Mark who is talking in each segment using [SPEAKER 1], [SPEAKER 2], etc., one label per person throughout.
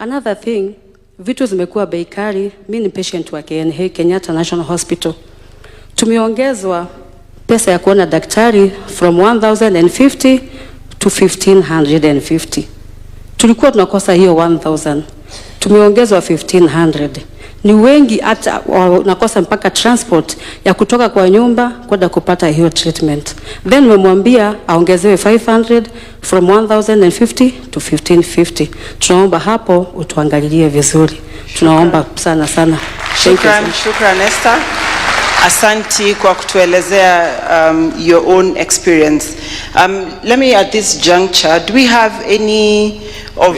[SPEAKER 1] Another thing, vitu zimekuwa bei kali. Mimi ni patient wa KNH, Kenyatta National Hospital. Tumeongezwa pesa ya kuona daktari from 1050 to 1550. Tulikuwa tunakosa hiyo 1000. Tumeongezwa 1500. Ni wengi hata nakosa mpaka transport ya kutoka kwa nyumba kwenda kupata hiyo treatment. Then nimemwambia aongezewe 500 from 1050 to 1550. Tunaomba hapo utuangalilie vizuri. Tunaomba sana sana.
[SPEAKER 2] Shukran Esther. Asanti kwa kutuelezea your own experience. Let me at this juncture, do we have any of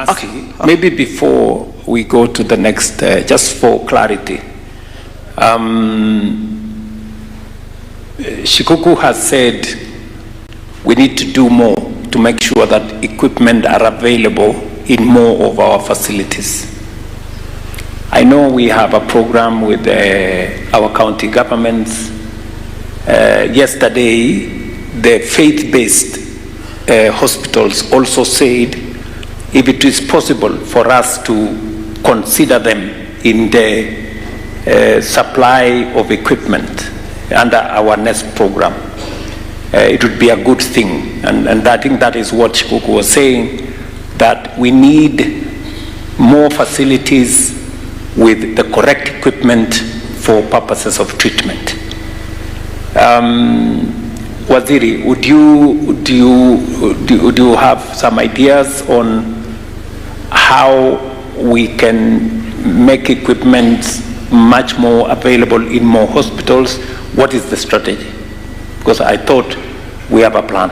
[SPEAKER 3] okay. Maybe before we go to the next, just for clarity, Shikuku has said we need to do more to make sure that equipment are available in more of our facilities. I know we have a program with our county governments. Yesterday, the faith-based hospitals also said if it is possible for us to consider them in the supply of equipment under our NEST program, it would be a good thing. And I think that is what Shikuku was saying, that we need more facilities with the correct equipment for purposes of treatment. Waziri, do you have some ideas on how we can make equipment much more available in more hospitals? What is the strategy? Because I thought we have a plan.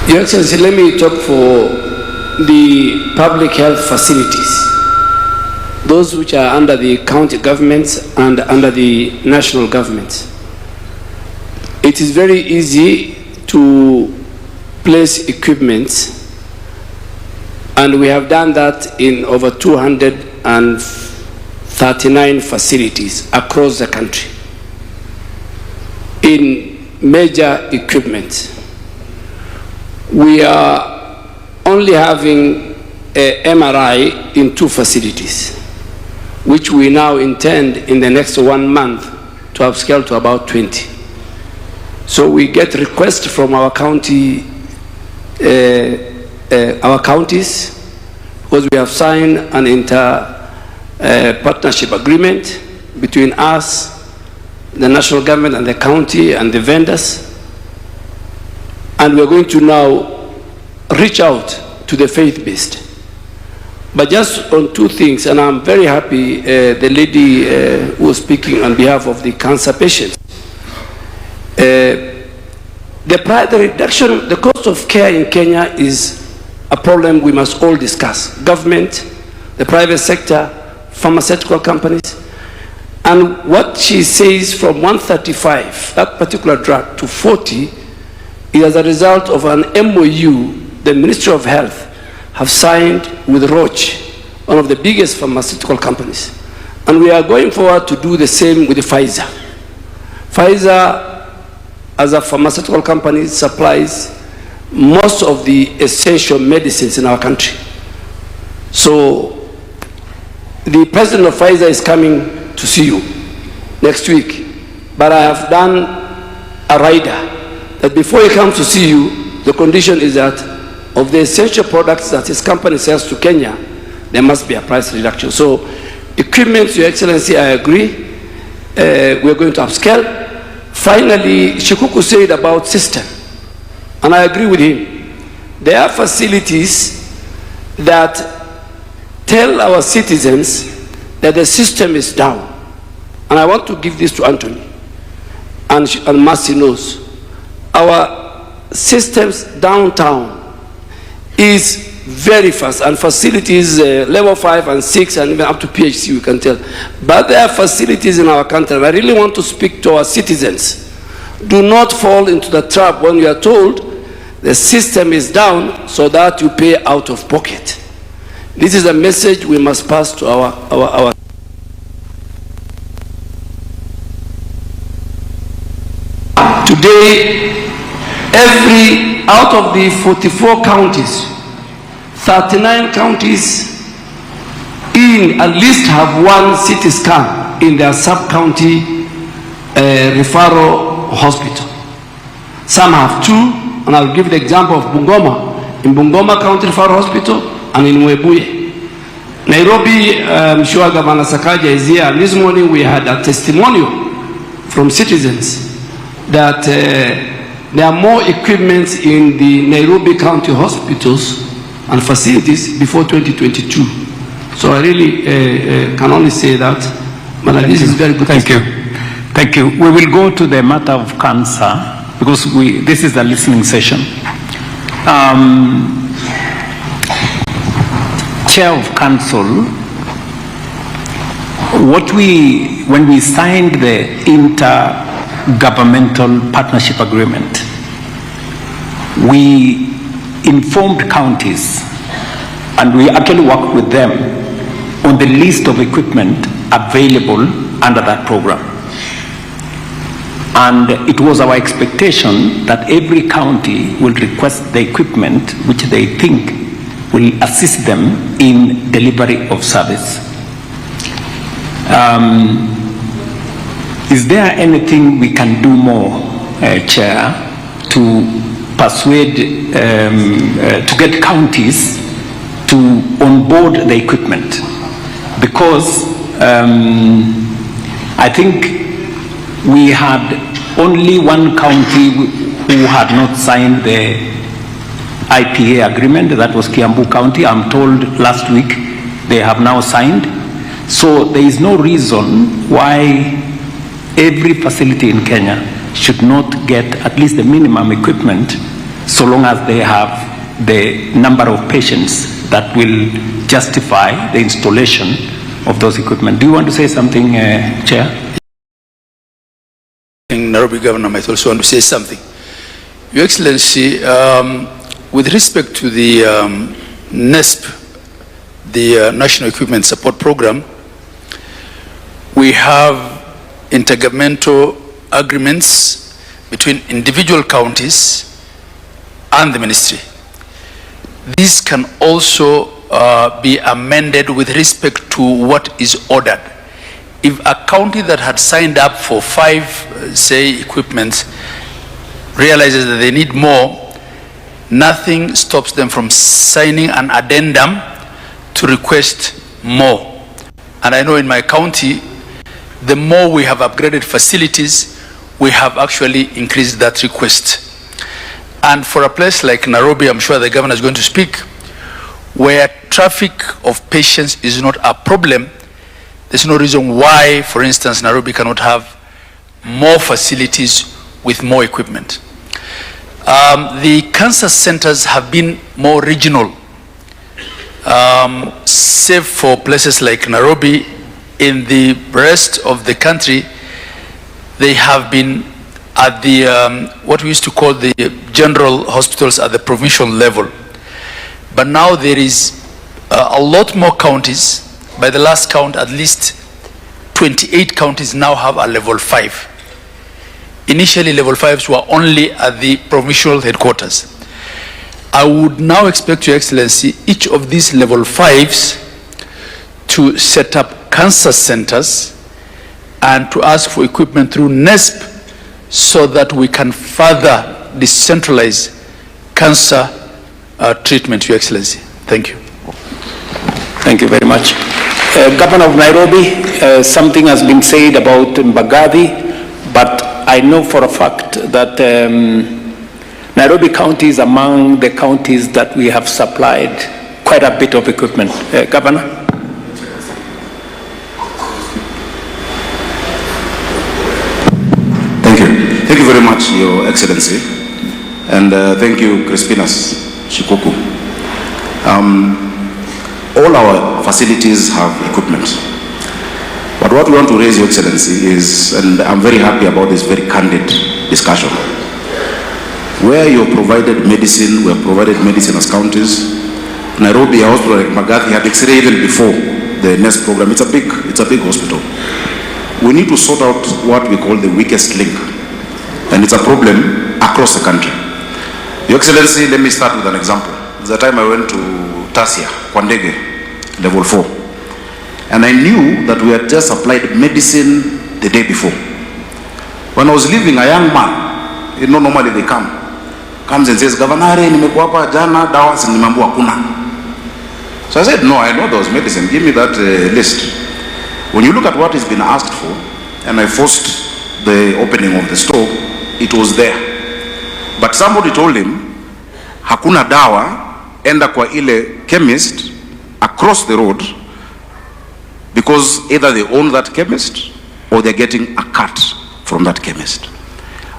[SPEAKER 4] Your Excellency, let me talk for the public health facilities, those which are under the county governments and under the national government. It is very easy to place equipment, and we have done that in over 239 facilities across the country in major equipment. We are only having a MRI in 2 facilities, which we now intend in the next 1 month to upscale to about 20. So we get requests from our county, our counties, because we have signed an partnership agreement between us, the national government and the county and the vendors. And we're going to now reach out to the faith-based. But just on 2 things, and I'm very happy the lady who was speaking on behalf of the cancer patients. The reduction, the cost of care in Kenya is a problem we must all discuss. Government, the private sector, pharmaceutical companies. And what she says from 135, that particular drug, to 40, is as a result of an MOU the Ministry of Health have signed with Roche, one of the biggest pharmaceutical companies. And we are going forward to do the same with Pfizer. Pfizer, as a pharmaceutical company, supplies most of the essential medicines in our country. So the president of Pfizer is coming to see you next week. But I have done a rider that before he comes to see you, the condition is that of the essential products that his company sells to Kenya, there must be a price reduction. So equipment, Your Excellency, I agree. We're going to upscale. Finally, Shikuku said about system, and I agree with him. There are facilities that tell our citizens that the system is down. And I want to give this to Anthony, and Mercy knows. Our systems downtown is very fast, and facilities level 5 and 6 and even up to PhD, we can tell. But there are facilities in our country, and I really want to speak to our citizens. Do not fall into the trap when you are told the system is down so that you pay out of pocket. This is a message we must pass to our Today, out of the 44 counties, 39 counties at least have one CT scan in their sub-county referral hospital. Some have two, and I'll give the example of Bungoma, in Bungoma County Referral Hospital and in Webuye. Nairobi, I'm sure Governor Sakaja is here, and this morning we had a testimonial from citizens that there are more equipment in the Nairobi County hospitals and facilities before 2022. So I really can only say that, but this is very good.
[SPEAKER 3] Thank you. Thank you. We will go to the matter of cancer because this is a listening session. Chair of Council, when we signed the intergovernmental partnership agreement, we informed counties and we actually worked with them on the list of equipment available under that program. And it was our expectation that every county will request the equipment which they think will assist them in delivery of service. Is there anything we can do more, Chair, to persuade, to get counties to onboard the equipment? Because I think we had only one county who had not signed the IPA agreement, that was Kiambu County. I'm told last week they have now signed. So there is no reason why every facility in Kenya should not get at least the minimum equipment so long as they have the number of patients that will justify the installation of those equipment. Do you want to say something, Chair?
[SPEAKER 5] Nairobi Governor might also want to say something. Your Excellency, with respect to the NESP, the National Equipment Support Program, we have intergovernmental agreements between individual counties and the ministry. These can also be amended with respect to what is ordered. If a county that had signed up for 5, say, equipments realizes that they need more, nothing stops them from signing an addendum to request more. And I know in my county, the more we have upgraded facilities, we have actually increased that request. And for a place like Nairobi, I'm sure the governor is going to speak, where traffic of patients is not a problem, there's no reason why, for instance, Nairobi cannot have more facilities with more equipment. The cancer centers have been more regional, save for places like Nairobi. In the rest of the country, they have been at the, what we used to call the general hospitals at the provincial level. But now there is a lot more counties. By the last count, at least 28 counties now have a level 5. Initially, level 5s were only at the provincial headquarters. I would now expect, Your Excellency, each of these level 5s to set up cancer centers and to ask for equipment through NESP so that we can further decentralize cancer treatment, Your Excellency. Thank you.
[SPEAKER 3] Thank you very much. Governor of Nairobi, something has been said about Mbagathi, but I know for a fact that Nairobi County is among the counties that we have supplied quite a bit of equipment. Governor?
[SPEAKER 6] Thank you. Thank you very much, Your Excellency. And thank you, Crispinas Shikoku. All our facilities have equipment. But what we want to raise, Your Excellency, is, and I'm very happy about this very candid discussion, where you provided medicine, we have provided medicine as counties. Nairobi, a hospital like Mbagathi had X-ray even before the NEST program. It's a big hospital. We need to sort out what we call the weakest link. And it's a problem across the country. Your Excellency, let me start with an example. The time I went to Tasia, Kwandege, level 4. And I knew that we had just applied medicine the day before. When I was leaving, a young man, you know, normally they comes and says, Governor, nimekuwa hapa jana, dawa nimeambiwa hakuna. So I said, no, I know there was medicine. Give me that list. When you look at what has been asked for, and I forced the opening of the store, it was there. But somebody told him, hakuna dawa, enda kwa ile chemist across the road, because either they own that chemist or they're getting a cut from that chemist.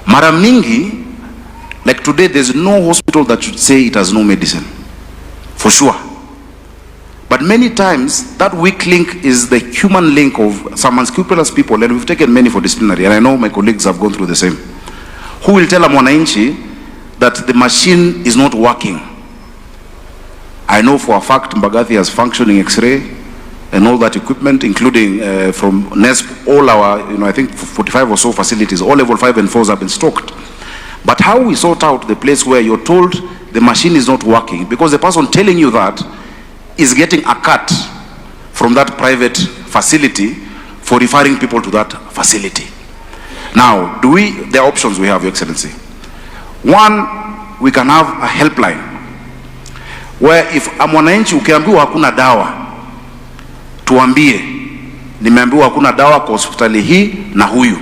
[SPEAKER 6] Mara mingi, like today, there's no hospital that should say it has no medicine, for sure. But many times, that weak link is the human link of some unscrupulous people, and we've taken many for disciplinary, and I know my colleagues have gone through the same, who will tell a mwananchi that the machine is not working. I know for a fact Mbagathi has functioning X-ray and all that equipment, including from NESP, all our, I think 45 or so facilities, all level 5 and 4s have been stocked. But how we sort out the place where you're told the machine is not working, because the person telling you that is getting a cut from that private facility for referring people to that facility. Now, there are options we have, Your Excellency. One, we can have a helpline where if mwananchi ukiambiwa hakuna dawa, tuambie, nimeambiwa hakuna dawa kwa hospitali hii na huyu.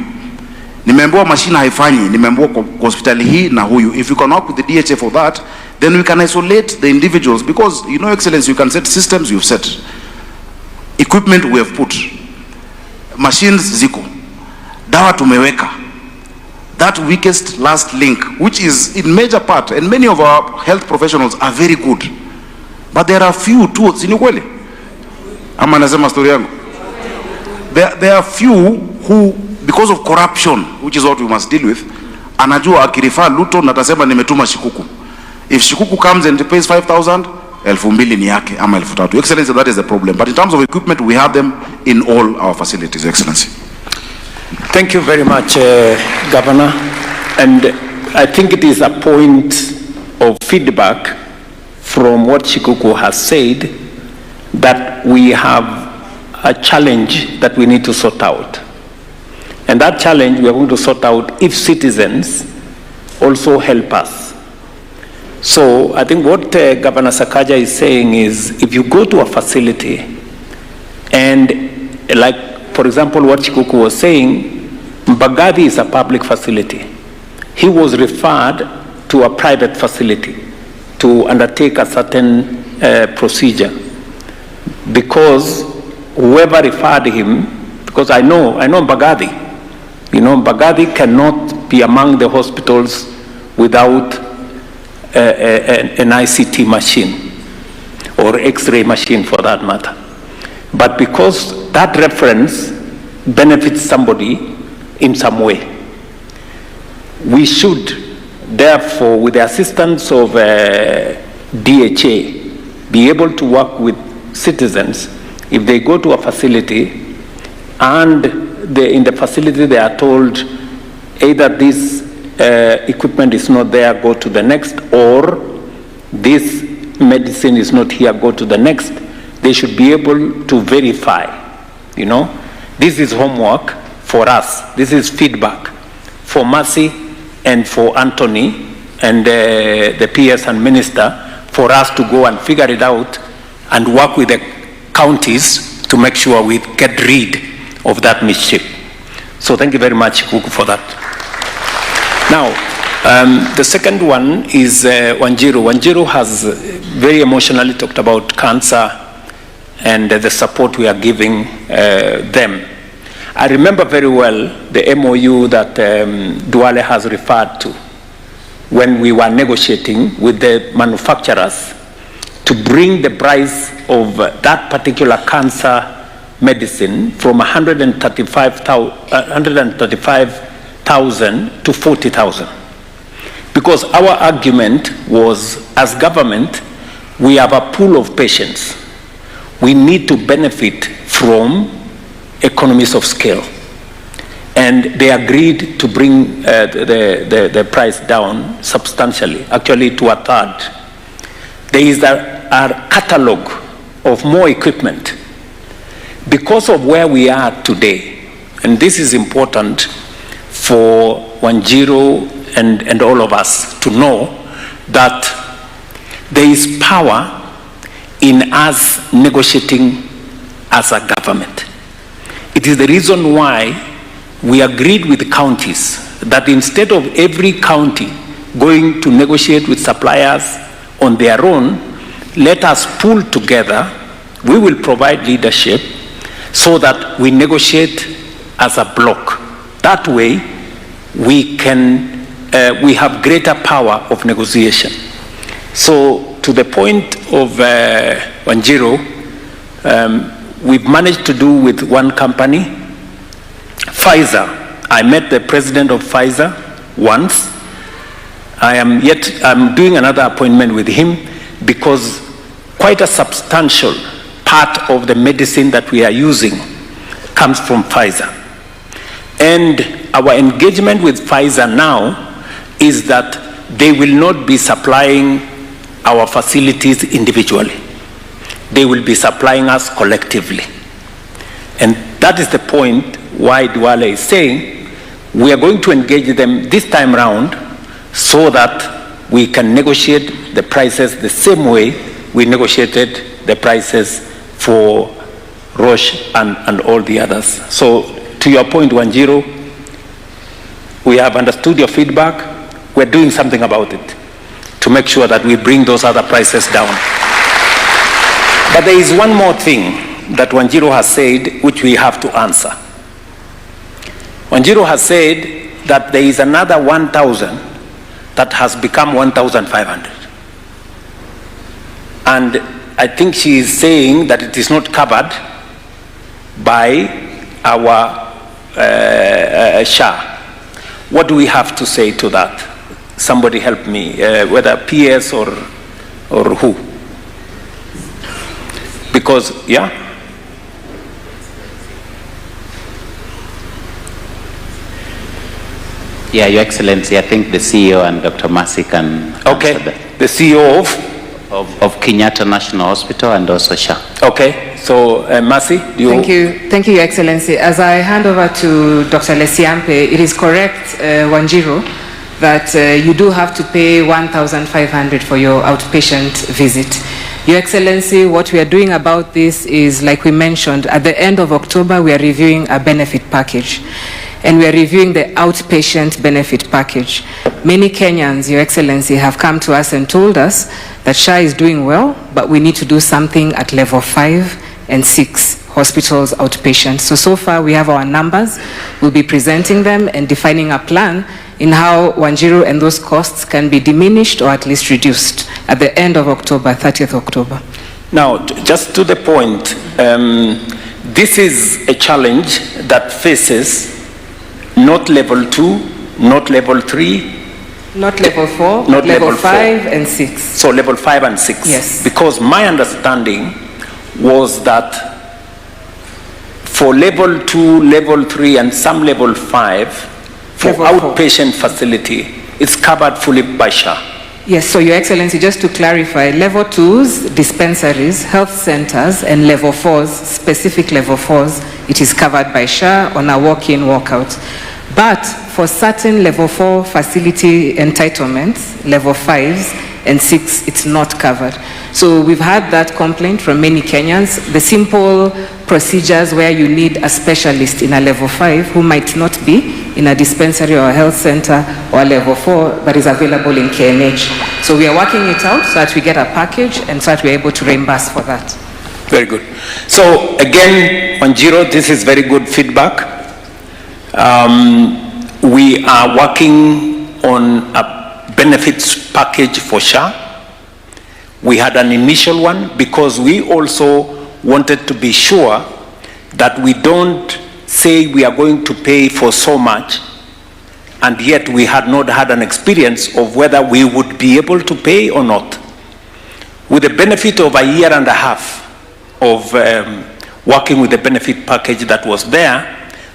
[SPEAKER 6] Nimeambiwa machine haifanyi, nimeambiwa kwa hospitali hii na huyu. If you can work with the DHA for that, then we can isolate the individuals, because, Excellency, you can set systems, you've set. Equipment we have put. Machines ziko. Dawa tumeweka. That weakest last link, which is in major part, and many of our health professionals are very good. But there are few too, sinikweli? Ama nasema story yangu. There are few who, because of corruption, which is what we must deal with, anajua akirifa Ruto na atasema nimetuma Shikuku. If Shikuku comes and pays 5,000, 2,000 ni yake ama 3,000. Excellency, that is the problem. But in terms of equipment, we have them in all our facilities, Excellency.
[SPEAKER 3] Thank you very much, Governor. And I think it is a point of feedback from what Shikuku has said, that we have a challenge that we need to sort out. And that challenge we are going to sort out if citizens also help us. So I think what Governor Sakaja is saying is, if you go to a facility and, like, for example, what Shikuku was saying, Mbagathi is a public facility. He was referred to a private facility to undertake a certain procedure, because whoever referred him, because I know Mbagathi, Mbagathi cannot be among the hospitals without an ICT machine or X-ray machine for that matter. But because that reference benefits somebody in some way, we should therefore, with the assistance of DHA, be able to work with citizens. If they go to a facility and in the facility they are told either this equipment is not there, go to the next, or this medicine is not here, go to the next, they should be able to verify. This is homework for us. This is feedback for Mercy and for Anthony and the PS and Minister, for us to go and figure it out and work with the counties to make sure we get rid of that mischief. So thank you very much, Kuku, for that. Now, the second one is Wanjiru. Wanjiru has very emotionally talked about cancer and the support we are giving them. I remember very well the MOU that Duale has referred to when we were negotiating with the manufacturers to bring the price of that particular cancer medicine from 135,000 to 40,000. Because our argument was, as government, we have a pool of patients. We need to benefit from economies of scale. and they agreed to bring the price down substantially, actually to a third. There is a catalog of more equipment. Because of where we are today, and this is important for Wanjiru and all of us to know, that there is power in us negotiating as a government. It is the reason why we agreed with counties that instead of every county going to negotiate with suppliers on their own, let us pool together. We will provide leadership so that we negotiate as a bloc. That way, we have greater power of negotiation. So, to the point of Wanjiru, we've managed to do with one company, Pfizer. I met the president of Pfizer once. I'm doing another appointment with him because quite a substantial part of the medicine that we are using comes from Pfizer. And our engagement with Pfizer now is that they will not be supplying our facilities individually. They will be supplying us collectively. And that is the point why Duale is saying we are going to engage them this time round so that we can negotiate the prices the same way we negotiated the prices for Roche and all the others. So to your point, Wanjiru, we have understood your feedback. We're doing something about it to make sure that we bring those other prices down. But there is one more thing that Wanjiru has said which we have to answer. Wanjiru has said that there is another 1,000 that has become 1,500. And I think she is saying that it is not covered by our SHA. What do we have to say to that? Somebody help me, whether PS or who? Because, yeah?
[SPEAKER 7] Yeah, Your Excellency, I think the CEO and Dr. Masi can answer that.
[SPEAKER 3] The CEO
[SPEAKER 7] of Kenyatta National Hospital and also SHA.
[SPEAKER 3] Okay, so Masi,
[SPEAKER 8] Thank you, Your Excellency. As I hand over to Dr. Lesiampe, it is correct, Wanjiru, that you do have to pay 1,500 for your outpatient visit. Your Excellency, what we are doing about this is, like we mentioned, at the end of October, we are reviewing a benefit package. And we are reviewing the outpatient benefit package. Many Kenyans, Your Excellency, have come to us and told us that SHA is doing well, but we need to do something at level 5 and 6 hospitals outpatient. So far we have our numbers. We'll be presenting them and defining a plan in how Wanjiru and those costs can be diminished or at least reduced at the end of October, 30th October.
[SPEAKER 3] Now, just to the point, this is a challenge that faces not level 2, not level 3,
[SPEAKER 8] not level 4,
[SPEAKER 3] not
[SPEAKER 8] level
[SPEAKER 3] 5
[SPEAKER 8] and 6.
[SPEAKER 3] So level 5 and 6.
[SPEAKER 8] Yes.
[SPEAKER 3] Because my understanding was that for level 2, level 3, and some level 5, for
[SPEAKER 8] Level 4.
[SPEAKER 3] outpatient facility, it's covered fully by SHA.
[SPEAKER 8] Yes, so Your Excellency, just to clarify, level 2s, dispensaries, health centers, and level 4s, specific level 4s, it is covered by SHA on a walk-in, walk-out. But for certain level 4 facility entitlements, level 5s and 6, it's not covered. So we've had that complaint from many Kenyans. The simple procedures where you need a specialist in a level 5 who might not be in a dispensary or a health center or a level 4 but is available in KNH. So we are working it out so that we get a package and so that we're able to reimburse for that.
[SPEAKER 3] Very good. So again, Wanjiru, this is very good feedback. We are working on a benefits package for SHA. We had an initial one because we also wanted to be sure that we don't say we are going to pay for so much and yet we had not had an experience of whether we would be able to pay or not. With the benefit of a year and a half of working with the benefit package that was there,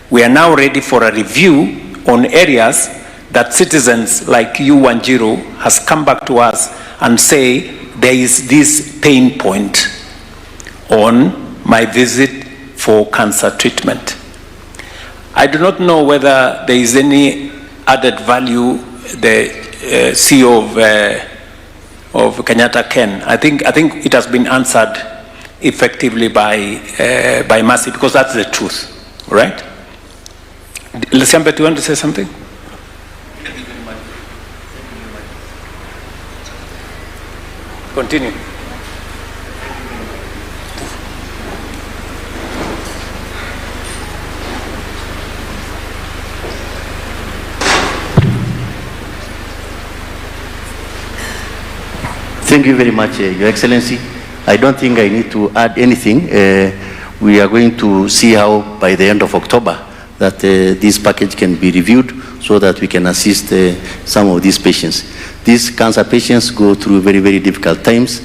[SPEAKER 3] We are now ready for a review on areas that citizens like you, Wanjiru, has come back to us and say there is this pain point on my visit for cancer treatment. I do not know whether there is any added value the CEO of Kenyatta Ken. I think it has been answered effectively by Mercy, because that's the truth, right? Lesiambe, do you want to say something? Continue.
[SPEAKER 9] Thank you very much, Your Excellency. I don't think I need to add anything. We are going to see how by the end of October that this package can be reviewed so that we can assist some of these patients. These cancer patients go through very, very difficult times,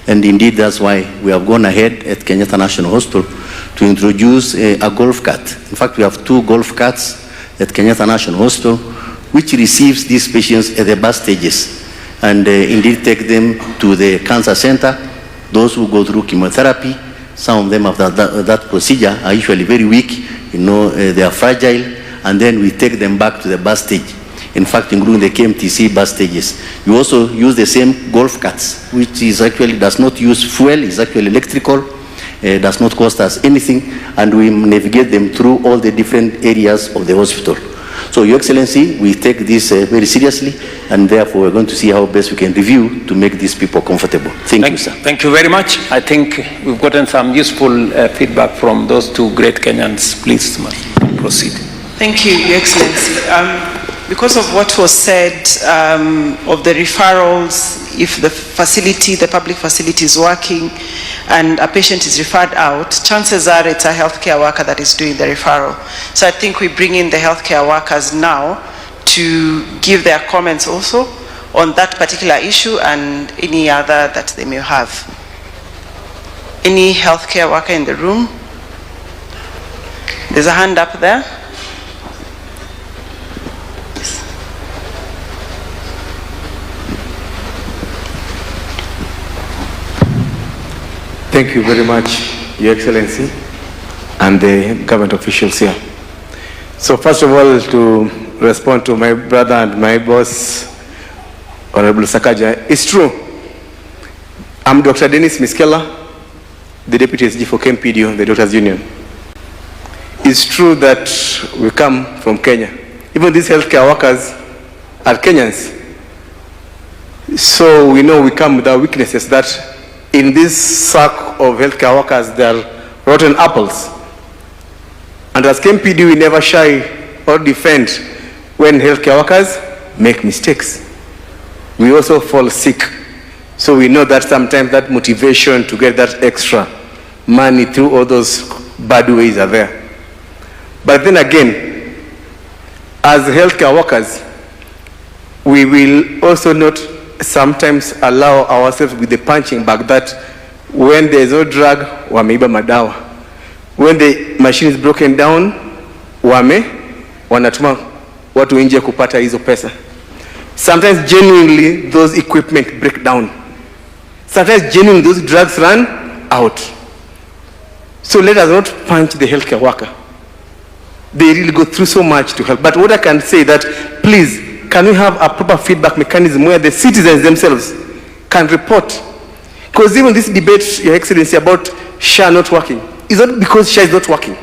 [SPEAKER 9] and indeed that's why we have gone ahead at Kenyatta National Hospital to introduce a golf cart. In fact, we have 2 golf carts at Kenyatta National Hospital, which receives these patients at the bus stages and indeed take them to the cancer center. Those who go through chemotherapy, some of them after that procedure are usually very weak, they are fragile, and then we take them back to the bus stage. In fact, including the KMTC bus stages. We also use the same golf carts, which is actually does not use fuel, is actually electrical, does not cost us anything, and we navigate them through all the different areas of the hospital. So, Your Excellency, we take this very seriously, and therefore we're going to see how best we can review to make these people comfortable. Thank you, sir.
[SPEAKER 3] Thank you very much. I think we've gotten some useful feedback from those 2 great Kenyans. Please proceed.
[SPEAKER 2] Thank you, Your Excellency. Because of what was said of the referrals, if the public facility is working and a patient is referred out, chances are it's a healthcare worker that is doing the referral. So I think we bring in the healthcare workers now to give their comments also on that particular issue and any other that they may have. Any healthcare worker in the room? There's a hand up there.
[SPEAKER 10] Thank you very much, Your Excellency, and the government officials here. So first of all, to respond to my brother and my boss, Honorable Sakaja, it's true. I'm Dr. Dennis Miskela, the Deputy SG for KMPDU, the Doctors Union. It's true that we come from Kenya. Even these healthcare workers are Kenyans. So we know we come with our weaknesses, that in this sack of healthcare workers, there are rotten apples. And as KMPD, we never shy or defend when healthcare workers make mistakes. We also fall sick. So we know that sometimes that motivation to get that extra money through all those bad ways are there. But then again, as healthcare workers, we will also not sometimes allow ourselves with the punching bag that when there is no drug, wameiba madawa. When the machine is broken down, wanatuma watu nje kupata hizo pesa. Sometimes genuinely those equipment break down. Sometimes genuinely those drugs run out. So let us not punch the healthcare worker. They really go through so much to help. But what I can say that, please, can we have a proper feedback mechanism where the citizens themselves can report? Because even this debate, Your Excellency, about SHA not working, is not because SHA is not working.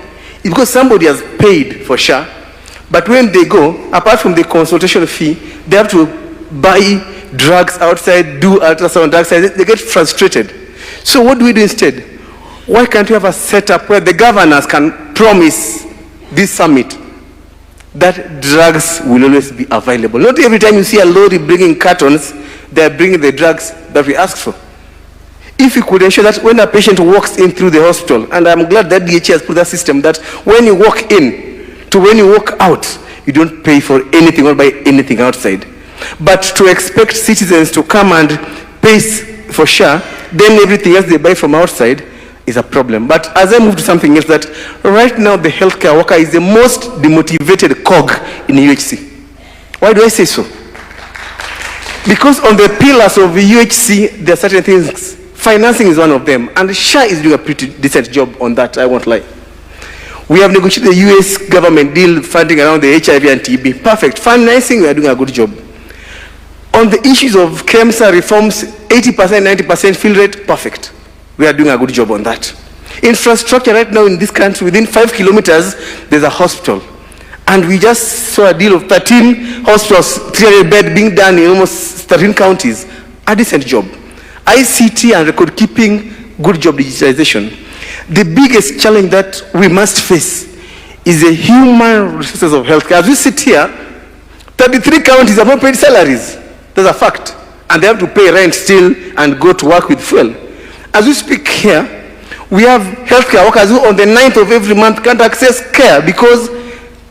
[SPEAKER 10] It's because somebody has paid for SHA, but when they go, apart from the consultation fee, they have to buy drugs outside, do ultrasound outside, they get frustrated. So what do we do instead? Why can't we have a setup where the governors can promise this summit that drugs will always be available? Not every time you see a lorry bringing cartons, they're bringing the drugs that we ask for. If we could ensure that when a patient walks in through the hospital, and I'm glad that DHA has put that system, that when you walk in to when you walk out, you don't pay for anything or buy anything outside. But to expect citizens to come and pay for SHA, then everything else they buy from outside, is a problem. But as I move to something else, that right now the healthcare worker is the most demotivated cog in UHC. Why do I say so? Because on the pillars of the UHC, there are certain things. Financing is one of them, and SHA is doing a pretty decent job on that, I won't lie. We have negotiated the US government deal funding around the HIV and TB. Perfect. Financing, we are doing a good job. On the issues of KEMSA reforms, 80%, 90% fill rate, perfect. We are doing a good job on that. Infrastructure right now in this country, within 5 kilometers, there's a hospital. And we just saw a deal of 13 hospitals, 300 bed being done in almost 13 counties. A decent job. ICT and record keeping, good job digitization. The biggest challenge that we must face is the human resources of healthcare. As we sit here, 33 counties have not paid salaries. That's a fact. And they have to pay rent still and go to work with fuel. As we speak here, we have healthcare workers who on the 9th of every month can't access care because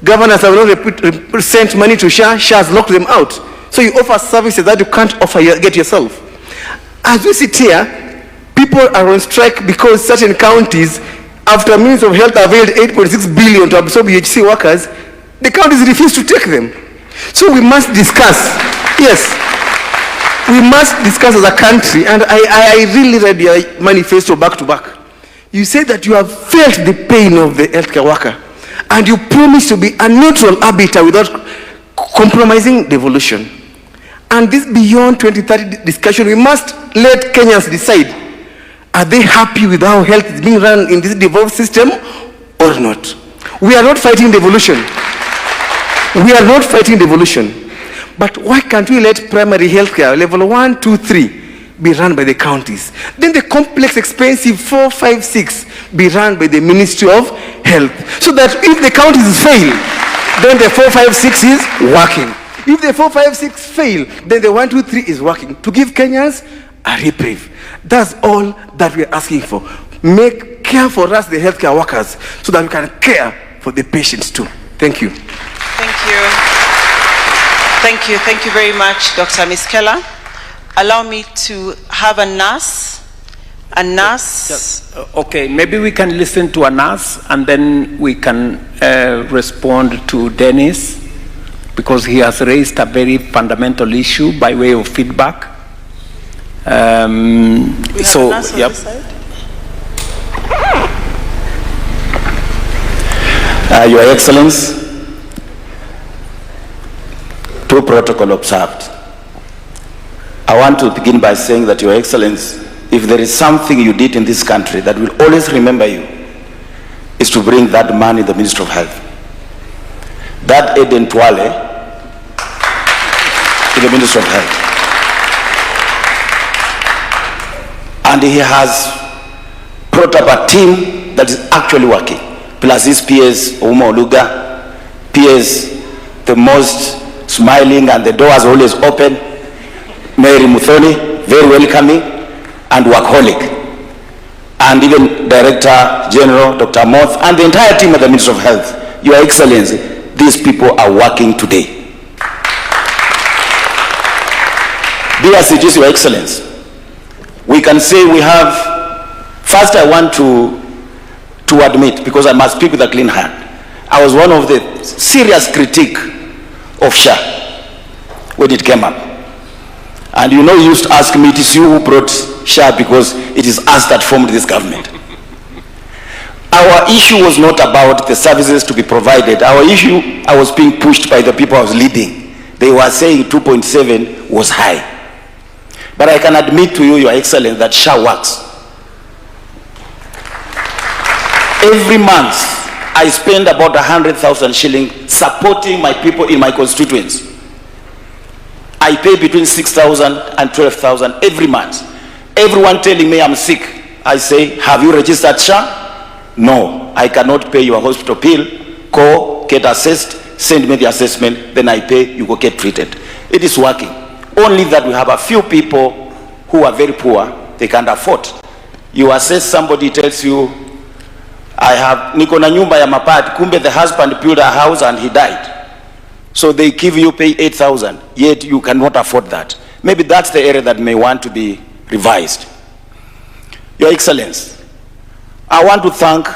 [SPEAKER 10] governors have not sent money to SHA. SHA has locked them out. So you offer services that you can't offer get yourself. As we sit here, people are on strike because certain counties, after Ministry of Health availed 8.6 billion to absorb UHC workers, the counties refuse to take them. So we must discuss. Yes. We must discuss as a country, and I really read your manifesto back to back. You say that you have felt the pain of the healthcare worker, and you promise to be a neutral arbiter without compromising devolution. And this beyond 2030 discussion, we must let Kenyans decide, are they happy with how health is being run in this devolved system or not? We are not fighting devolution. We are not fighting devolution. But why can't we let primary health care, level 1, 2, 3, be run by the counties? Then the complex, expensive 4, 5, 6 be run by the Ministry of Health. So that if the counties fail, then the 4, 5, 6 is working. If the 4, 5, 6 fail, then the 1, 2, 3 is working. To give Kenyans a reprieve. That's all that we are asking for. Make care for us, the healthcare workers, so that we can care for the patients too. Thank you.
[SPEAKER 2] Thank you. Thank you. Thank you very much, Dr. Miskela. Allow me to have a nurse. A nurse.
[SPEAKER 3] Yes. Okay, maybe we can listen to a nurse and then we can respond to Dennis because he has raised a very fundamental issue by way of feedback.
[SPEAKER 2] We have a nurse on this side?
[SPEAKER 11] Your Excellency, to protocol observed. I want to begin by saying that, Your Excellency, if there is something you did in this country that will always remember you, is to bring that man in the Ministry of Health. That Eden Twale in the Ministry of Health. And he has brought up a team that is actually working. Plus his PS, Uma Oluga, PS, the most smiling and the doors always open, Mary Muthoni, very welcoming and workaholic, and even Director General Dr. Moth and the entire team of the Ministry of Health. Your Excellency, these people are working today. Dear CGs, Your Excellency, we can say we have, first I want to admit, because I must speak with a clean hand, I was one of the serious critique of SHA when it came up. And you know, you used to ask me, it is you who brought SHA because it is us that formed this government. Our issue was not about the services to be provided. Our issue, I was being pushed by the people I was leading. They were saying 2.7 was high. But I can admit to you, Your Excellency, that SHA works. Every month, I spend about 100,000 shillings supporting my people in my constituents. I pay between 6,000 and 12,000 every month. Everyone telling me I'm sick, I say, have you registered SHA? No, I cannot pay your hospital bill. Go, get assessed, send me the assessment, then I pay, you go get treated. It is working. Only that we have a few people who are very poor, they can't afford. You assess, somebody tells you, I have niko na nyumba ya mapati, kumbe the husband built a house and he died. So they give you pay 8,000, yet you cannot afford that. Maybe that's the area that may want to be revised. Your Excellency, I want to thank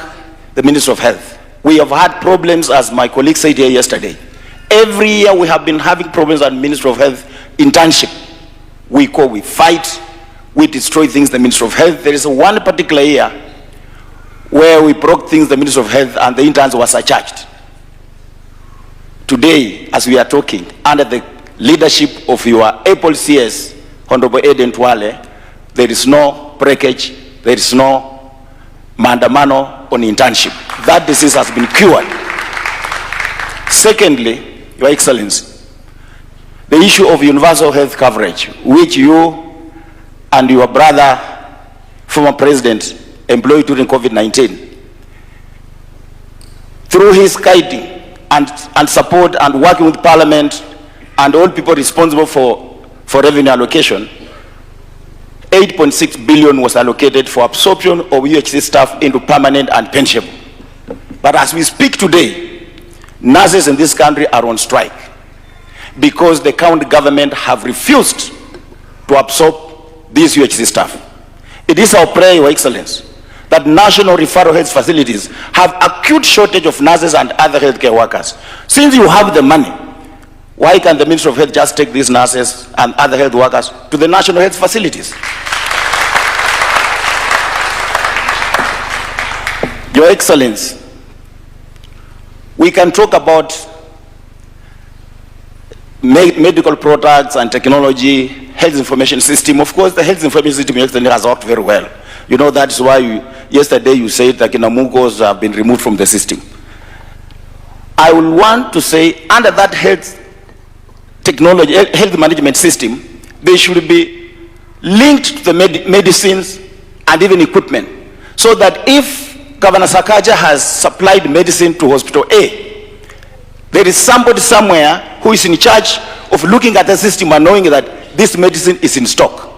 [SPEAKER 11] the Minister of Health. We have had problems, as my colleague said here yesterday. Every year we have been having problems at Minister of Health internship. We fight, we destroy things, the Minister of Health. There is one particular year where we broke things, the Minister of Health, and the interns were surcharged. Today, as we are talking, under the leadership of your April CS, Honorable Eden Twale, there is no breakage, there is no mandamano on internship. That disease has been cured. Secondly, Your Excellency, the issue of universal health coverage, which you and your brother, former president, employed during COVID-19. Through his guiding and support and working with Parliament and all people responsible for revenue allocation, 8.6 billion was allocated for absorption of UHC staff into permanent and pensionable. But as we speak today, nurses in this country are on strike because the county government have refused to absorb these UHC staff. It is our prayer, Your Excellency, that national referral health facilities have acute shortage of nurses and other healthcare workers. Since you have the money, why can't the Minister of Health just take these nurses and other health workers to the national health facilities? Your Excellency, we can talk about medical products and technology, health information system. Of course, the health information system has worked very well. You know, that's why yesterday you said that Kinamugos have been removed from the system. I will want to say, under that health technology, health management system, they should be linked to the medicines and even equipment, so that if Governor Sakaja has supplied medicine to Hospital A, there is somebody somewhere who is in charge of looking at the system and knowing that this medicine is in stock.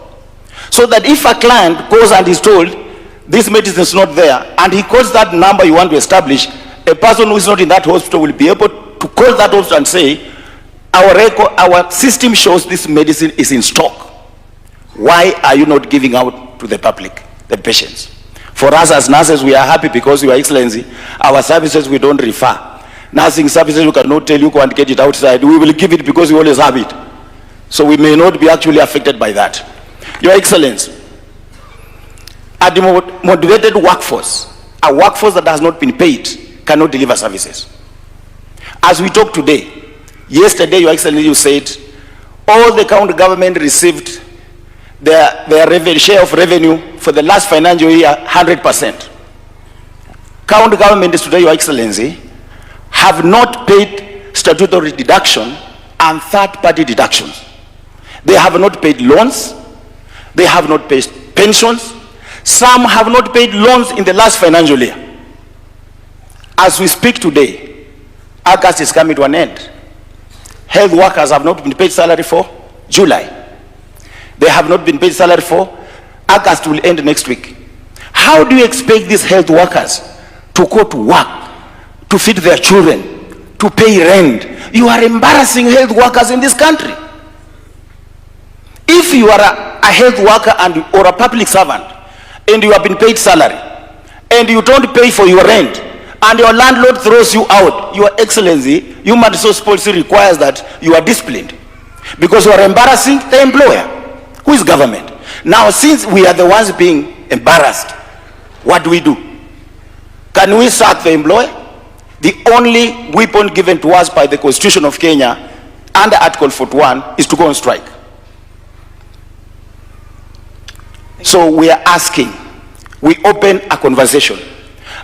[SPEAKER 11] So that if a client goes and is told this medicine is not there, and he calls that number you want to establish, a person who is not in that hospital will be able to call that hospital and say, our system shows this medicine is in stock. Why are you not giving out to the public, the patients? For us as nurses, we are happy because, Your Excellency, our services we don't refer. Nursing services we cannot tell you go and get it outside. We will give it because we always have it. So we may not be actually affected by that. Your Excellency, a demotivated workforce, a workforce that has not been paid, cannot deliver services. As we talk today, yesterday, Your Excellency, you said all the county government received their share of revenue for the last financial year 100%. County governments today, Your Excellency, have not paid statutory deduction and third-party deductions. They have not paid loans. They have not paid pensions. Some have not paid loans in the last financial year. As we speak today, August is coming to an end. Health workers have not been paid salary for July. They have not been paid salary for August. Will end next week. How do you expect these health workers to go to work, to feed their children, to pay rent? You are embarrassing health workers in this country. If you are a health worker or a public servant and you have been paid salary and you don't pay for your rent and your landlord throws you out, Your Excellency, human resource policy requires that you are disciplined because you are embarrassing the employer, who is government. Now, since we are the ones being embarrassed, what do we do? Can we sack the employer? The only weapon given to us by the Constitution of Kenya under Article 41 is to go on strike. So we are asking, we open a conversation.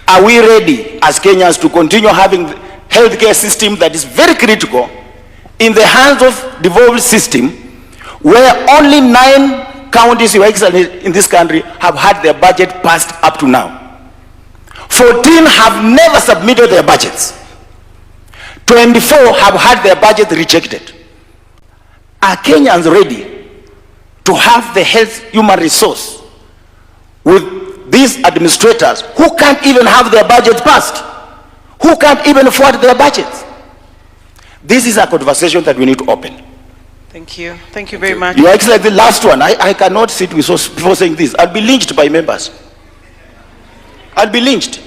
[SPEAKER 11] Are we ready as Kenyans to continue having the healthcare system that is very critical in the hands of devolved system, where only 9 counties, Your Excellency, in this country have had their budget passed up to now? 14 have never submitted their budgets. 24 have had their budget rejected. Are Kenyans ready to have the health human resource with these administrators who can't even have their budget passed, who can't even afford their budgets? This is a conversation that we need to open.
[SPEAKER 2] Thank you. Thank you very much.
[SPEAKER 11] Your Excellency, the last one. I cannot sit with before saying this. I'll be lynched by members. I'll be lynched.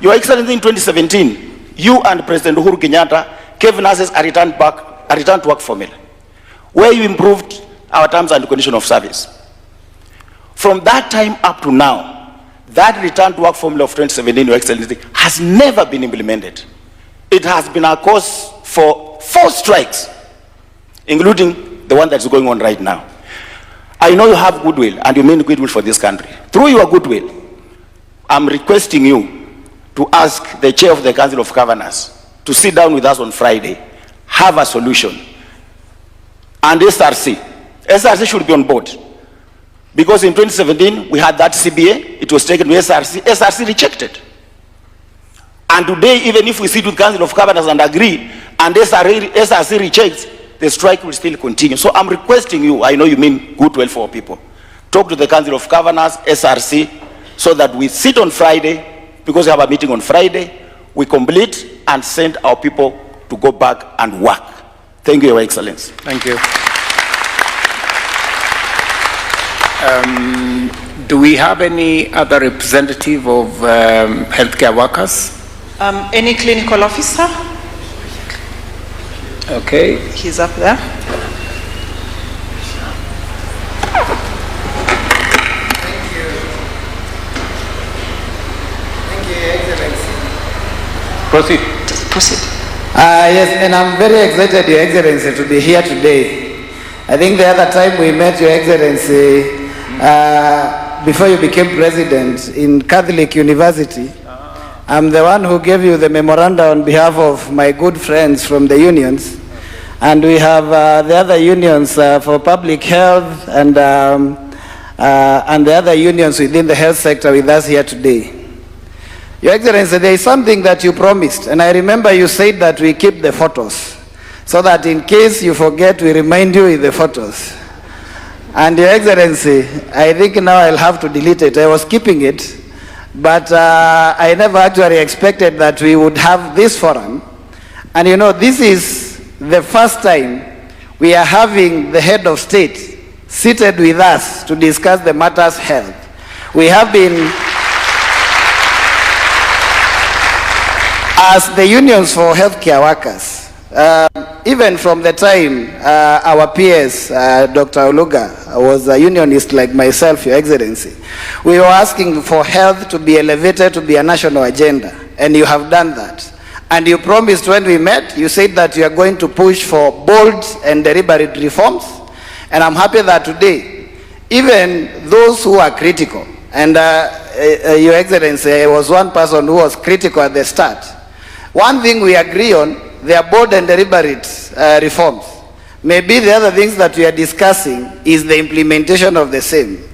[SPEAKER 11] Your Excellency, in 2017, you and President Uhuru Kenyatta gave nurses a return to work formula, where you improved our terms and conditions of service. From that time up to now, that return to work formula of 2017, Your Excellency, has never been implemented. It has been a cause for 4 strikes, including the one that's going on right now. I know you have goodwill, and you mean goodwill for this country. Through your goodwill, I'm requesting you to ask the chair of the Council of Governors to sit down with us on Friday, have a solution. And SRC should be on board. Because in 2017, we had that CBA, it was taken to SRC rejected. And today, even if we sit with Council of Governors and agree, and SRC rejects, the strike will still continue. So I'm requesting you, I know you mean goodwill for people, talk to the Council of Governors, SRC, so that we sit on Friday, because we have a meeting on Friday, we complete and send our people to go back and work. Thank you, Your Excellency.
[SPEAKER 3] Thank you. Do we have any other representative of healthcare workers?
[SPEAKER 2] Any clinical officer?
[SPEAKER 3] Okay.
[SPEAKER 2] He's up there.
[SPEAKER 3] Proceed.
[SPEAKER 2] Proceed.
[SPEAKER 12] Yes, and I'm very excited, Your Excellency, to be here today. I think the other time we met, Your Excellency, before you became president in Catholic University, I'm the one who gave you the memoranda on behalf of my good friends from the unions. And we have the other unions for public health and the other unions within the health sector with us here today. Your Excellency, there is something that you promised, and I remember you said that we keep the photos, so that in case you forget, we remind you with the photos. And Your Excellency, I think now I'll have to delete it. I was keeping it, but I never actually expected that we would have this forum. And you know, this is the first time we are having the head of state seated with us to discuss the matters health. We have been, as the unions for healthcare workers, even from the time our peers, Dr. Oluga, was a unionist like myself, Your Excellency, we were asking for health to be elevated to be a national agenda, and you have done that. And you promised when we met, you said that you are going to push for bold and deliberate reforms, and I'm happy that today, even those who are critical, and Your Excellency, I was one person who was critical at the start. One thing we agree on, they are bold and deliberate reforms. Maybe the other things that we are discussing is the implementation of the same.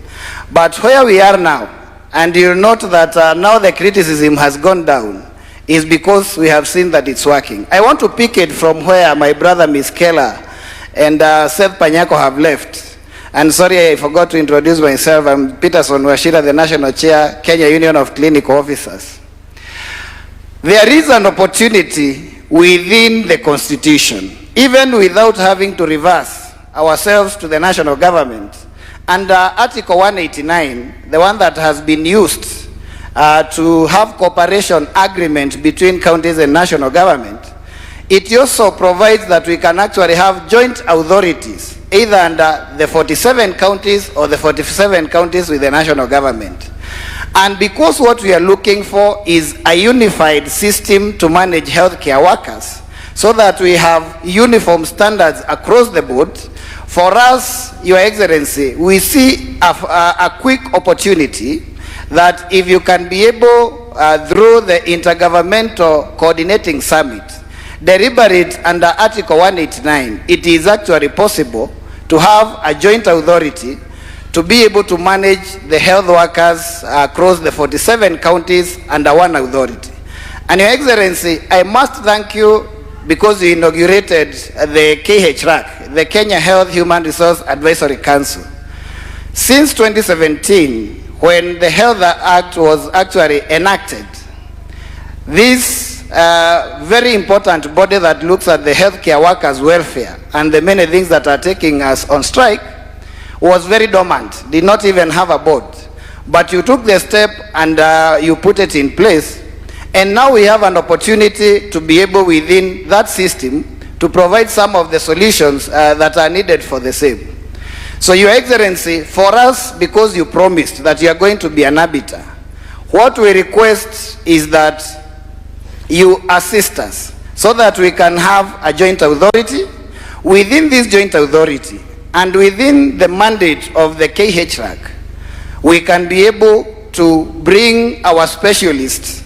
[SPEAKER 12] But where we are now, and you'll note that now the criticism has gone down, is because we have seen that it's working. I want to pick it from where my brother Ms. Keller and Seth Panyako have left. And sorry, I forgot to introduce myself. I'm Peterson Washira, the National Chair, Kenya Union of Clinical Officers. There is an opportunity within the Constitution, even without having to reverse ourselves to the national government. Under Article 189, the one that has been used to have cooperation agreement between counties and national government, it also provides that we can actually have joint authorities, either under the 47 counties or the 47 counties with the national government. And because what we are looking for is a unified system to manage healthcare workers, so that we have uniform standards across the board, for us, Your Excellency, we see a quick opportunity that if you can be able, through the Intergovernmental Coordinating Summit, deliberate under Article 189, it is actually possible to have a joint authority to be able to manage the health workers across the 47 counties under one authority. And Your Excellency, I must thank you because you inaugurated the KHRAC, the Kenya Health Human Resource Advisory Council. Since 2017, when the Health Act was actually enacted, this very important body that looks at the healthcare workers' welfare and the many things that are taking us on strike was very dormant, did not even have a board. But you took the step and you put it in place. And now we have an opportunity to be able within that system to provide some of the solutions that are needed for the same. So Your Excellency, for us, because you promised that you are going to be an arbiter, what we request is that you assist us so that we can have a joint authority. Within this joint authority and within the mandate of the KHRAC, we can be able to bring our specialists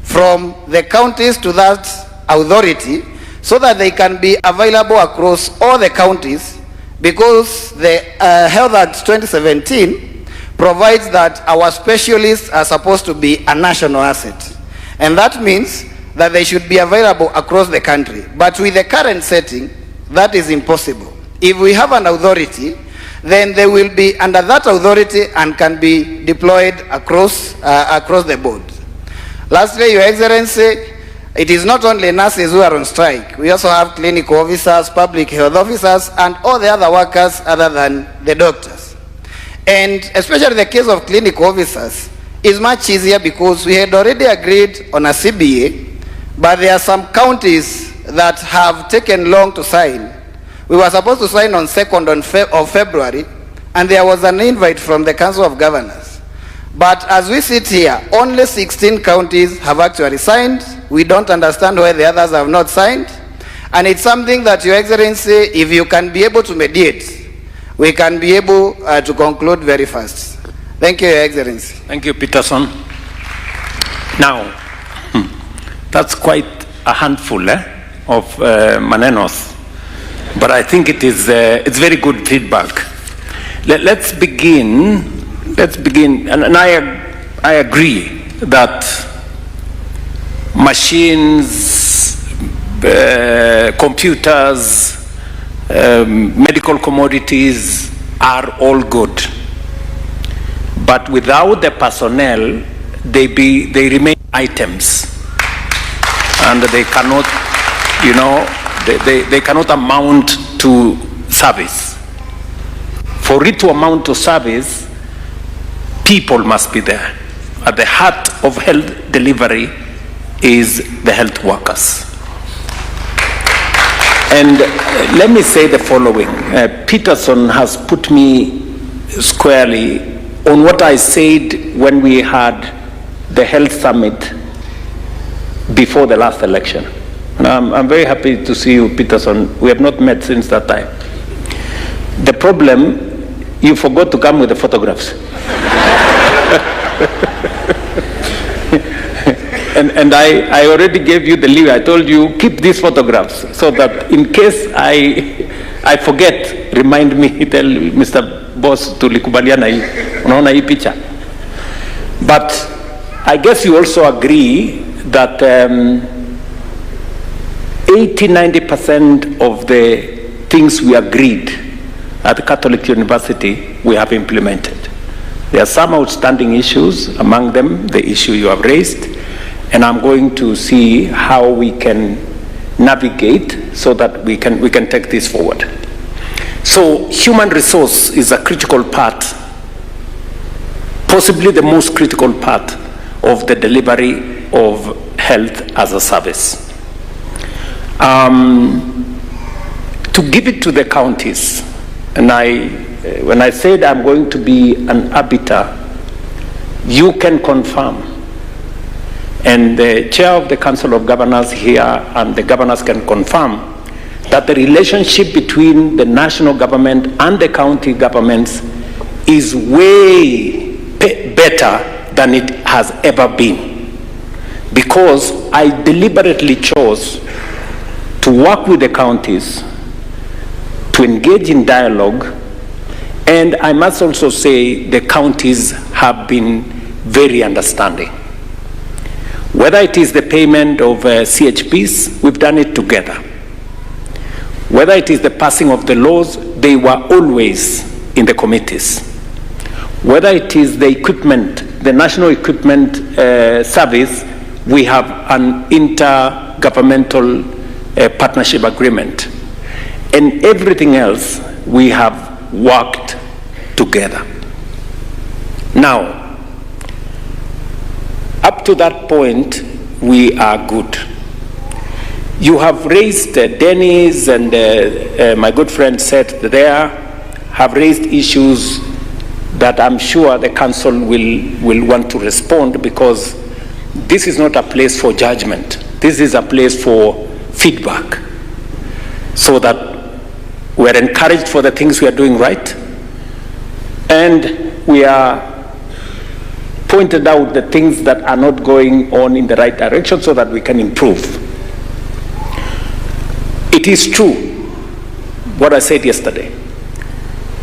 [SPEAKER 12] from the counties to that authority so that they can be available across all the counties, because the Health Act 2017 provides that our specialists are supposed to be a national asset. And that means that they should be available across the country. But with the current setting, that is impossible. If we have an authority, then they will be under that authority and can be deployed across the board. Lastly, Your Excellency, it is not only nurses who are on strike. We also have clinical officers, public health officers, and all the other workers other than the doctors. And especially the case of clinical officers is much easier because we had already agreed on a CBA, but there are some counties that have taken long to sign. We were supposed to sign on 2nd of February, and there was an invite from the Council of Governors. But as we sit here, only 16 counties have actually signed. We don't understand why the others have not signed. And it's something that, Your Excellency, if you can be able to mediate, we can be able to conclude very fast. Thank you, Your Excellency.
[SPEAKER 3] Thank you, Peterson. Now, that's quite a handful of manenos, but I think it's very good feedback. Let's begin, and I agree that machines, computers, medical commodities are all good. But without the personnel, they remain items. And they cannot, they cannot amount to service. For it to amount to service, people must be there. At the heart of health delivery is the health workers. And let me say the following. Peterson has put me squarely on what I said when we had the health summit before the last election. And I'm very happy to see you, Peterson. We have not met since that time. The problem, you forgot to come with the photographs. and I already gave you the leave. I told you, keep these photographs so that in case I forget, remind me, tell Mr. Boss tulikubaliana hii, unaona hii picha. But I guess you also agree that 80-90% of the things we agreed at the Catholic University, we have implemented. There are some outstanding issues, among them the issue you have raised, and I'm going to see how we can navigate so that we can take this forward. So human resource is a critical part, possibly the most critical part of the delivery of health as a service. To give it to the counties, and when I said I'm going to be an arbiter, you can confirm, and the chair of the Council of Governors here and the governors can confirm that the relationship between the national government and the county governments is way better than it has ever been. Because I deliberately chose to work with the counties, to engage in dialogue, and I must also say the counties have been very understanding. Whether it is the payment of CHPs, we've done it together. Whether it is the passing of the laws, they were always in the committees. Whether it is the equipment, the National Equipment Service, we have an intergovernmental partnership agreement. And everything else, we have worked together. Now, Up to that point, we are good. You have raised, Dennis and my good friend said there, have raised issues that I'm sure the council will want to respond, because this is not a place for judgment. This is a place for feedback, so that we're encouraged for the things we are doing right, and we are pointed out the things that are not going on in the right direction so that we can improve. It is true what I said yesterday,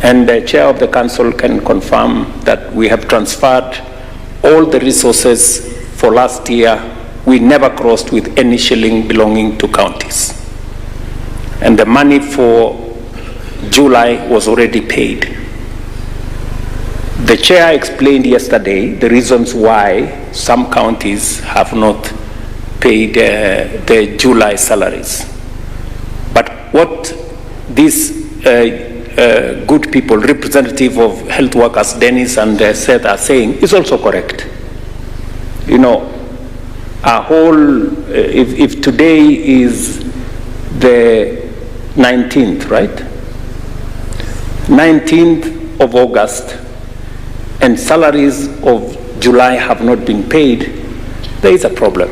[SPEAKER 3] and the chair of the council can confirm that we have transferred all the resources for last year. We never crossed with any shilling belonging to counties, and the money for July was already paid. The chair explained yesterday the reasons why some counties have not paid the July salaries. But what these good people, representative of health workers, Dennis and Seth, are saying is also correct. You know, a whole, if today is the 19th, right? 19th of August, and salaries of July have not been paid, there is a problem,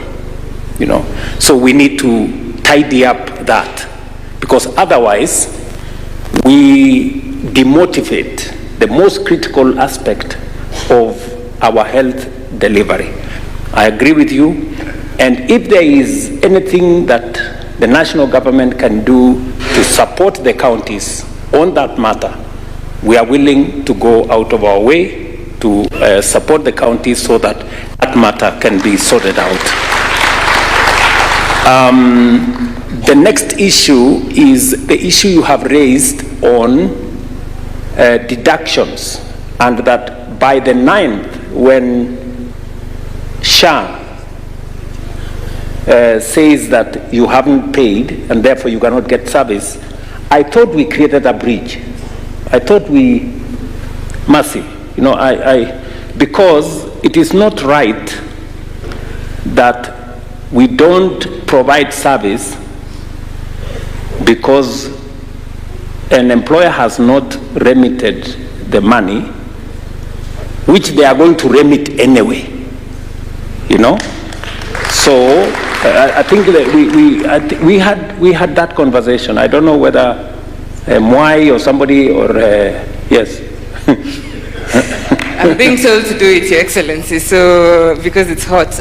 [SPEAKER 3] you know. So we need to tidy up that, because otherwise we demotivate the most critical aspect of our health delivery. I agree with you, and if there is anything that the national government can do to support the counties on that matter, we are willing to go out of our way to support the counties so that that matter can be sorted out. The next issue is the issue you have raised on deductions, and that by the 9th, when SHA says that you haven't paid and therefore you cannot get service, I thought we created a bridge. I thought we, Mercy, you know, because it is not right that we don't provide service because an employer has not remitted the money, which they are going to remit anyway, you know. So I think that we had that conversation. I don't know whether Mwai or somebody or yes.
[SPEAKER 8] I'm being told to do it, Your Excellency, so because it's hot.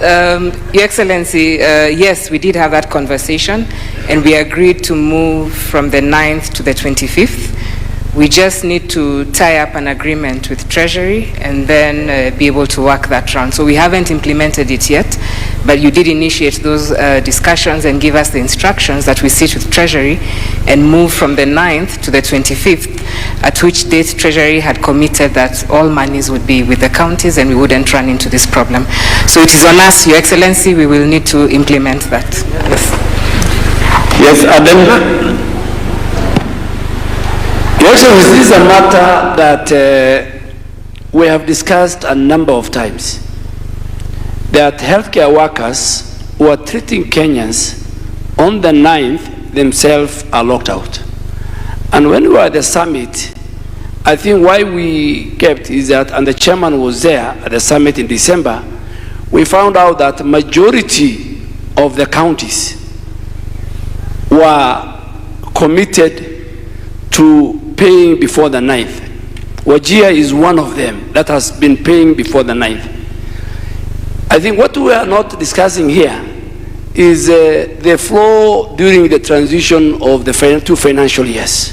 [SPEAKER 8] Your Excellency, yes, we did have that conversation, and we agreed to move from the 9th to the 25th. We just need to tie up an agreement with Treasury and then be able to work that round. So we haven't implemented it yet, but you did initiate those discussions and give us the instructions that we sit with Treasury and move from the 9th to the 25th, at which date Treasury had committed that all monies would be with the counties and we wouldn't run into this problem. So it is on us, Your Excellency, we will need to implement that.
[SPEAKER 4] Yes, Adam. Your Excellency, this is a matter that we have discussed a number of times. That healthcare workers who are treating Kenyans on the 9th themselves are locked out. And when we were at the summit, I think why we kept is that, and the chairman was there at the summit in December, we found out that majority of the counties were committed to paying before the 9th. Wajir is one of them that has been paying before the 9th. I think what we are not discussing here is the flow during the transition of the two financial years.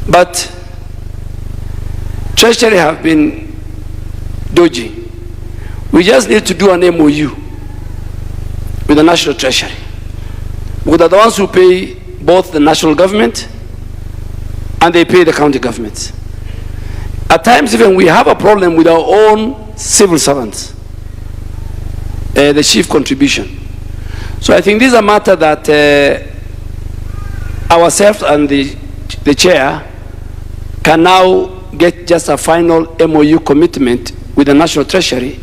[SPEAKER 4] But Treasury have been dodging. We just need to do an MOU with the National Treasury. We are the ones who pay both the national government and they pay the county governments. At times even we have a problem with our own civil servants, the chief contribution. So I think this is a matter that ourselves and the chair can now get just a final MOU commitment with the National Treasury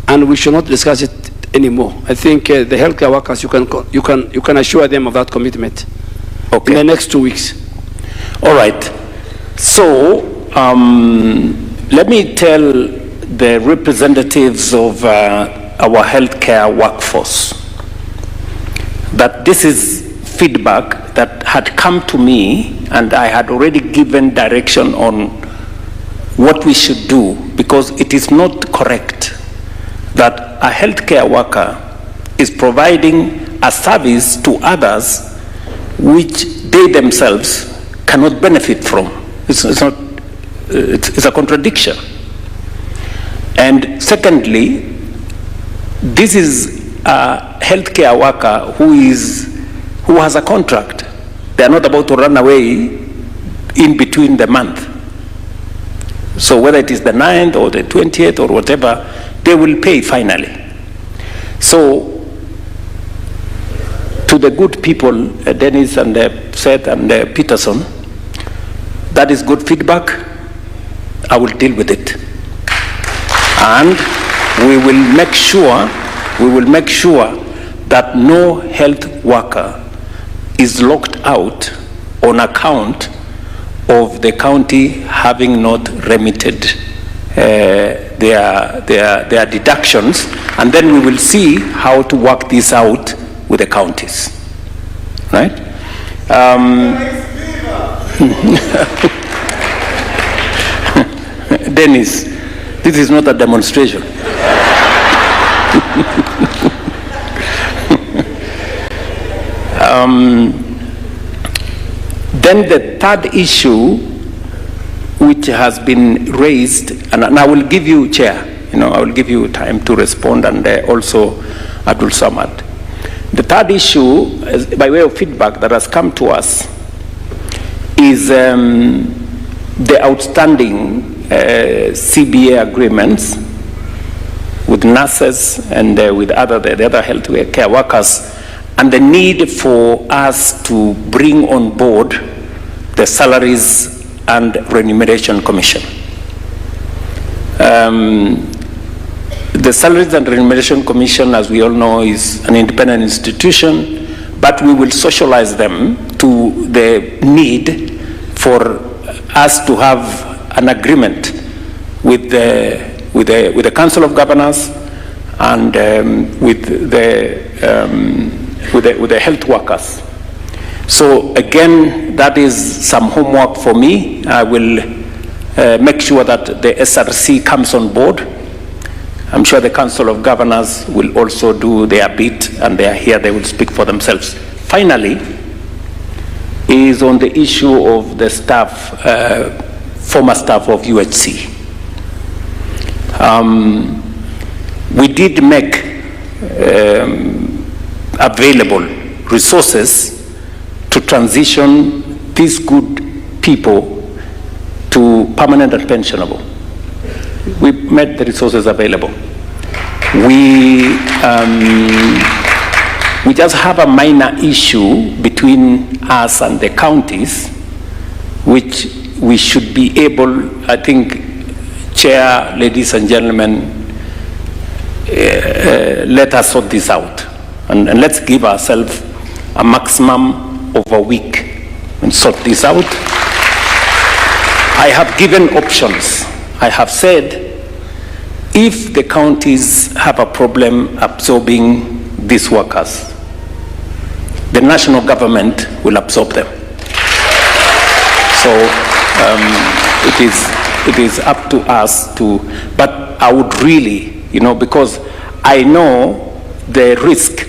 [SPEAKER 4] and we should not discuss it anymore. I think the healthcare workers, you can assure them of that commitment in the next 2 weeks.
[SPEAKER 3] All right. So let me tell the representatives of our healthcare workforce that this is feedback that had come to me, and I had already given direction on what we should do, because it is not correct that a healthcare worker is providing a service to others which they themselves cannot benefit from. It's a contradiction. And secondly, this is a healthcare worker who has a contract. They are not about to run away in between the month. So whether it is the 9th or the 20th or whatever, they will pay finally. So to the good people, Dennis and Seth and Peterson, that is good feedback. I will deal with it. And we will make sure that no health worker is locked out on account of the county having not remitted their deductions, and then we will see how to work this out with the counties, right? Dennis, this is not a demonstration. Then the third issue which has been raised, and I will give you, Chair, I will give you time to respond, and also Abdul Samad. The third issue, by way of feedback that has come to us, is the outstanding CBA agreements with nurses and with the other health care workers, and the need for us to bring on board the Salaries and Remuneration Commission. The Salaries and Remuneration Commission, as we all know, is an independent institution, but we will socialize them to the need for us to have an agreement with the Council of Governors and with the health workers. So again, that is some homework for me. I will make sure that the SRC comes on board. I'm sure the Council of Governors will also do their bit, and they are here, they will speak for themselves. Finally, is on the issue of the staff, former staff of UHC. We did make available resources to transition these good people to permanent and pensionable. We made the resources available. We just have a minor issue between us and the counties, which we should be able, I think, Chair, ladies and gentlemen, let us sort this out. And let's give ourselves a maximum of a week and sort this out. I have given options. I have said, if the counties have a problem absorbing these workers, the national government will absorb them. So it is up to us to, but I would really, because I know the risk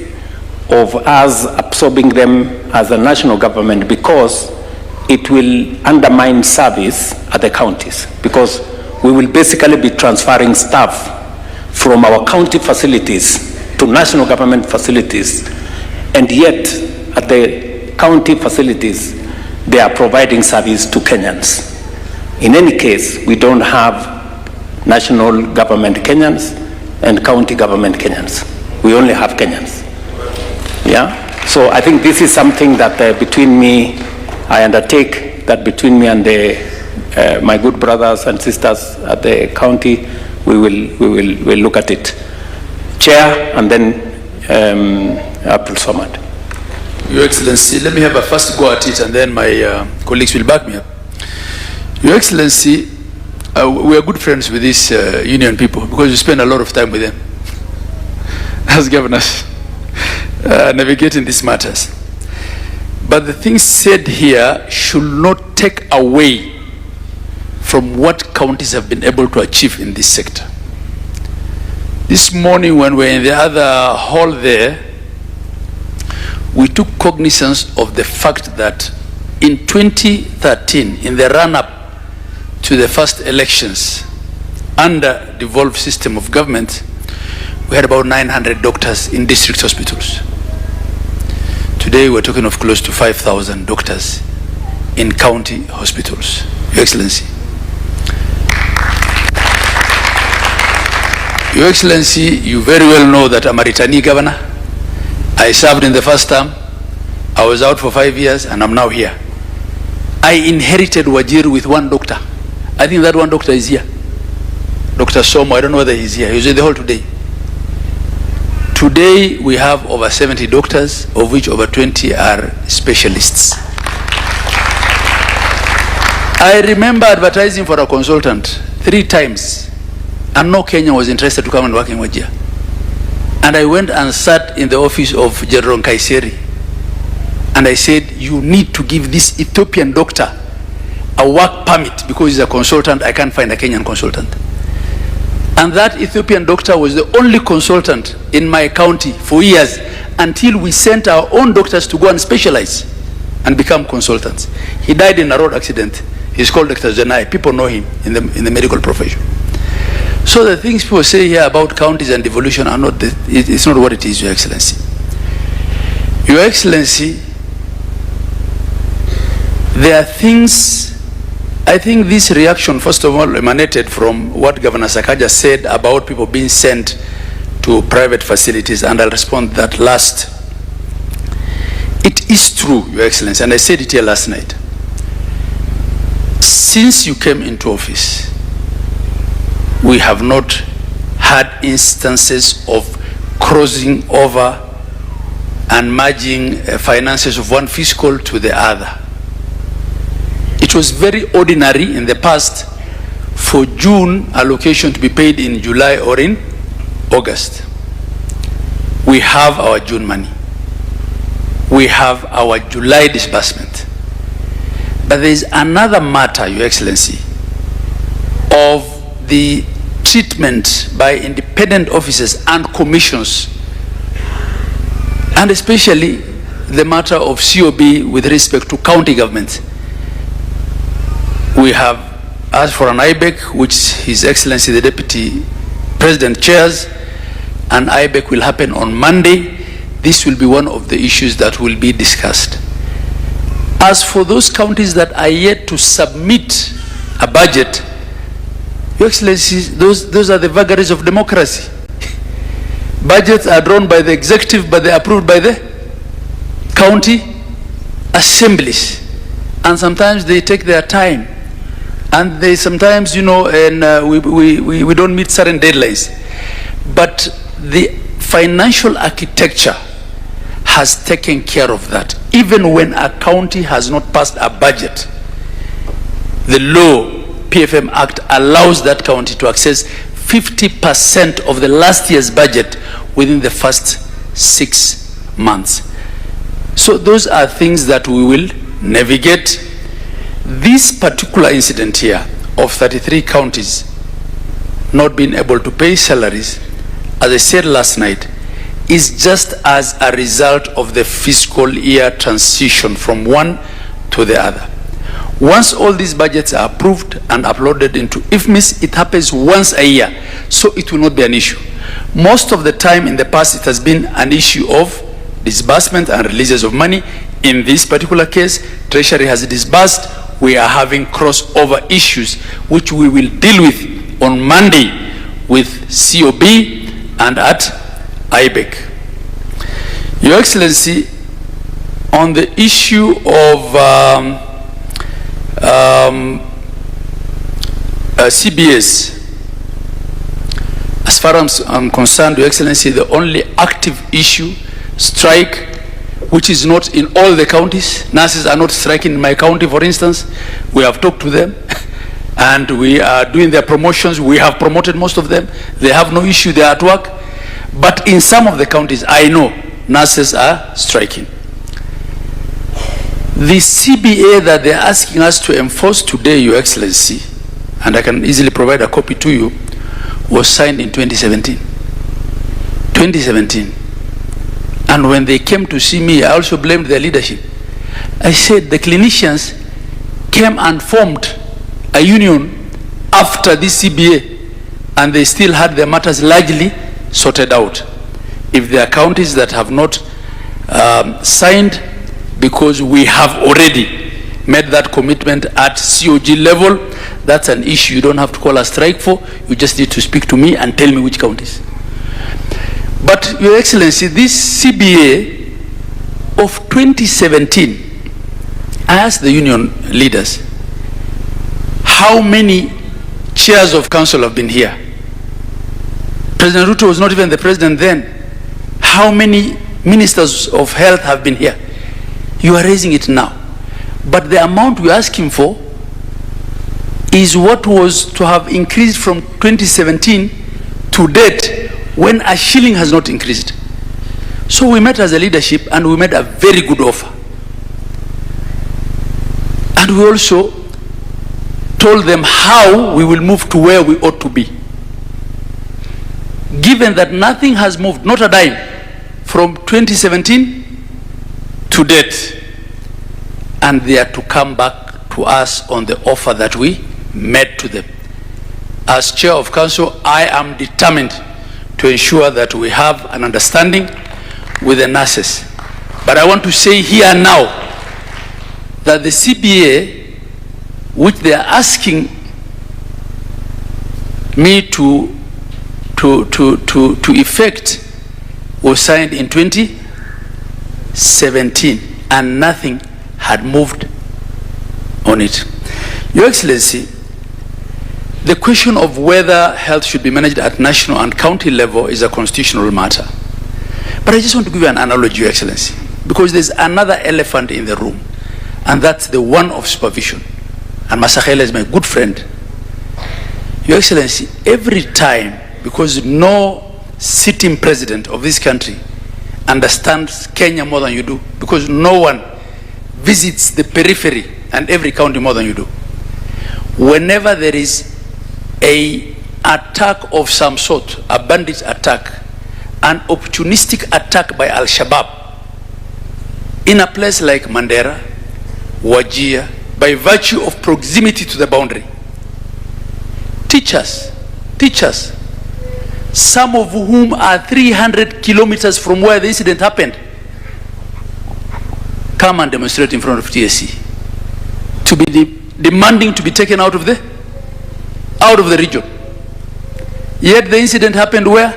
[SPEAKER 3] of us absorbing them as a national government, because it will undermine service at the counties, because we will basically be transferring staff from our county facilities to national government facilities, and yet at the county facilities they are providing service to Kenyans. In any case, we don't have national government Kenyans and county government Kenyans. We only have Kenyans. Yeah? So I think this is something that between me, I undertake that between me and my good brothers and sisters at the county, we'll look at it. Chair, and then Abdul Samad.
[SPEAKER 5] Your Excellency, let me have a first go at it, and then my colleagues will back me up. Your Excellency, we are good friends with these union people because we spend a lot of time with them as governors navigating these matters. But the things said here should not take away from what counties have been able to achieve in this sector. This morning when we were in the other hall there, we took cognizance of the fact that in 2013, in the run-up to the first elections, under the devolved system of government, we had about 900 doctors in district hospitals. Today we're talking of close to 5,000 doctors in county hospitals, Your Excellency. Your Excellency, you very well know that I'm a returnee governor. I served in the first term. I was out for 5 years and I'm now here. I inherited Wajir with one doctor. I think that one doctor is here. Dr. Somo, I don't know whether he's here. He was in the hall today. Today we have over 70 doctors, of which over 20 are specialists. I remember advertising for a consultant 3 times, and no Kenyan was interested to come and work in Wajir. And I went and sat in the office of General Kaiseri, and I said, you need to give this Ethiopian doctor a work permit because he's a consultant. I can't find a Kenyan consultant. And that Ethiopian doctor was the only consultant in my county for years until we sent our own doctors to go and specialize and become consultants. He died in a road accident. He's called Dr. Zanai. People know him in the medical profession. So the things people say here about counties and devolution are not, it's not what it is, Your Excellency. Your Excellency, there are things, I think this reaction, first of all, emanated from what Governor Sakaja said about people being sent to private facilities, and I'll respond to that last. It is true, Your Excellency, and I said it here last night. Since you came into office, we have not had instances of crossing over and merging finances of one fiscal to the other. It was very ordinary in the past for June allocation to be paid in July or in August. We have our June money. We have our July disbursement. But there is another matter, Your Excellency, of the treatment by independent officers and commissions, and especially the matter of COB with respect to county government. We have asked for an IBEC, which His Excellency the Deputy President chairs, and IBEC will happen on Monday. This will be one of the issues that will be discussed. As for those counties that are yet to submit a budget, Your Excellency, those are the vagaries of democracy. Budgets are drawn by the executive, but they're approved by the county assemblies. And sometimes they take their time. And they sometimes, you know, and we don't meet certain deadlines. But the financial architecture has taken care of that. Even when a county has not passed a budget, the law, PFM Act, allows that county to access 50% of the last year's budget within the first 6 months. So those are things that we will navigate. This particular incident here of 33 counties not being able to pay salaries, as I said last night, is just as a result of the fiscal year transition from one to the other. Once all these budgets are approved and uploaded into IFMIS, it happens once a year, so it will not be an issue. Most of the time in the past, it has been an issue of disbursement and releases of money. In this particular case, Treasury has disbursed. We are having crossover issues, which we will deal with on Monday with COB and at IBEC. Your Excellency, on the issue of CBS, as far as I'm concerned, Your Excellency, the only active issue, strike, which is not in all the counties. Nurses are not striking in my county, for instance. We have talked to them and we are doing their promotions. We have promoted most of them. They have no issue, they are at work. But in some of the counties, I know nurses are striking. The CBA that they're asking us to enforce today, Your Excellency, and I can easily provide a copy to you, was signed in 2017. 2017. And when they came to see me, I also blamed their leadership. I said the clinicians came and formed a union after this CBA, and they still had their matters largely sorted out. If there are counties that have not signed, because we have already made that commitment at COG level, that's an issue you don't have to call a strike for. You just need to speak to me and tell me which counties. But Your Excellency, this CBA of 2017, I asked the union leaders, how many chairs of council have been here? President Ruto was not even the president then. How many ministers of health have been here? You are raising it now. But the amount we're asking for is what was to have increased from 2017 to date, when a shilling has not increased. So we met as a leadership and we made a very good offer. And we also told them how we will move to where we ought to be. Given that nothing has moved, not a dime, from 2017 to date, and they are to come back to us on the offer that we made to them. As chair of council, I am determined to ensure that we have an understanding with the nurses. But I want to say here now that the CBA, which they are asking me to effect, was signed in 2017 and nothing had moved on it. Your Excellency, the question of whether health should be managed at national and county level is a constitutional matter. But I just want to give you an analogy, Your Excellency, because there's another elephant in the room, and that's the one of supervision. And Masakhela is my good friend. Your Excellency, every time, because no sitting president of this country understands Kenya more than you do, because no one visits the periphery and every county more than you do. Whenever there is an attack of some sort, a bandit attack, an opportunistic attack by Al-Shabaab in a place like Mandera, Wajir, by virtue of proximity to the boundary, teachers, some of whom are 300 kilometers from where the incident happened, come and demonstrate in front of TSC to be demanding to be taken out of the region. Yet the incident happened where?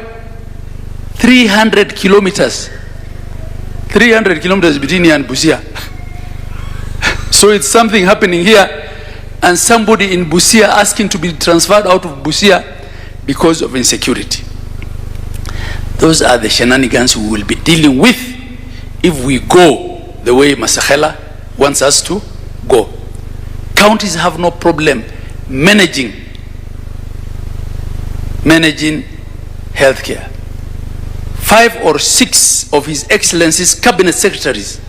[SPEAKER 5] 300 kilometers. 300 kilometers between here and Busia. So it's something happening here and somebody in Busia asking to be transferred out of Busia because of insecurity. Those are the shenanigans we will be dealing with if we go the way Masakhela wants us to go. Counties have no problem managing healthcare. 5 or 6 of His Excellency's cabinet secretaries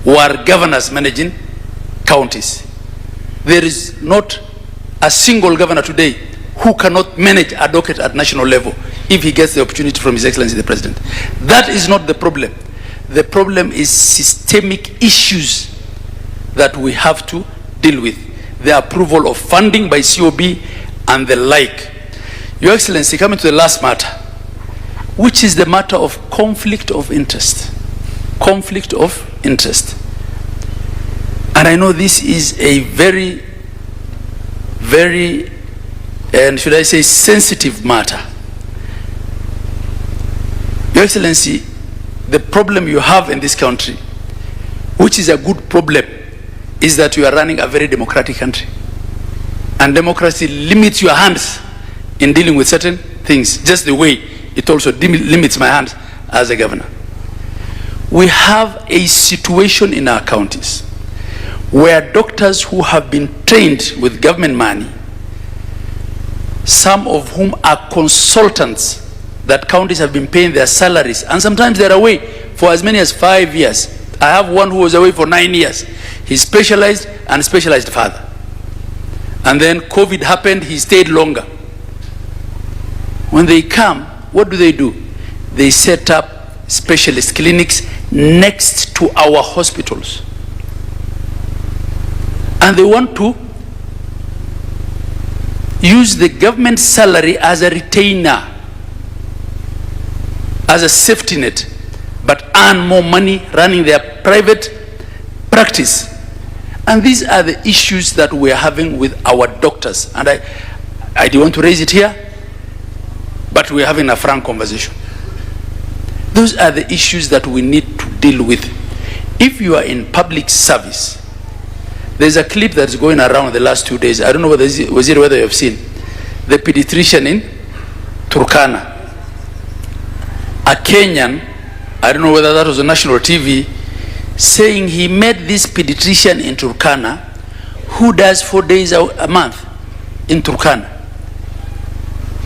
[SPEAKER 5] were governors managing counties. There is not a single governor today who cannot manage a docket at national level if he gets the opportunity from His Excellency the President. That is not the problem. The problem is systemic issues that we have to deal with. The approval of funding by COB and the like. Your Excellency, coming to the last matter, which is the matter of conflict of interest. Conflict of interest. And I know this is a very, very, and should I say sensitive matter. Your Excellency, the problem you have in this country, which is a good problem, is that you are running a very democratic country. And democracy limits your hands in dealing with certain things just the way it also limits my hands as a governor. We have a situation in our counties where doctors who have been trained with government money, some of whom are consultants that counties have been paying their salaries, and sometimes they're away for as many as 5 years. I have one who was away for 9 years. He's specialized and specialized further. And then COVID happened, he stayed longer. When they come, what do? They set up specialist clinics next to our hospitals. And they want to use the government salary as a retainer, as a safety net, but earn more money running their private practice. And these are the issues that we are having with our doctors. And I don't want to raise it here, but we're having a frank conversation. Those are the issues that we need to deal with. If you are in public service, there's a clip that's going around the last 2 days. I don't know whether you have seen the pediatrician in Turkana. A Kenyan, I don't know whether that was on national TV, saying he met this pediatrician in Turkana who does 4 days a month in Turkana.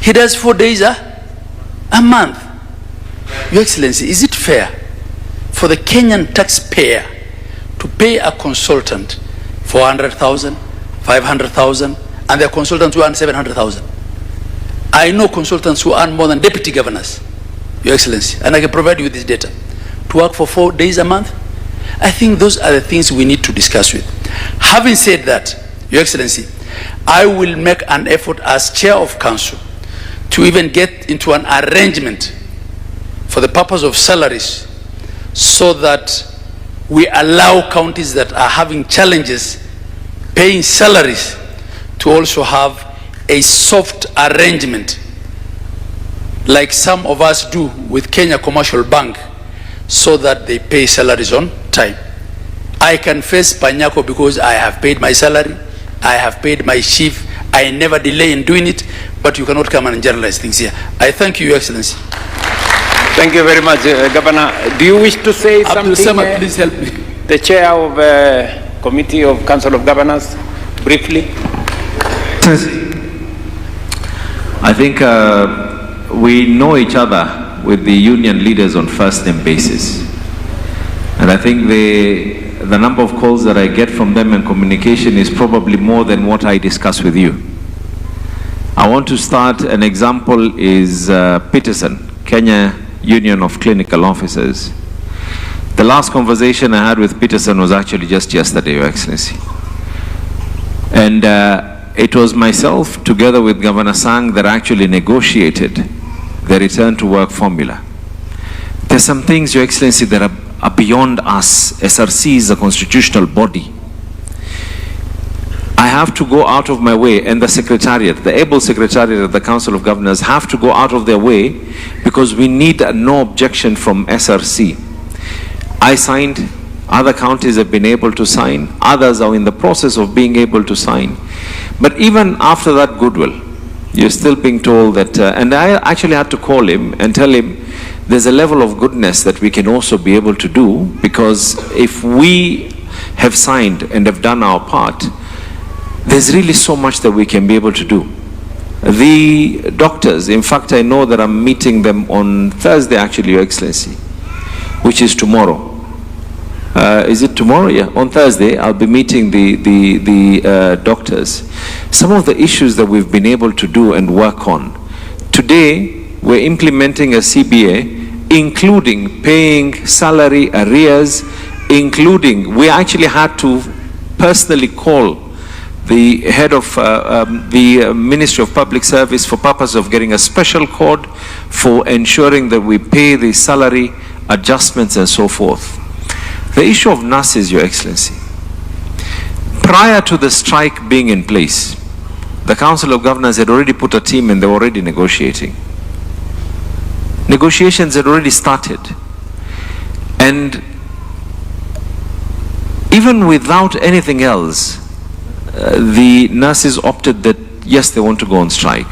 [SPEAKER 5] He does 4 days a month. Your Excellency, is it fair for the Kenyan taxpayer to pay a consultant 400,000, 500,000, and there are consultants who earn 700,000? I know consultants who earn more than deputy governors, Your Excellency, and I can provide you with this data, to work for 4 days a month. I think those are the things we need to discuss with. Having said that, Your Excellency, I will make an effort as chair of council to even get into an arrangement for the purpose of salaries, so that we allow counties that are having challenges paying salaries to also have a soft arrangement like some of us do with Kenya Commercial Bank, so that they pay salaries on time. I can face Panyako because I have paid my salary, I have paid my chief, I never delay in doing it, but you cannot come and generalize things here. I thank you, Your Excellency.
[SPEAKER 3] Thank you very much, Governor. Do you wish to say something?
[SPEAKER 5] Samad, please help me.
[SPEAKER 3] The chair of Committee of Council of Governors, briefly.
[SPEAKER 13] I think we know each other with the union leaders on first-name basis. And I think the number of calls that I get from them and communication is probably more than what I discuss with you. I want to start, an example is Peterson, Kenya Union of Clinical Officers. The last conversation I had with Peterson was actually just yesterday, Your Excellency. And it was myself, together with Governor Sang, that actually negotiated the return to work formula. There's some things, Your Excellency, that are beyond us. SRC is a constitutional body. I have to go out of my way, and the Secretariat, the able Secretariat of the Council of Governors have to go out of their way, because we need no objection from SRC. I signed, other counties have been able to sign, others are in the process of being able to sign. But even after that goodwill, you're still being told that, and I actually had to call him and tell him there's a level of goodness that we can also be able to do, because if we have signed and have done our part, there's really so much that we can be able to do. The doctors, in fact, I know that I'm meeting them on Thursday, actually, Your Excellency, which is tomorrow. Is it tomorrow? Yeah, on Thursday, I'll be meeting the doctors. Some of the issues that we've been able to do and work on. Today, we're implementing a CBA, including paying salary arrears, including, we actually had to personally call the head of the Ministry of Public Service for purpose of getting a special code for ensuring that we pay the salary adjustments and so forth. The issue of nurses, Your Excellency. Prior to the strike being in place, the Council of Governors had already put a team and they were already negotiating. Negotiations had already started. And even without anything else, the nurses opted that, yes, they want to go on strike.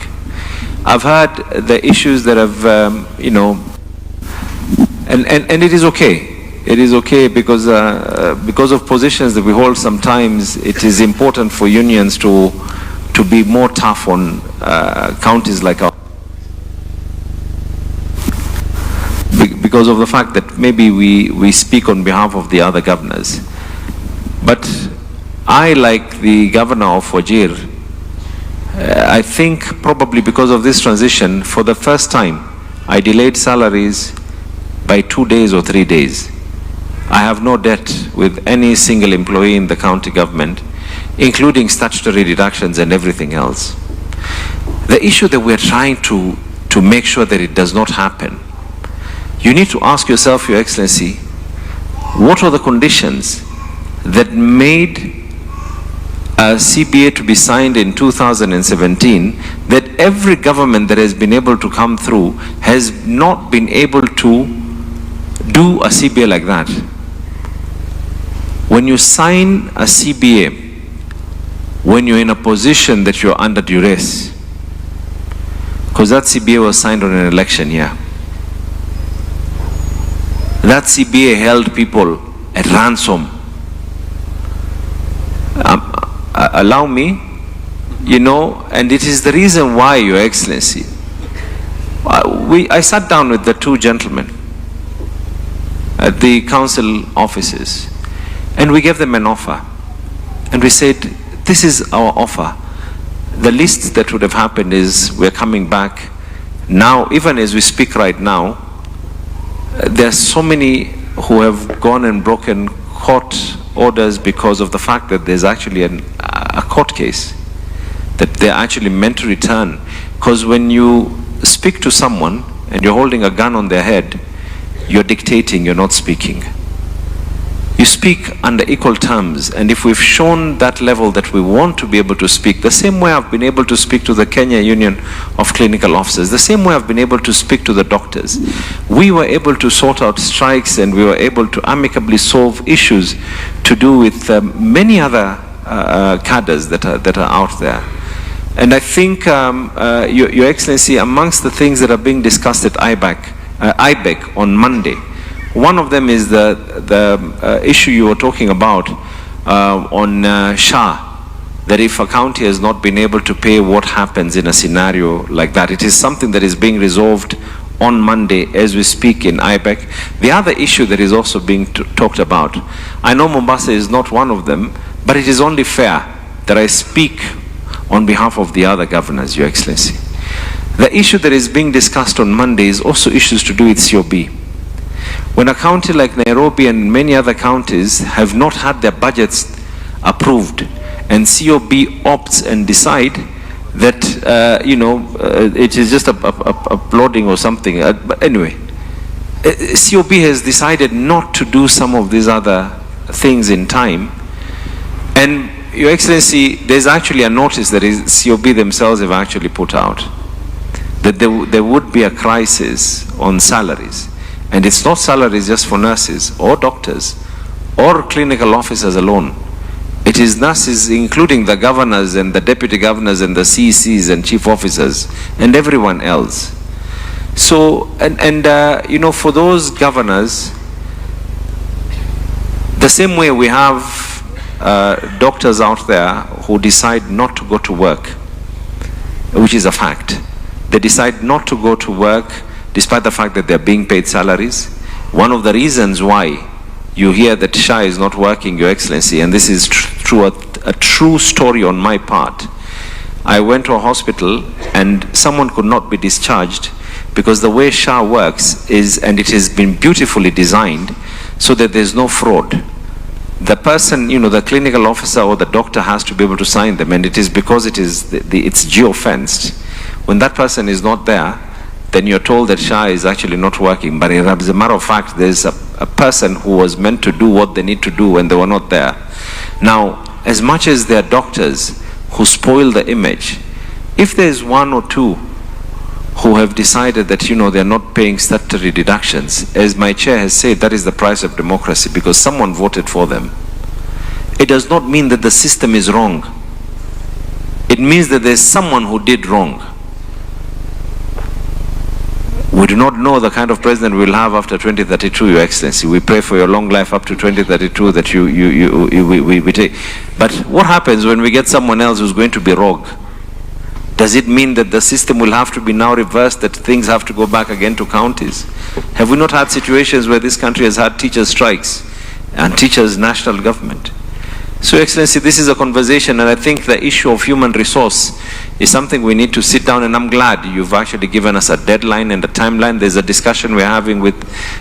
[SPEAKER 13] I've heard the issues that have, and it is okay. It is okay because of positions that we hold sometimes, it is important for unions to be more tough on counties like ours. Because of the fact that maybe we speak on behalf of the other governors. But I, like the governor of Wajir, I think probably because of this transition, for the first time, I delayed salaries by 2 days or 3 days. I have no debt with any single employee in the county government, including statutory deductions and everything else. The issue that we're trying to make sure that it does not happen, you need to ask yourself, Your Excellency, what are the conditions that made a CBA to be signed in 2017 that every government that has been able to come through has not been able to do a CBA like that? When you sign a CBA, when you're in a position that you're under duress, because that CBA was signed on an election year. That CBA held people at ransom. Allow me, and it is the reason why, Your Excellency, I sat down with the two gentlemen at the council offices, and we gave them an offer. And we said, this is our offer. The least that would have happened is we're coming back now, even as we speak right now, there are so many who have gone and broken court orders because of the fact that there's actually a court case that they're actually meant to return. Because when you speak to someone and you're holding a gun on their head, you're dictating, you're not speaking. You speak under equal terms, and if we've shown that level that we want to be able to speak, the same way I've been able to speak to the Kenya Union of Clinical Officers, the same way I've been able to speak to the doctors, we were able to sort out strikes and we were able to amicably solve issues to do with many other cadres that are out there. And I think, Your Excellency, amongst the things that are being discussed at IBEC on Monday, one of them is the issue you were talking about on SHA, that if a county has not been able to pay, what happens in a scenario like that. It is something that is being resolved on Monday as we speak in IBEC. The other issue that is also being talked about, I know Mombasa is not one of them, but it is only fair that I speak on behalf of the other governors, Your Excellency. The issue that is being discussed on Monday is also issues to do with COB. When a county like Nairobi and many other counties have not had their budgets approved, and COB opts and decide that, it is just a bloating or something. But anyway, COB has decided not to do some of these other things in time. And Your Excellency, there's actually a notice that COB themselves have actually put out, that there would be a crisis on salaries. And it's not salaries just for nurses or doctors or clinical officers alone. It is nurses, including the governors and the deputy governors and the CECs and chief officers and everyone else. So, for those governors, the same way we have doctors out there who decide not to go to work, which is a fact. They decide not to go to work despite the fact that they're being paid salaries. One of the reasons why you hear that SHA is not working, Your Excellency, and this is a true story on my part. I went to a hospital and someone could not be discharged because the way SHA works is, and it has been beautifully designed so that there's no fraud. The person, the clinical officer or the doctor has to be able to sign them, and it is because it's geo-fenced. When that person is not there, then you're told that SHA is actually not working. But as a matter of fact, there's a person who was meant to do what they need to do when they were not there. Now, as much as there are doctors who spoil the image, if there's one or two who have decided that, they're not paying statutory deductions, as my chair has said, that is the price of democracy because someone voted for them. It does not mean that the system is wrong. It means that there's someone who did wrong. We do not know the kind of president we'll have after 2032, Your Excellency. We pray for your long life up to 2032 that we take. But what happens when we get someone else who's going to be rogue? Does it mean that the system will have to be now reversed, that things have to go back again to counties? Have we not had situations where this country has had teachers' strikes and teachers' national government? So, Your Excellency, this is a conversation, and I think the issue of human resource is something we need to sit down, and I'm glad you've actually given us a deadline and a timeline. There's a discussion we're having with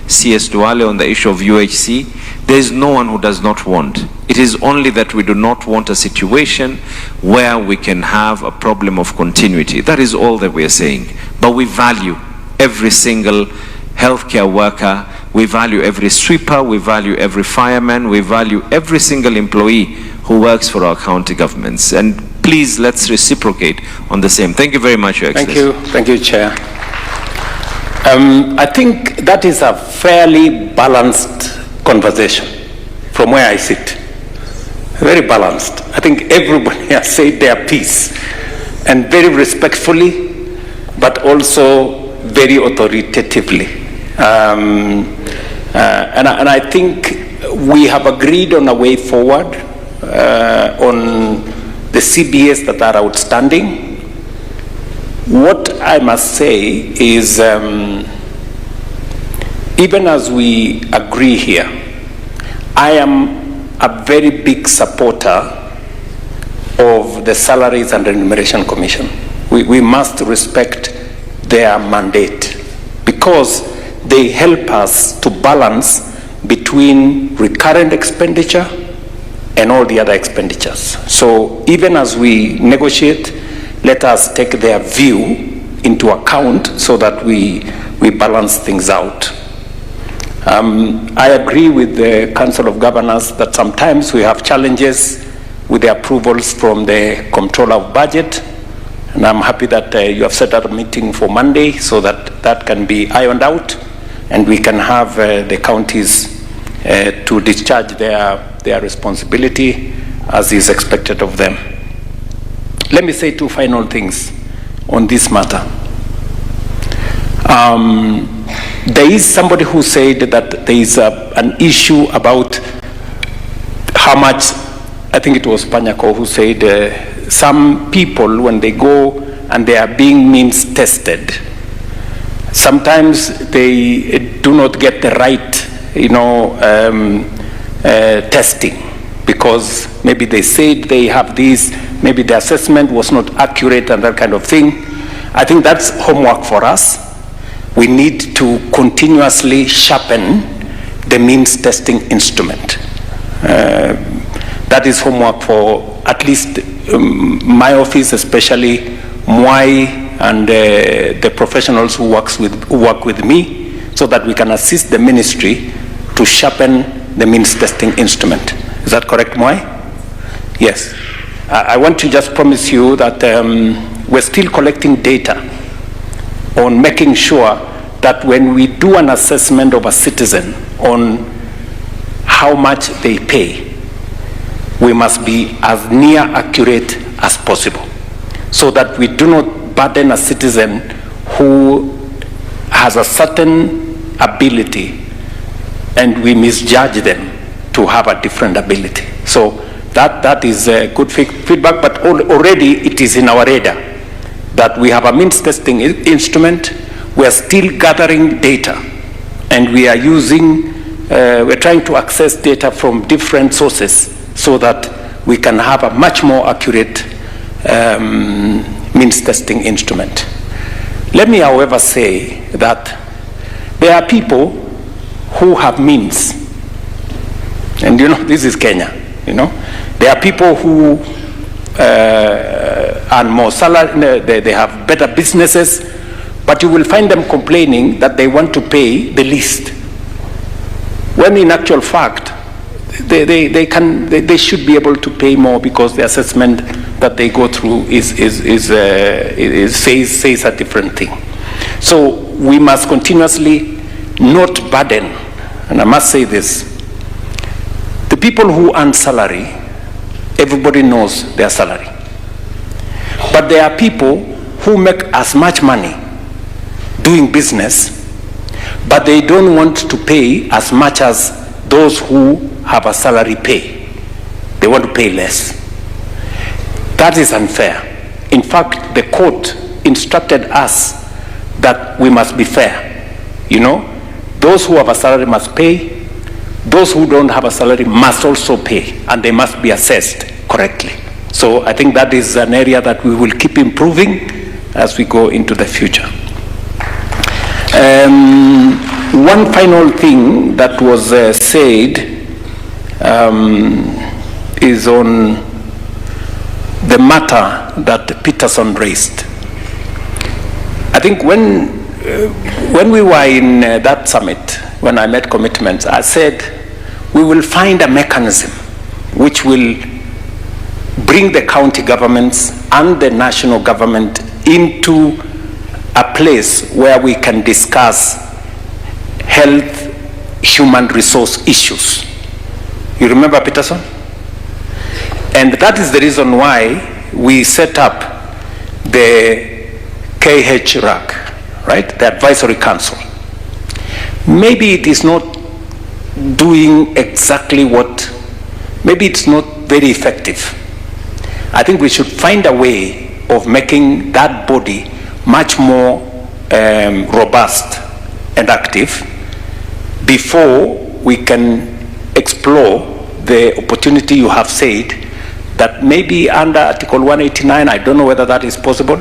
[SPEAKER 13] CS Duale on the issue of UHC. There is no one who does not want. It is only that we do not want a situation where we can have a problem of continuity. That is all that we are saying. But we value every single healthcare worker, we value every sweeper, we value every fireman, we value every single employee who works for our county governments. And please, let's reciprocate on the same. Thank you very much, Your Excellency.
[SPEAKER 3] Thank you, Chair. I think that is a fairly balanced conversation from where I sit. Very balanced. I think everybody has said their piece, and very respectfully, but also very authoritatively. And I think we have agreed on a way forward on the CBAs that are outstanding. What I must say is, even as we agree here, I am a very big supporter of the Salaries and Remuneration Commission. We must respect their mandate, because they help us to balance between recurrent expenditure and all the other expenditures. So even as we negotiate, let us take their view into account so that we balance things out. I agree with the Council of Governors that sometimes we have challenges with the approvals from the Comptroller of Budget, and I'm happy that you have set up a meeting for Monday so that that can be ironed out, and we can have the counties to discharge their responsibility as is expected of them. Let me say two final things on this matter. There is somebody who said that there is an issue about how much, I think it was Panyako who said some people, when they go and they are being means tested, sometimes they do not get the right, testing, because maybe they said they have this, maybe the assessment was not accurate and that kind of thing. I think that's homework for us. We need to continuously sharpen the means testing instrument. That is homework for at least my office, especially Mwai and the professionals who work with me, so that we can assist the ministry to sharpen the means testing instrument. Is that correct, Mwai? Yes. I want to just promise you that we're still collecting data on making sure that when we do an assessment of a citizen on how much they pay, we must be as near accurate as possible, so that we do not burden a citizen who has a certain ability and we misjudge them to have a different ability. So that is a good feedback, but already it is in our radar that we have a means testing instrument. We are still gathering data, and we are using, we're trying to access data from different sources so that we can have a much more accurate means testing instrument. Let me, however, say that there are people who have means, and this is Kenya, There are people who earn more salary, they have better businesses, but you will find them complaining that they want to pay the least, when in actual fact, they should be able to pay more, because the assessment that they go through says a different thing. So we must continuously not burden, and I must say this, the people who earn salary, everybody knows their salary. But there are people who make as much money doing business, but they don't want to pay as much as those who have a salary pay. They want to pay less. That is unfair. In fact, the court instructed us that we must be fair. You know, those who have a salary must pay. Those who don't have a salary must also pay, and they must be assessed correctly. So I think that is an area that we will keep improving as we go into the future. One final thing that was said is on the matter that Peterson raised. I think when we were in that summit, when I made commitments, I said we will find a mechanism which will bring the county governments and the national government into a place where we can discuss health, human resource issues. You remember Peterson? And that is the reason why we set up the KHRAC, right? The Advisory Council. Maybe it is not doing exactly what, maybe it's not very effective. I think we should find a way of making that body much more robust and active before we can explore the opportunity you have said that maybe under Article 189, I don't know whether that is possible,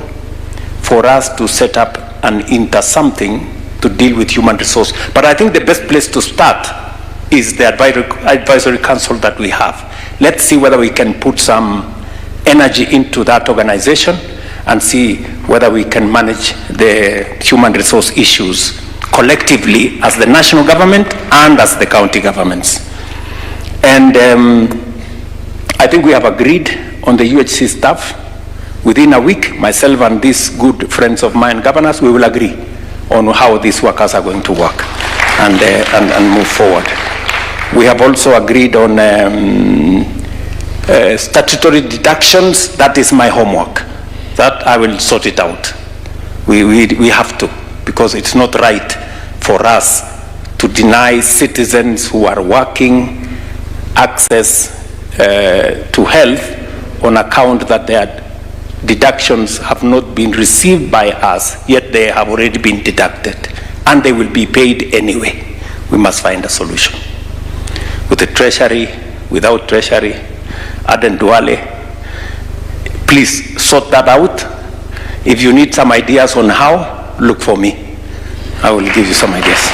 [SPEAKER 3] for us to set up an something to deal with human resource. But I think the best place to start is the advisory council that we have. Let's see whether we can put some energy into that organization and see whether we can manage the human resource issues collectively as the national government and as the county governments. And I think we have agreed on the UHC staff. Within a week, myself and these good friends of mine, governors, we will agree on how these workers are going to work and move forward. We have also agreed on statutory deductions. That is my homework. That I will sort it out. We have to, because it's not right for us to deny citizens who are working access to health on account that their deductions have not been received by us, yet they have already been deducted, and they will be paid anyway. We must find a solution. With the treasury, without treasury, Aden Duale, please sort that out. If you need some ideas on how, look for me. I will give you some ideas.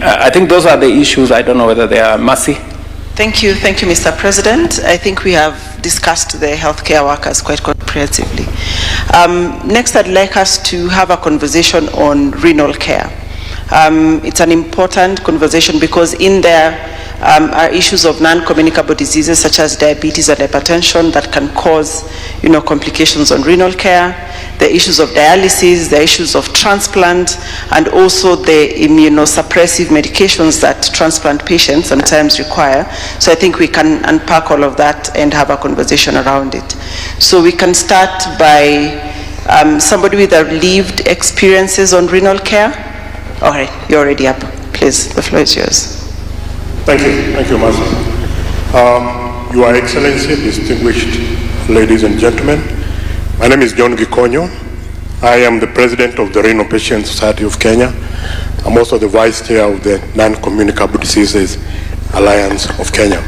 [SPEAKER 3] I think those are the issues. I don't know whether they are Mercy.
[SPEAKER 2] Thank you, Mr. President. I think we have discussed the healthcare workers quite comprehensively. Next, I'd like us to have a conversation on renal care. It's an important conversation because in there are issues of non-communicable diseases such as diabetes and hypertension that can cause, complications on renal care, the issues of dialysis, the issues of transplant, and also the immunosuppressive medications that transplant patients sometimes require. So I think we can unpack all of that and have a conversation around it. So we can start by somebody with a lived experiences on renal care. All right, you're already up. Please, the floor is yours.
[SPEAKER 14] Thank you, Master. Your Excellency, distinguished ladies and gentlemen, my name is John Gikonyo. I am the President of the Renal Patient Society of Kenya. I'm also the Vice Chair of the Non-Communicable Diseases Alliance of Kenya.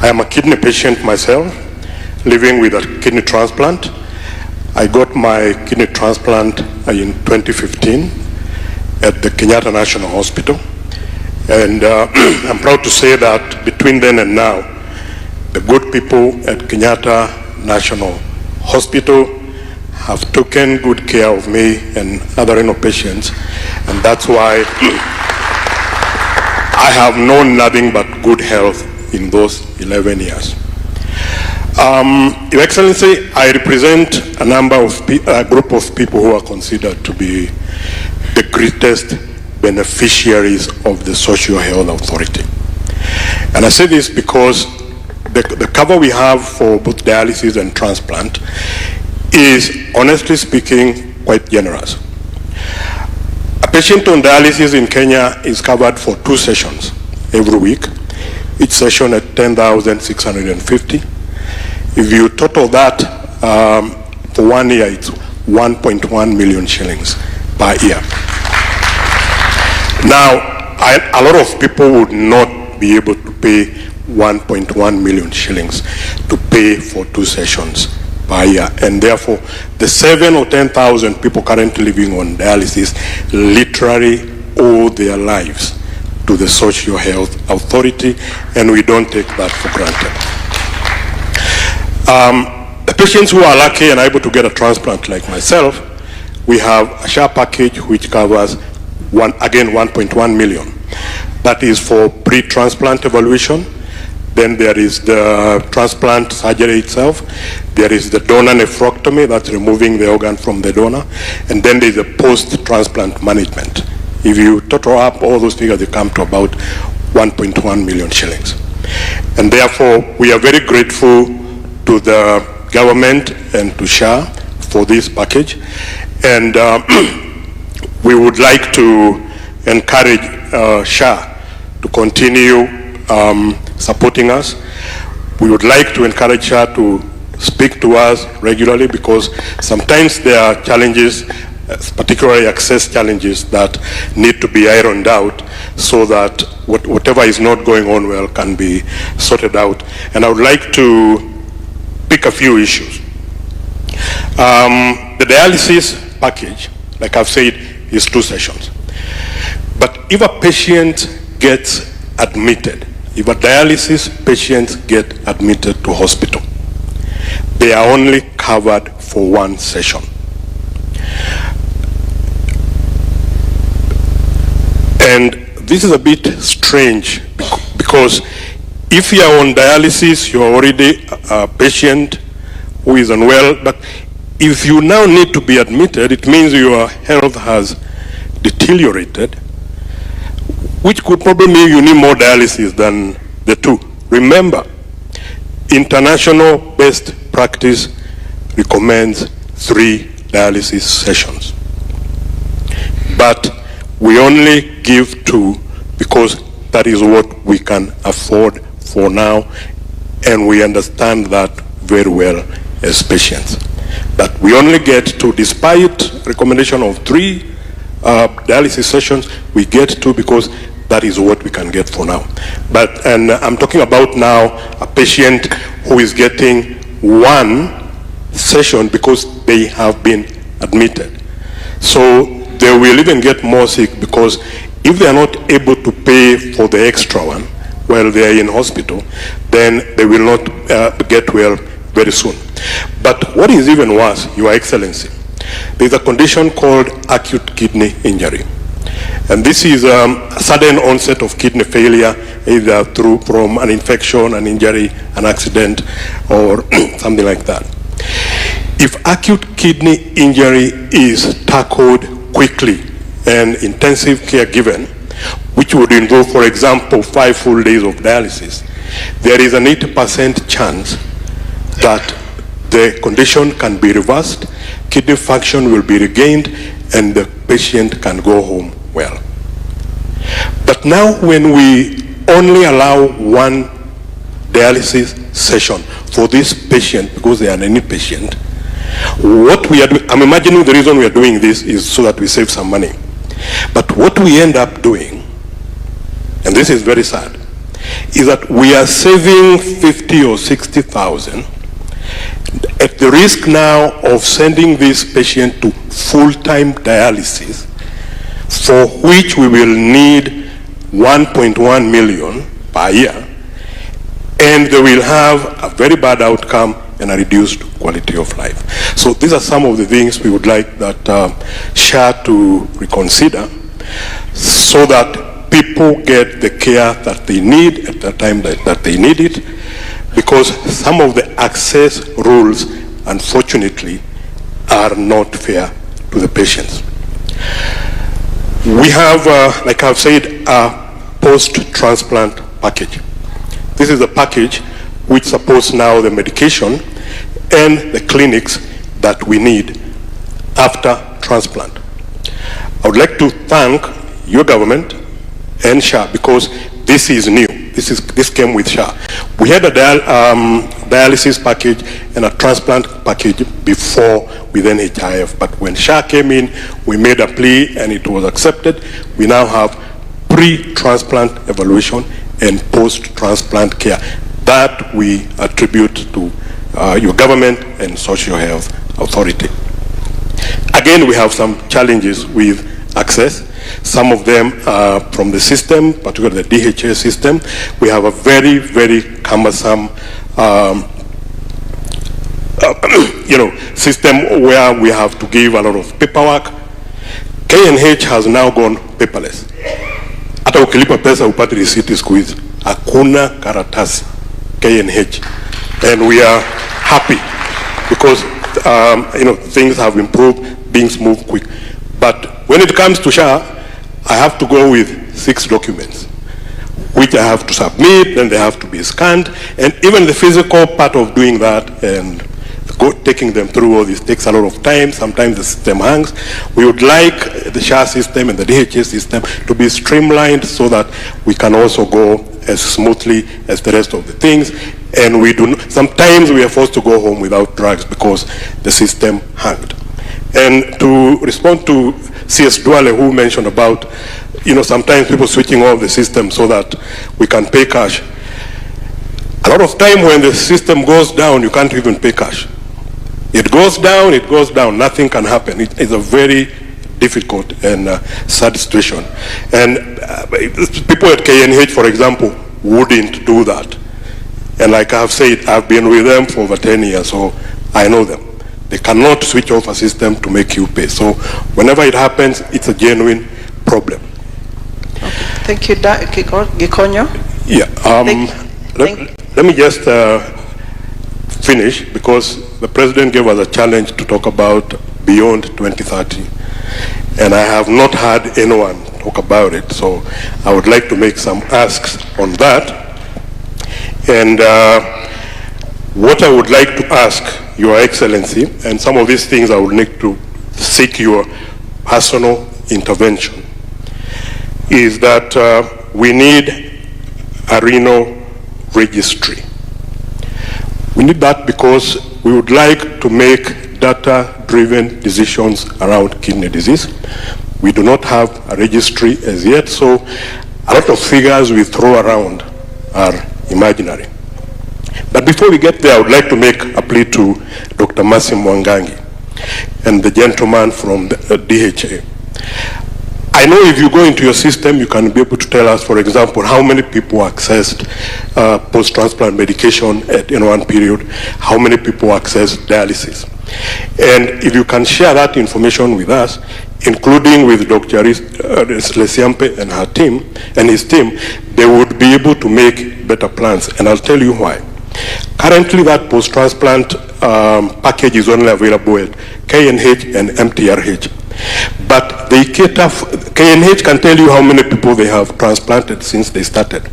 [SPEAKER 14] I am a kidney patient myself, living with a kidney transplant. I got my kidney transplant in 2015 at the Kenyatta National Hospital. And I'm proud to say that between then and now, the good people at Kenyatta National Hospital have taken good care of me and other renal patients, and that's why I have known nothing but good health in those 11 years. Your Excellency, I represent a group of people who are considered to be the greatest beneficiaries of the Social Health Authority. And I say this because the cover we have for both dialysis and transplant is, honestly speaking, quite generous. A patient on dialysis in Kenya is covered for 2 sessions every week, each session at 10,650. If you total that for 1 year, it's 1.1 million shillings per year. Now, a lot of people would not be able to pay 1.1 million shillings to pay for 2 sessions per year, and therefore the 7 or 10,000 people currently living on dialysis literally owe their lives to the Social Health Authority, and we don't take that for granted. The patients who are lucky and able to get a transplant like myself, we have a SHA package which covers 1.1 million. That is for pre-transplant evaluation. Then there is the transplant surgery itself. There is the donor nephrectomy, that's removing the organ from the donor. And then there is the post-transplant management. If you total up all those figures, they come to about 1.1 million shillings. And therefore, we are very grateful to the government and to SHA for this package. And we would like to encourage SHA to continue supporting us. We would like to encourage SHA to speak to us regularly, because sometimes there are challenges, particularly access challenges, that need to be ironed out so that whatever is not going on well can be sorted out. And I would like to pick a few issues. The dialysis package, like I've said, is 2 sessions. But if a patient gets admitted, if a dialysis patient gets admitted to hospital, they are only covered for 1 session. And this is a bit strange, because if you are on dialysis, you are already a patient who is unwell, but if you now need to be admitted, it means your health has deteriorated, which could probably mean you need more dialysis than the 2. Remember, international best practice recommends 3 dialysis sessions. But we only give 2 because that is what we can afford for now, and we understand that very well as patients. But we only get 2, despite recommendation of 3 dialysis sessions, we get 2 because that is what we can get for now. But, and I'm talking about now a patient who is getting 1 session because they have been admitted. So they will even get more sick, because if they are not able to pay for the extra one while they are in hospital, then they will not get well very soon. But what is even worse, Your Excellency, there is a condition called acute kidney injury. And this is a sudden onset of kidney failure, either from an infection, an injury, an accident, or something like that. If acute kidney injury is tackled quickly and intensive care given, which would involve, for example, 5 full days of dialysis, there is an 80% chance that the condition can be reversed, kidney function will be regained, and the patient can go home well. But now when we only allow 1 dialysis session for this patient, because they are an any patient, what we are doing, I'm imagining the reason we are doing this is so that we save some money. But what we end up doing, and this is very sad, is that we are saving 50 or 60,000 at the risk now of sending this patient to full-time dialysis, for which we will need 1.1 million per year, and they will have a very bad outcome and a reduced quality of life. So these are some of the things we would like that SHA to reconsider, so that people get the care that they need at the time that they need it, because some of the access rules, unfortunately, are not fair to the patients. We have, like I've said, a post-transplant package. This is a package which supports now the medication and the clinics that we need after transplant. I would like to thank your government and SHA because this is new. This came with SHA. We had a dialysis package and a transplant package before with NHIF, but when SHA came in, we made a plea and it was accepted. We now have pre-transplant evaluation and post-transplant care. That we attribute to your government and Social Health Authority. Again, we have some challenges with access. Some of them are from the system, particularly the DHA system. We have a very, very cumbersome system where we have to give a lot of paperwork. KNH has now gone paperless. Hata ukilipa pesa upate risiti siku hizi. Hakuna karatasi KNH. And we are happy because things have improved, things move quick. But when it comes to SHA, I have to go with 6 documents, which I have to submit, then they have to be scanned, and even the physical part of doing that and taking them through all this takes a lot of time. Sometimes the system hangs. We would like the SHA system and the DHA system to be streamlined so that we can also go as smoothly as the rest of the things. And sometimes we are forced to go home without drugs because the system hanged. And to respond to CS Duale, who mentioned about, sometimes people switching off the system so that we can pay cash. A lot of time when the system goes down, you can't even pay cash. It goes down, nothing can happen. It's a very difficult and sad situation. And people at KNH, for example, wouldn't do that. And like I have said, I've been with them for over 10 years, so I know them. They cannot switch off a system to make you pay. So whenever it happens, it's a genuine problem.
[SPEAKER 2] Okay. Thank you, Gikonyo.
[SPEAKER 14] Yeah. Let me just finish because the President gave us a challenge to talk about beyond 2030. And I have not heard anyone talk about it. So I would like to make some asks on that. And what I would like to ask Your Excellency, and some of these things I would need to seek your personal intervention, is that we need a renal registry. We need that because we would like to make data-driven decisions around kidney disease. We do not have a registry as yet, so a lot of figures we throw around are imaginary. But before we get there, I would like to make a plea to Dr. Mercy Mwangangi and the gentleman from the DHA. I know if you go into your system, you can be able to tell us, for example, how many people accessed post-transplant medication in one period, how many people accessed dialysis. And if you can share that information with us, including with Dr. Lesiampe and her team, and his team, they would be able to make better plans. And I'll tell you why. Currently, that post-transplant package is only available at KNH and MTRH. But they cater, KNH can tell you how many people they have transplanted since they started.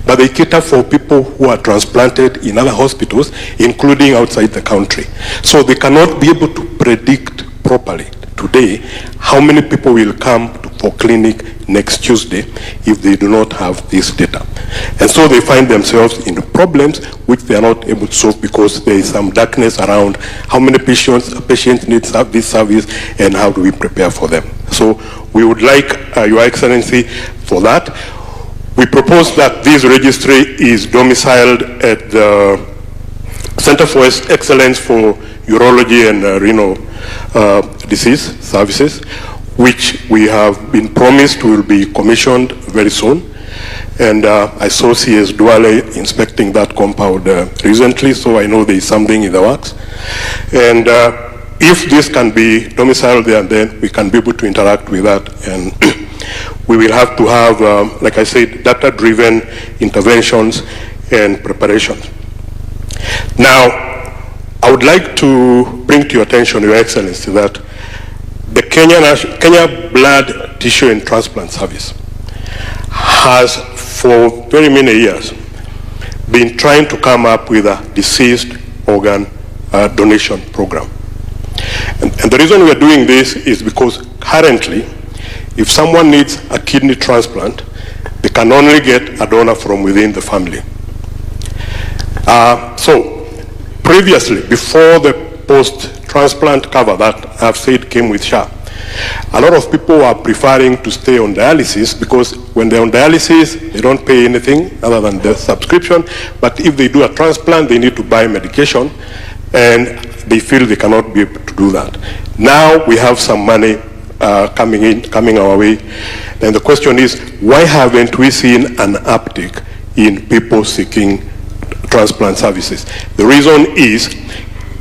[SPEAKER 14] But they cater for people who are transplanted in other hospitals, including outside the country. So they cannot be able to predict properly today how many people will come for clinic next Tuesday if they do not have this data. And so they find themselves in problems which they are not able to solve because there is some darkness around how many patients a patient needs this service and how do we prepare for them. So we would like Your Excellency for that. We propose that this registry is domiciled at the Center for Excellence for Urology and Renal Disease Services, which we have been promised will be commissioned very soon. And I saw CS Duale inspecting that compound recently, so I know there is something in the works. And if this can be domiciled there, then we can be able to interact with that. And we will have to have, like I said, data-driven interventions and preparations. Now, I would like to bring to your attention, Your Excellency, that the Kenya Blood Tissue and Transplant Service has for very many years been trying to come up with a deceased organ donation program. And the reason we are doing this is because currently, if someone needs a kidney transplant, they can only get a donor from within the family. So previously, before the post-transplant cover that I've said came with SHA, a lot of people are preferring to stay on dialysis because when they're on dialysis, they don't pay anything other than the subscription. But if they do a transplant, they need to buy medication, and they feel they cannot be able to do that. Now we have some money coming our way. Then the question is, why haven't we seen an uptick in people seeking transplant services? The reason is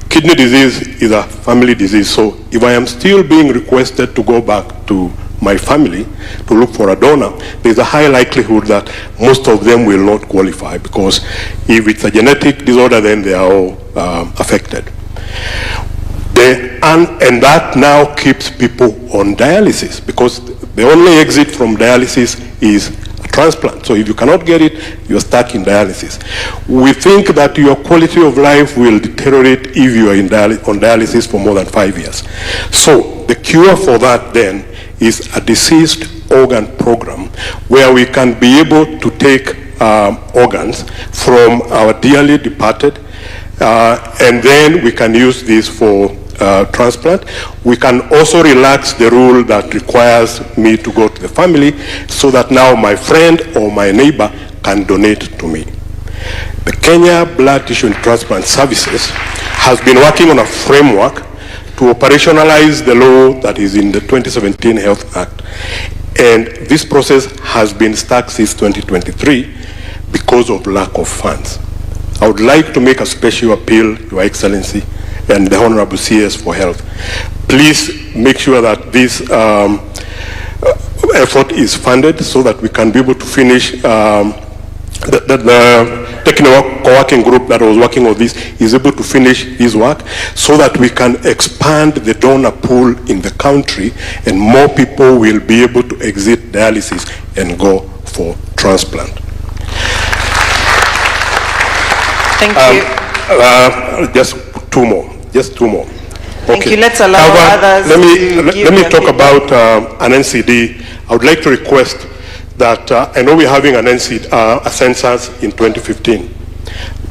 [SPEAKER 14] kidney disease is a family disease. So if I am still being requested to go back to my family to look for a donor, there's a high likelihood that most of them will not qualify, because if it's a genetic disorder, then they are all affected. And that now keeps people on dialysis, because the only exit from dialysis is a transplant. So if you cannot get it, you're stuck in dialysis. We think that your quality of life will deteriorate if you are on dialysis for more than 5 years. So the cure for that then is a deceased organ program where we can be able to take organs from our dearly departed, and then we can use this for transplant. We can also relax the rule that requires me to go to the family, so that now my friend or my neighbor can donate to me. The Kenya Blood Tissue and Transplant Services has been working on a framework to operationalize the law that is in the 2017 Health Act. And this process has been stuck since 2023 because of lack of funds. I would like to make a special appeal, Your Excellency, and the Honorable CS for Health. Please make sure that this effort is funded so that we can be able to finish the technical working group that was working on this is able to finish his work, so that we can expand the donor pool in the country and more people will be able to exit dialysis and go for transplant.
[SPEAKER 2] Thank you.
[SPEAKER 14] Just two more.
[SPEAKER 2] Thank you. Let's allow others.
[SPEAKER 14] Let me talk about an NCD. I would like to request that I know we're having an NCD, a census in 2015.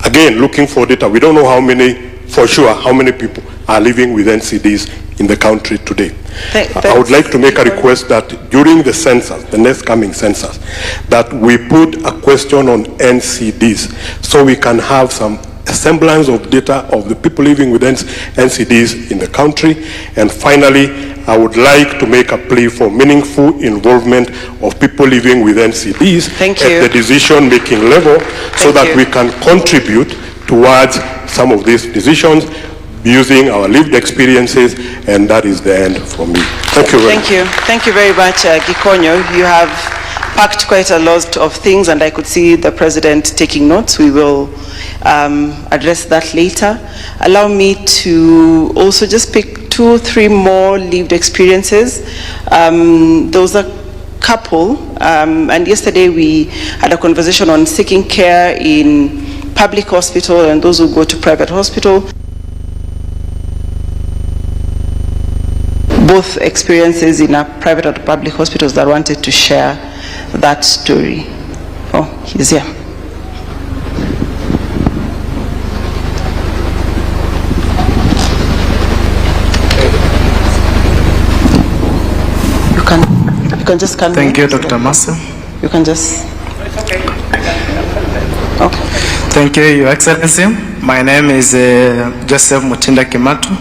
[SPEAKER 14] Again, looking for data. We don't know how many people are living with NCDs in the country today. I would like to make a request that during the census, the next coming census, that we put a question on NCDs so we can have some semblance of data of the people living with NCDs in the country. And finally, I would like to make a plea for meaningful involvement of people living with NCDs at the decision-making level, so that we can contribute towards some of these decisions using our lived experiences, and that is the end for me. Thank you very much.
[SPEAKER 2] Thank you very much, Gikonyo. You have packed quite a lot of things, and I could see the President taking notes. We will address that later. Allow me to also just pick 2 or 3 more lived experiences. There was a couple, and yesterday we had a conversation on seeking care in public hospital and those who go to private hospital. Both experiences in a private or public hospitals that wanted to share that story. Oh, he's here. You can just come.
[SPEAKER 15] Thank you, Dr. Massa.
[SPEAKER 2] You can just. Okay.
[SPEAKER 15] Thank you, Your Excellency. My name is Joseph Mutinda Kimatu.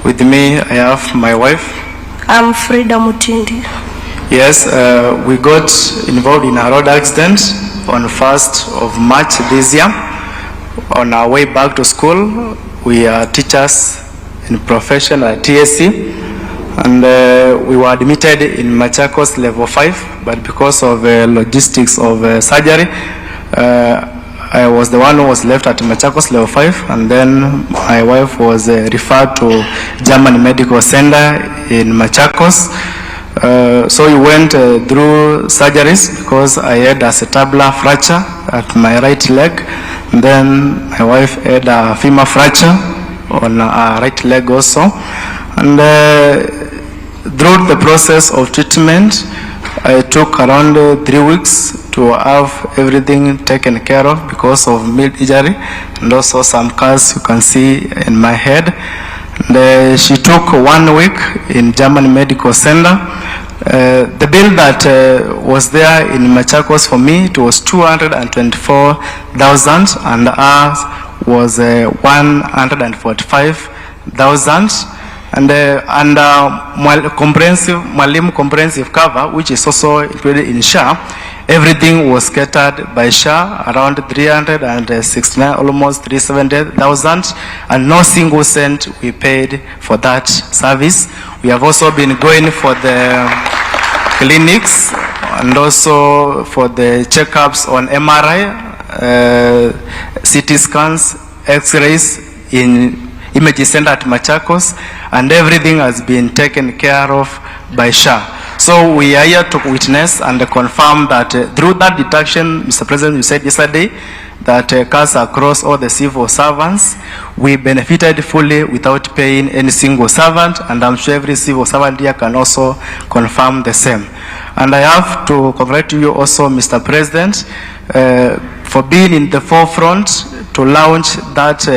[SPEAKER 15] With me, I have my wife.
[SPEAKER 16] I'm Frida Mutindi.
[SPEAKER 15] Yes, we got involved in a road accident on 1st of March this year. On our way back to school, we are teachers in profession at TSC, and we were admitted in Machakos level 5, but because of logistics of surgery, I was the one who was left at Machakos level 5, and then my wife was referred to German Medical Center in Machakos. So we went through surgeries because I had a acetabular fracture at my right leg, and then my wife had a femur fracture on her right leg also. And throughout the process of treatment, I took around 3 weeks to have everything taken care of because of mid injury and also some scars you can see in my head. And, she took 1 week in German Medical Center. The bill that was there in Machakos for me, it was 224,000 and ours was 145,000. And Mwalimu comprehensive cover, which is also included in SHA, everything was catered by SHA, around 369, almost 370,000, and no single cent we paid for that service. We have also been going for the clinics and also for the checkups on MRI, CT scans, X-rays in Imaging Center at Machakos, and everything has been taken care of by SHA. So we are here to witness and confirm that through that deduction, Mr. President, you said yesterday that cuts across all the civil servants, we benefited fully without paying any single servant, and I'm sure every civil servant here can also confirm the same. And I have to congratulate you also, Mr. President, for being in the forefront to launch that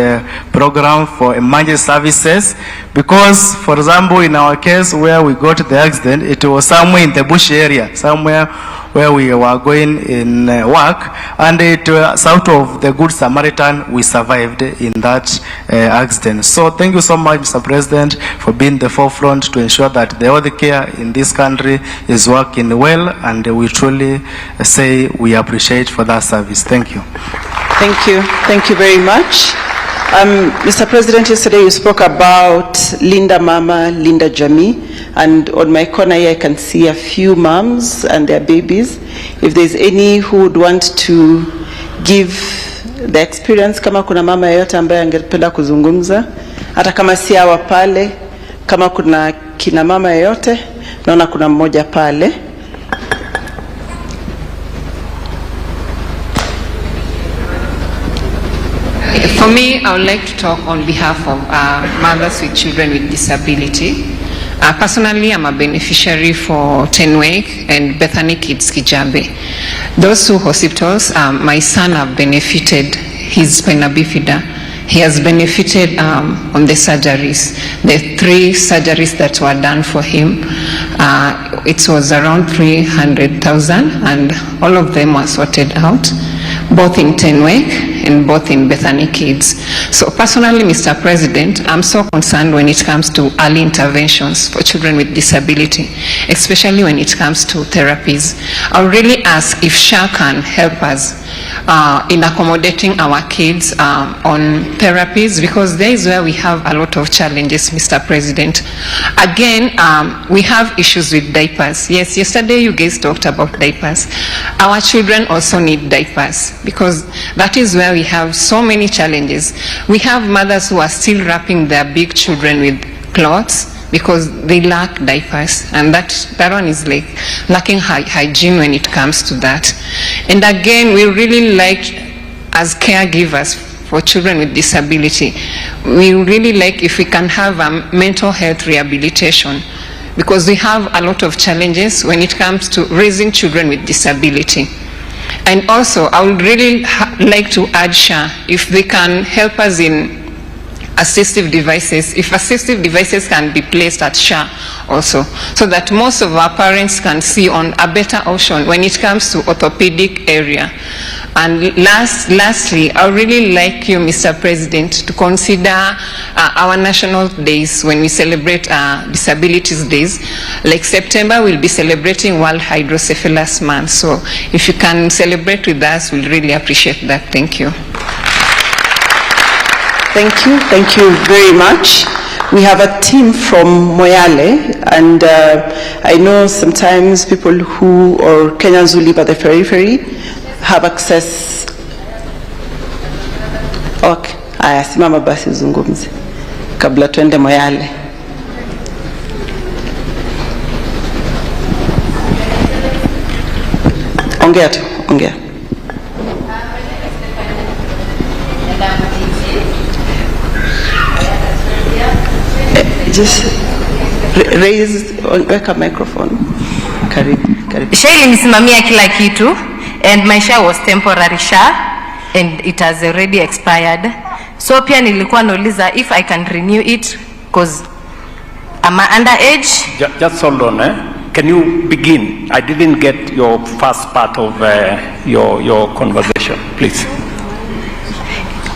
[SPEAKER 15] program for emergency services, because, for example, in our case where we got the accident, it was somewhere in the bush area, somewhere where we were going in work, and it was out of the Good Samaritan we survived in that accident. So thank you so much, Mr. President, for being the forefront to ensure that the health care in this country is working well, and we truly say we appreciate for that service. Thank you.
[SPEAKER 2] Thank you. Thank you very much. Mr. President, yesterday you spoke about Linda Mama, Linda Jamii, and on my corner here I can see a few moms and their babies. If there's any who would want to give the experience, kama kuna mama yeyote ambaye angependa kuzungumza, hata kama si hawa pale, kama kuna kina mama yeyote, naona kuna mmoja pale.
[SPEAKER 8] For me, I would like to talk on behalf of mothers with children with disability. Personally, I'm a beneficiary for Tenwek and Bethany Kids Kijabe. Those two hospitals, my son have benefited his spina bifida. He has benefited on the surgeries, the 3 surgeries that were done for him. It was around 300,000, and all of them were sorted out, both in Tenwek and both in Bethany Kids. So personally, Mr. President, I'm so concerned when it comes to early interventions for children with disability, especially when it comes to therapies. I would really ask if SHA can help us in accommodating our kids on therapies, because there is where we have a lot of challenges, Mr. President. Again, we have issues with diapers. Yes, yesterday you guys talked about diapers. Our children also need diapers, because that is where we have so many challenges. We have mothers who are still wrapping their big children with cloths because they lack diapers, and that one is like lacking hygiene when it comes to that. And again, we really like, as caregivers for children with disability, we really like if we can have a mental health rehabilitation, because we have a lot of challenges when it comes to raising children with disability. And also, I would really like to urge SHA if they can help us in assistive devices, if assistive devices can be placed at SHA also, so that most of our parents can see on a better option when it comes to orthopedic area. And lastly, I would really like you, Mr. President, to consider our national days when we celebrate disabilities days. Like September, we'll be celebrating World Hydrocephalus Month. So if you can celebrate with us, we'll really appreciate that. Thank you.
[SPEAKER 2] Thank you. Thank you very much. We have a team from Moyale, and I know sometimes people who, or Kenyans who live at the periphery, have access. Okay. Aya, simama basi zungumze kabla tuende Moyale. Ongea tu, ongea. Just Raise, weka microphone. Karibu.
[SPEAKER 17] SHA ilinisimamia kila kitu, and my SHA was temporary SHA and it has already expired. So pia nilikuwa nauliza if I can renew it because I'm underage.
[SPEAKER 3] Just hold on, Can you begin? I didn't get your first part of your conversation, please.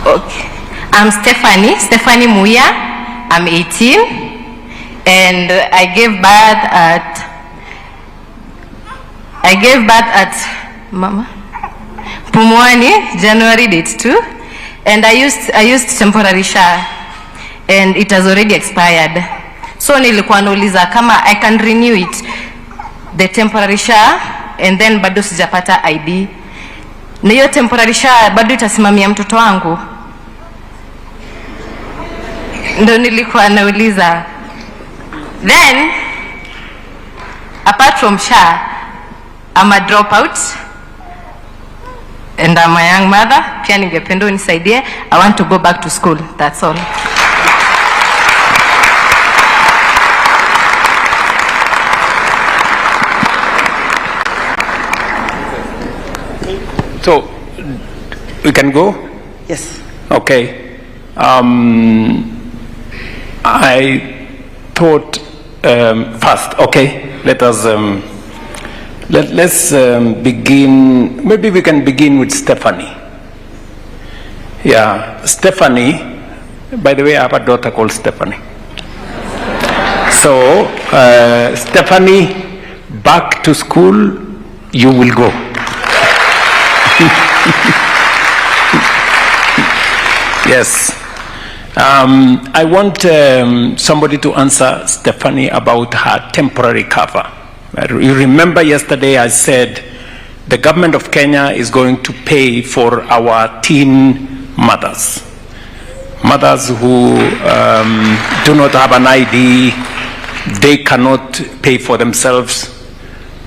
[SPEAKER 17] Okay. I'm Stephanie Muya. I'm 18 and I gave birth at Mama Pumwani, January date 2, and I used temporary SHA and it has already expired. So nilikuwa nauliza kama I can renew it, the temporary SHA, and then bado sijapata ID. Na hiyo temporary SHA bado itasimamia mtoto wangu. Ndo nilikuwa nauliza. Then apart from SHA, I'm a dropout and I'm a young mother. Pia ningependa unisaidie. I want to go back to school. That's all.
[SPEAKER 3] So, we can go?
[SPEAKER 2] Yes.
[SPEAKER 3] Okay. I thought first, okay, let's begin. Maybe we can begin with Stephanie. Yeah, Stephanie, by the way, I have a daughter called Stephanie. So, Stephanie, back to school, you will go. Yes. I want somebody to answer Stephanie about her temporary cover. You remember yesterday I said the government of Kenya is going to pay for our teen mothers. Mothers who do not have an ID, they cannot pay for themselves,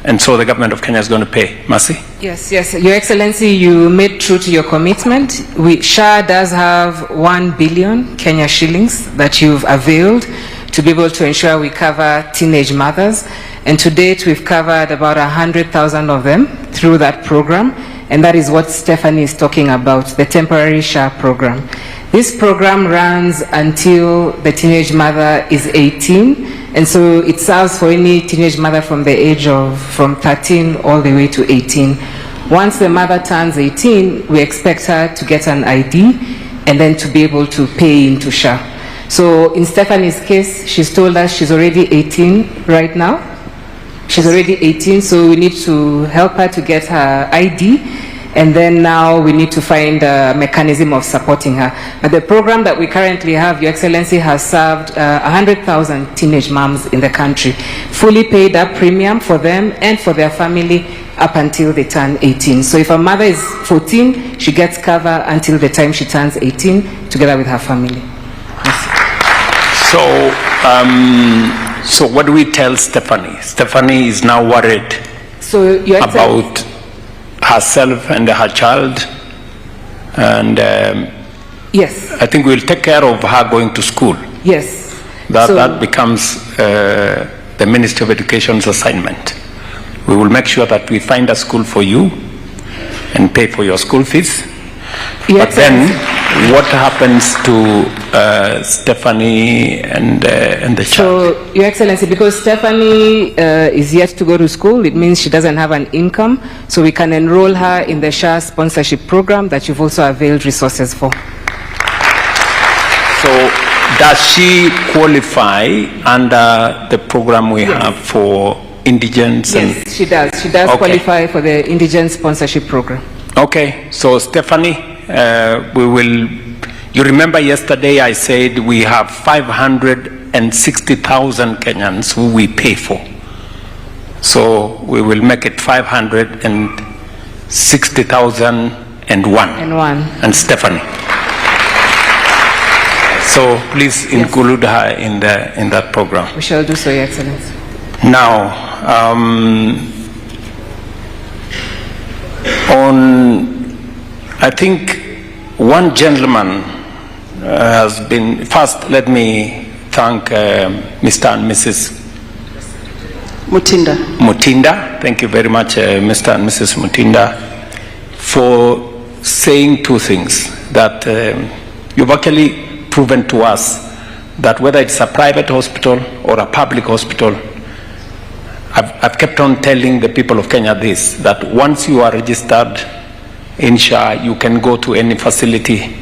[SPEAKER 3] and so the government of Kenya is going to pay. Mercy?
[SPEAKER 8] Yes, Your Excellency, you made true to your commitment. SHA does have 1 billion Kenya shillings that you've availed to be able to ensure we cover teenage mothers. And to date, we've covered about 100,000 of them through that program. And that is what Stephanie is talking about, the temporary SHA program. This program runs until the teenage mother is 18. And so it serves for any teenage mother from the age of from 13 all the way to 18. Once the mother turns 18, we expect her to get an ID and then to be able to pay into SHA. So in Stephanie's case, she's told us she's already 18 right now. She's already 18, so we need to help her to get her ID, and then now we need to find a mechanism of supporting her. But the program that we currently have, Your Excellency, has served 100,000 teenage moms in the country, fully paid up premium for them and for their family up until they turn 18. So if a mother is 14, she gets cover until the time she turns 18, together with her family. Yes.
[SPEAKER 3] So what do we tell Stephanie? Stephanie is now worried about herself and her child, and
[SPEAKER 8] yes,
[SPEAKER 3] I think we'll take care of her going to school.
[SPEAKER 8] Yes.
[SPEAKER 3] That becomes the Ministry of Education's assignment. We will make sure that we find a school for you and pay for your school fees.
[SPEAKER 8] Yes,
[SPEAKER 3] but then, what happens to Stephanie and the child?
[SPEAKER 8] So, Your Excellency, because Stephanie is yet to go to school, it means she doesn't have an income, so we can enroll her in the SHA sponsorship program that you've also availed resources for.
[SPEAKER 3] So, does she qualify under the program we have for indigents?
[SPEAKER 8] Yes, she does. She does qualify for the indigent sponsorship program.
[SPEAKER 3] Okay, so Stephanie, you remember yesterday I said we have 560,000 Kenyans who we pay for. So we will make it 560,001. And Stephanie. So please include her in that program.
[SPEAKER 8] We shall do so, Your Excellency.
[SPEAKER 3] Now, I think one gentleman has been, first let me thank Mr. and Mrs.
[SPEAKER 2] Mutinda.
[SPEAKER 3] Mutinda. Thank you very much, Mr. and Mrs. Mutinda, for saying two things. That you've actually proven to us that whether it's a private hospital or a public hospital, I've kept on telling the people of Kenya this, that once you are registered in SHA, you can go to any facility,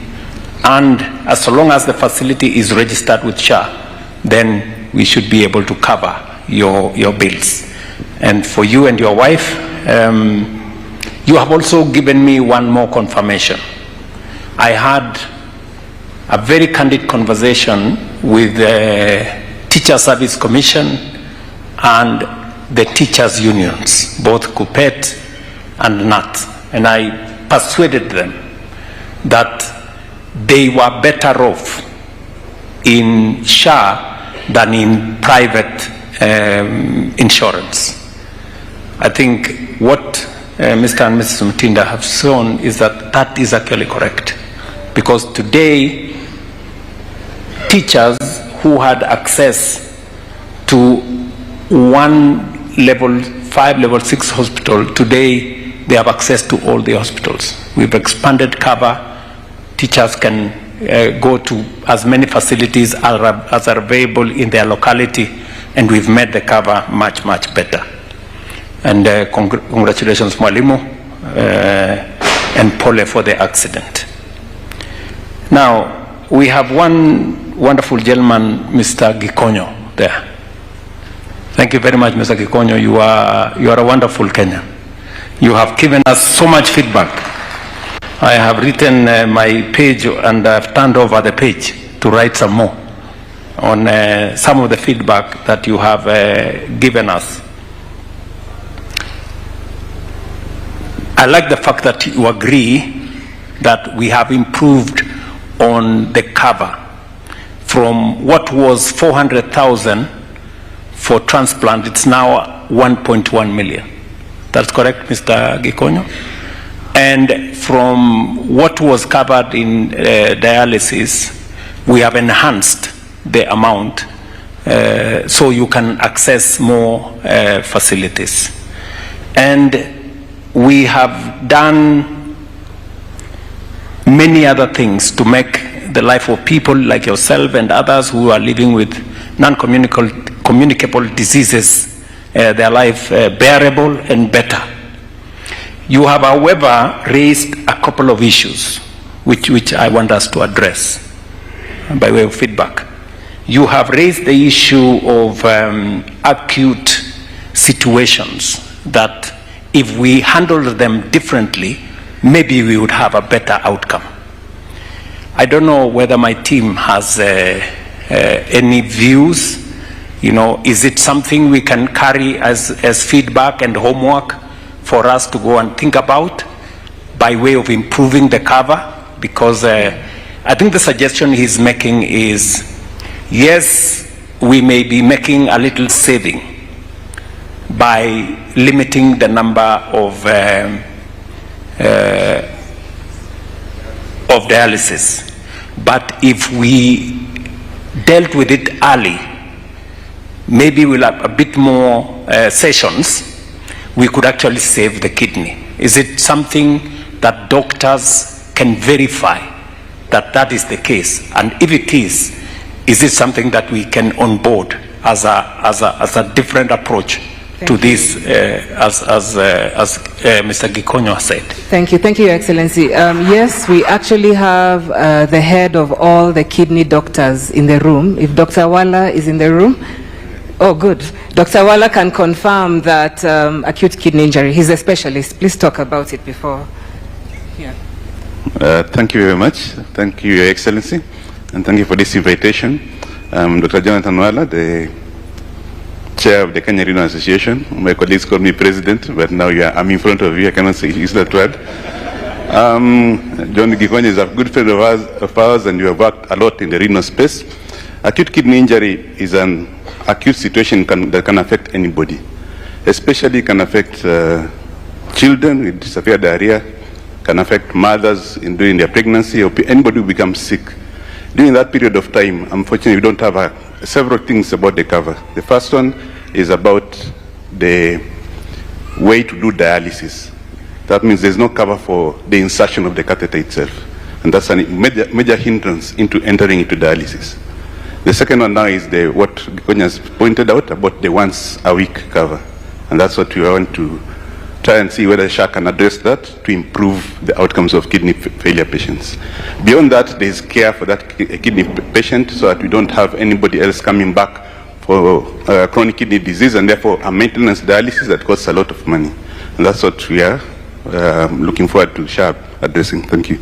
[SPEAKER 3] and as long as the facility is registered with SHA, then we should be able to cover your bills. And for you and your wife, you have also given me one more confirmation. I had a very candid conversation with the Teacher Service Commission and the teachers' unions, both KUPPET and NAT, and I persuaded them that they were better off in SHA than in private insurance. I think what Mr. and Mrs. Mutinda have shown is that that is actually correct, because today teachers who had access to one level 5, level 6 hospital, today they have access to all the hospitals. We've expanded cover. Teachers can go to as many facilities as are available in their locality, and we've made the cover much, much better. And congratulations, Mwalimu, and Pole for the accident. Now, we have one wonderful gentleman, Mr. Gikonyo, there. Thank you very much, Mr. Gikonyo. You are a wonderful Kenyan. You have given us so much feedback. I have written my page, and I've turned over the page to write some more on some of the feedback that you have given us. I like the fact that you agree that we have improved on the cover from what was 400,000 for transplant. It's now 1.1 million. That's correct, Mr. Gikonyo? And from what was covered in dialysis, we have enhanced the amount so you can access more facilities. And we have done many other things to make the life of people like yourself and others who are living with non-communicable diseases, their life bearable and better. You have, however, raised a couple of issues which I want us to address by way of feedback. You have raised the issue of acute situations that if we handled them differently, maybe we would have a better outcome. I don't know whether my team has any views. You know, is it something we can carry as feedback and homework for us to go and think about by way of improving the cover? Because I think the suggestion he's making is, yes, we may be making a little saving by limiting the number of dialysis. But if we dealt with it early, maybe we'll have a bit more sessions, we could actually save the kidney. Is it something that doctors can verify that that is the case? And if it is it something that we can onboard as a different approach to this, as Mr. Gikonyo said?
[SPEAKER 8] Thank you, Your Excellency. Yes, we actually have the head of all the kidney doctors in the room. If Dr. Wala is in the room, oh, good. Dr. Wala can confirm that acute kidney injury. He's a specialist. Please talk about it before. Yeah.
[SPEAKER 18] Thank you very much. Thank you, Your Excellency, and thank you for this invitation. Dr. Jonathan Wala, the chair of the Kenya Renal Association. My colleagues call me president, but now I'm in front of you. I cannot say use that word. John Gikonyo is a good friend of ours, and you have worked a lot in the renal space. Acute kidney injury is an acute situation that can affect anybody, especially can affect children with severe diarrhea, can affect mothers during their pregnancy, or anybody who becomes sick. During that period of time, unfortunately, we don't have several things about the cover. The first one is about the way to do dialysis. That means there's no cover for the insertion of the catheter itself. And that's a major hindrance into entering into dialysis. The second one now is what Gikonya has pointed out about the once a week cover. And that's what we want to try and see whether SHA can address that to improve the outcomes of kidney failure patients. Beyond that, there is care for that kidney patient so that we don't have anybody else coming back for chronic kidney disease and therefore a maintenance dialysis that costs a lot of money. And that's what we are looking forward to SHA addressing. Thank you.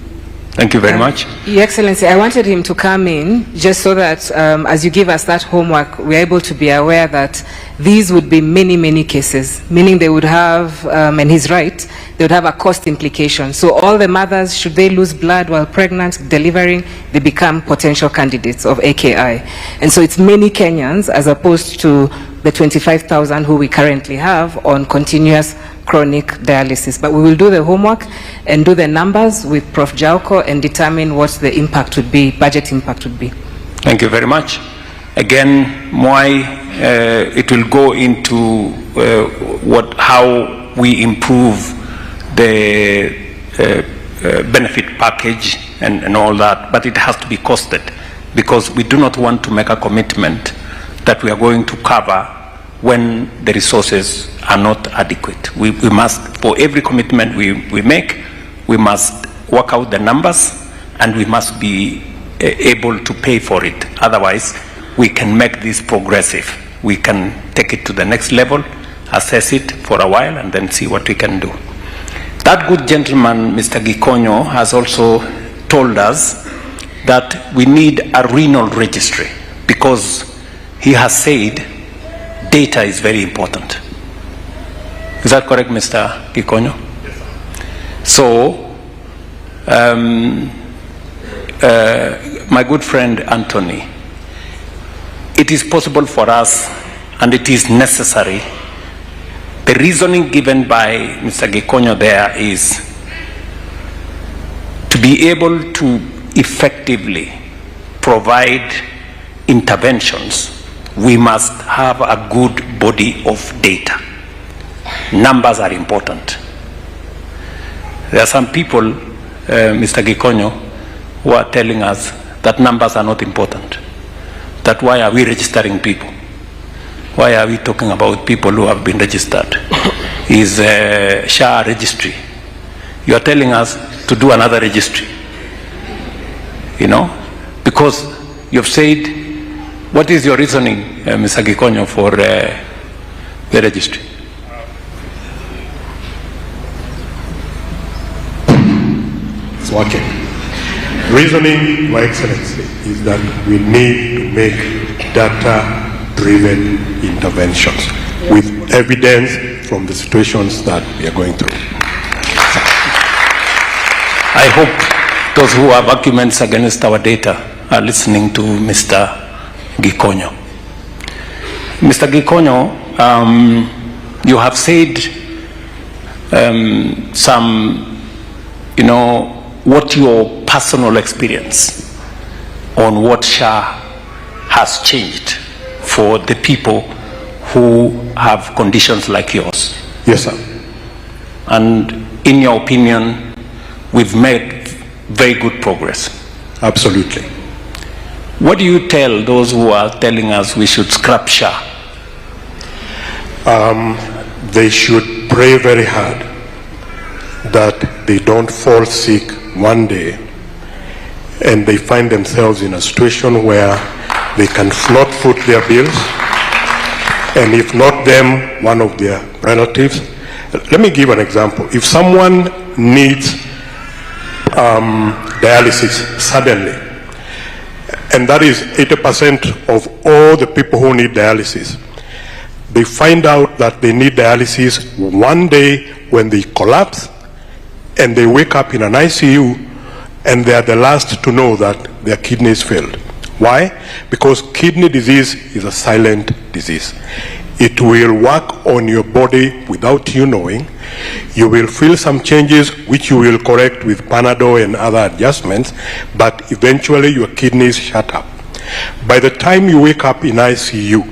[SPEAKER 13] Thank you very much.
[SPEAKER 8] Your Excellency, I wanted him to come in just so that as you give us that homework, we're able to be aware that these would be many, many cases, meaning they would have, and he's right, they would have a cost implication. So all the mothers, should they lose blood while pregnant, delivering, they become potential candidates of AKI. And so it's many Kenyans as opposed to the 25,000 who we currently have on continuous chronic dialysis. But we will do the homework and do the numbers with Prof. Jauko and determine what the impact would be, budget impact would be.
[SPEAKER 3] Thank you very much. Again, Mwai, it will go into how we improve the benefit package and all that, but it has to be costed because we do not want to make a commitment that we are going to cover when the resources are not adequate. We must, for every commitment we make, we must work out the numbers and we must be able to pay for it. Otherwise, we can make this progressive. We can take it to the next level, assess it for a while, and then see what we can do. That good gentleman, Mr. Gikonyo, has also told us that we need a renal registry because he has said data is very important. Is that correct, Mr. Gikonyo? Yes, sir. So, my good friend Anthony, it is possible for us and it is necessary. The reasoning given by Mr. Gikonyo there is to be able to effectively provide interventions, we must have a good body of data. Numbers are important. There are some people, Mr. Gikonyo, who are telling us that numbers are not important. That why are we registering people? Why are we talking about people who have been registered? Is SHA registry. You are telling us to do another registry. You know, because you've said, what is your reasoning, Mr. Gikonyo, for the registry?
[SPEAKER 14] It's working. Reasoning, Your Excellency, is that we need to make data-driven interventions with evidence from the situations that we are going through.
[SPEAKER 3] I hope those who have arguments against our data are listening to Mr. Gikonyo. Mr. Gikonyo, you have said what your personal experience on what SHA has changed for the people who have conditions like yours.
[SPEAKER 14] Yes, sir.
[SPEAKER 3] And in your opinion, we've made very good progress.
[SPEAKER 14] Absolutely.
[SPEAKER 3] What do you tell those who are telling us we should scrap SHA?
[SPEAKER 14] They should pray very hard that they don't fall sick one day and they find themselves in a situation where they can not foot their bills, and if not them, one of their relatives. Let me give an example. If someone needs dialysis suddenly, and that is 80% of all the people who need dialysis, they find out that they need dialysis one day when they collapse, and they wake up in an ICU, and they are the last to know that their kidneys failed. Why? Because kidney disease is a silent disease. It will work on your body without you knowing. You will feel some changes which you will correct with Panadol and other adjustments, but eventually your kidneys shut up. By the time you wake up in ICU,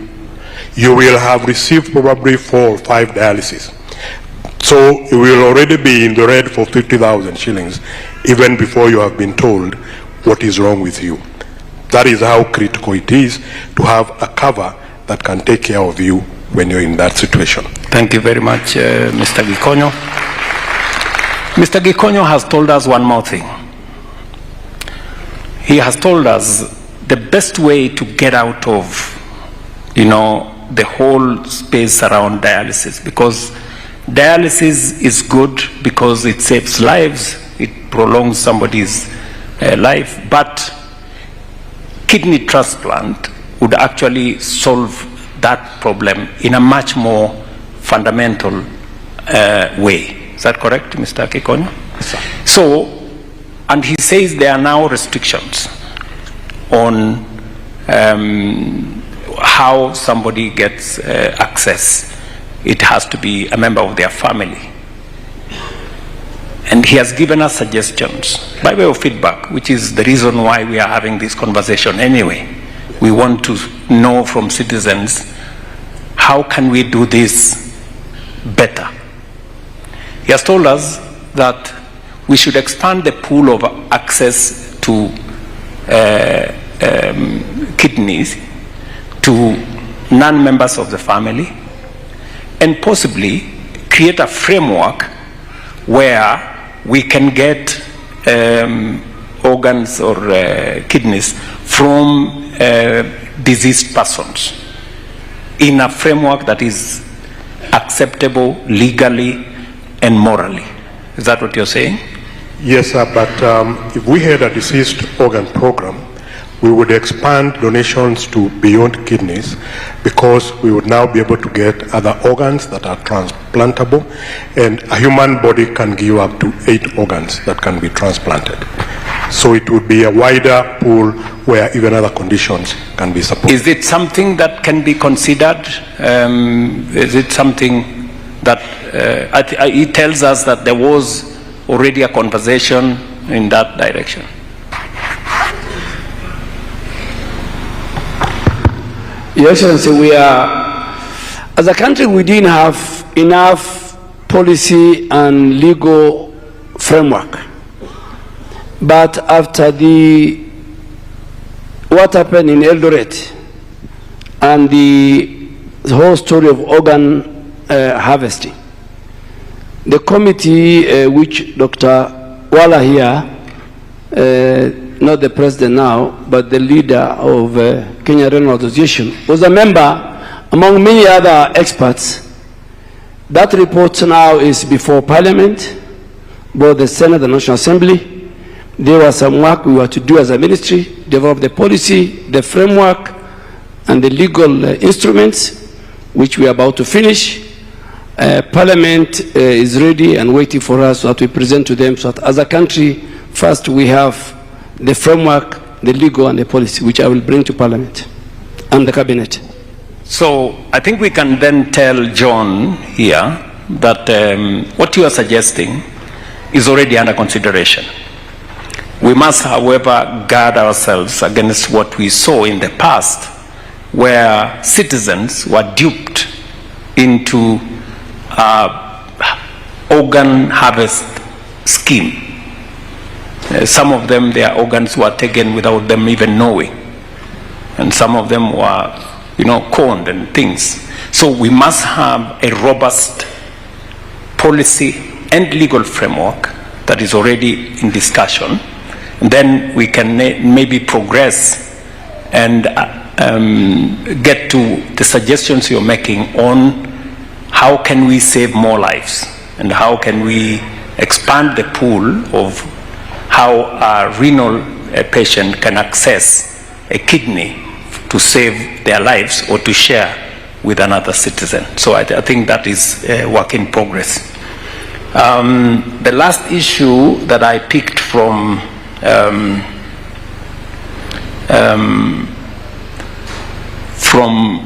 [SPEAKER 14] you will have received probably 4 or 5 dialysis. So you will already be in the red for 50,000 shillings, even before you have been told what is wrong with you. That is how critical it is to have a cover that can take care of you when you're in that situation.
[SPEAKER 3] Thank you very much, Mr. Gikonyo. Mr. Gikonyo has told us one more thing. He has told us the best way to get out of, the whole space around dialysis, because dialysis is good because it saves lives, it prolongs somebody's life, but kidney transplant would actually solve that problem in a much more fundamental way. Is that correct, Mr. Gikonyo? Yes, so, and he says there are now restrictions on how somebody gets access. It has to be a member of their family. And he has given us suggestions by way of feedback, which is the reason why we are having this conversation anyway. We want to know from citizens, how can we do this better? He has told us that we should expand the pool of access to kidneys to non-members of the family, and possibly create a framework where we can get organs or kidneys from deceased persons in a framework that is acceptable legally and morally. Is that what you're saying?
[SPEAKER 14] Yes, sir, but if we had a deceased organ program, we would expand donations to beyond kidneys, because we would now be able to get other organs that are transplantable, and a human body can give up to 8 organs that can be transplanted. So it would be a wider pool where even other conditions can be supported.
[SPEAKER 3] Is it something that can be considered? Is it something that it tells us that there was already a conversation in that direction?
[SPEAKER 4] Your Excellency, we are, as a country, we didn't have enough policy and legal framework. But after what happened in Eldoret and the whole story of organ harvesting, the committee which Dr. Wala here, not the president now, but the leader of Kenya Renal Association, was a member among many other experts. That report now is before Parliament, both the Senate and the National Assembly. There was some work we were to do as a ministry, develop the policy, the framework, and the legal instruments, which we are about to finish. Parliament is ready and waiting for us so that we present to them, so that as a country, first we have the framework, the legal, and the policy, which I will bring to Parliament and the Cabinet.
[SPEAKER 3] So I think we can then tell John here that what you are suggesting is already under consideration. We must, however, guard ourselves against what we saw in the past, where citizens were duped into organ harvest scheme. Some of them, their organs were taken without them even knowing. And some of them were, conned and things. So we must have a robust policy and legal framework that is already in discussion. And then we can maybe progress and get to the suggestions you're making on how can we save more lives and how can we expand the pool of how a renal patient can access a kidney to save their lives or to share with another citizen. So I think that is a work in progress. The last issue that I picked from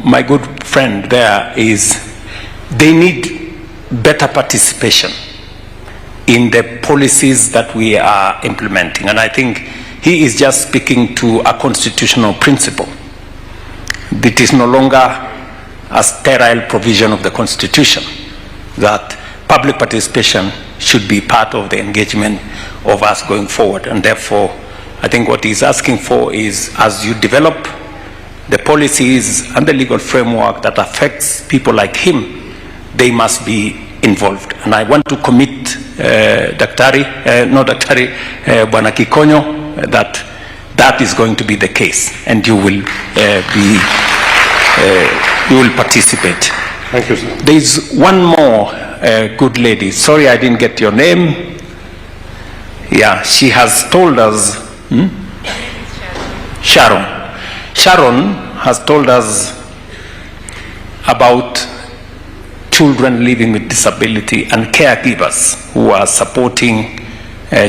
[SPEAKER 3] my good friend there is they need better participation in the policies that we are implementing. And I think he is just speaking to a constitutional principle. It is no longer a sterile provision of the Constitution, that public participation should be part of the engagement of us going forward. And therefore, I think what he's asking for is, as you develop the policies and the legal framework that affects people like him, they must be involved. And I want to commit Bwana Kikonyo, that is going to be the case, and you will you will participate.
[SPEAKER 14] Thank you, sir.
[SPEAKER 3] There is one more good lady. Sorry, I didn't get your name. Yeah, she has told us. Sharon has told us about children living with disability and caregivers who are supporting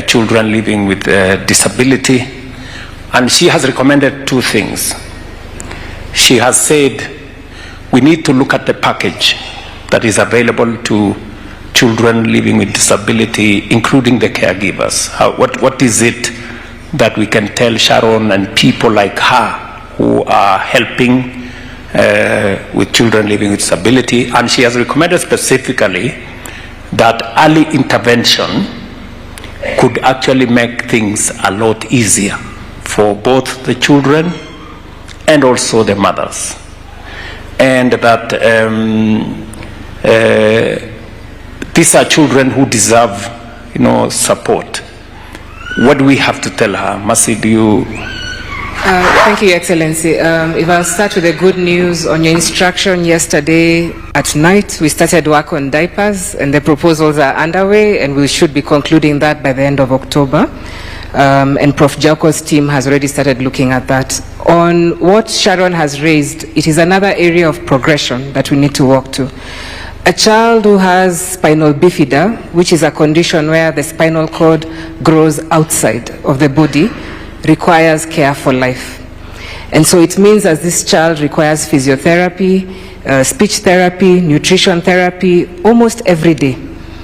[SPEAKER 3] children living with disability. And she has recommended two things. She has said we need to look at the package that is available to children living with disability, including the caregivers. What is it that we can tell Sharon and people like her who are helping with children living with disability? And she has recommended specifically that early intervention could actually make things a lot easier for both the children and also the mothers. And that these are children who deserve, support. What do we have to tell her? Mercy, do you?
[SPEAKER 8] Thank you, Excellency. If I'll start with the good news on your instruction yesterday at night, we started work on diapers and the proposals are underway and we should be concluding that by the end of October. And Prof. Jaco's team has already started looking at that. On what Sharon has raised, it is another area of progression that we need to work to. A child who has spinal bifida, which is a condition where the spinal cord grows outside of the body, requires care for life. And so it means that this child requires physiotherapy, speech therapy, nutrition therapy, almost every day,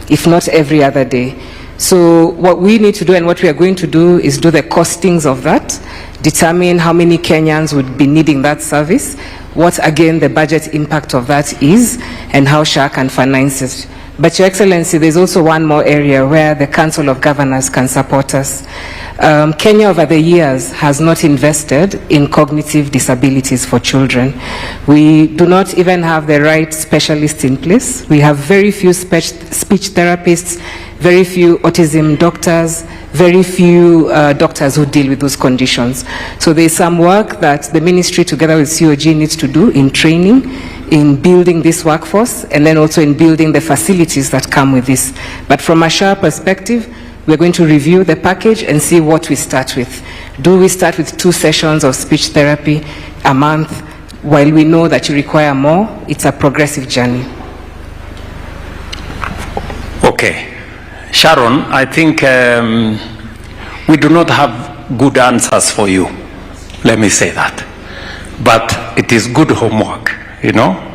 [SPEAKER 8] if not every other day. So what we need to do and what we are going to do is do the costings of that, determine how many Kenyans would be needing that service, what again the budget impact of that is, and how SHA can finance it. But Your Excellency, there's also one more area where the Council of Governors can support us. Kenya over the years has not invested in cognitive disabilities for children. We do not even have the right specialists in place. We have very few speech therapists, very few autism doctors, very few doctors who deal with those conditions. So there's some work that the ministry together with COG needs to do in training, in building this workforce, and then also in building the facilities that come with this. But from a SHA perspective, we're going to review the package and see what we start with. Do we start with 2 sessions of speech therapy a month? While we know that you require more, it's a progressive journey.
[SPEAKER 3] Okay. Sharon, I think we do not have good answers for you. Let me say that. But it is good homework.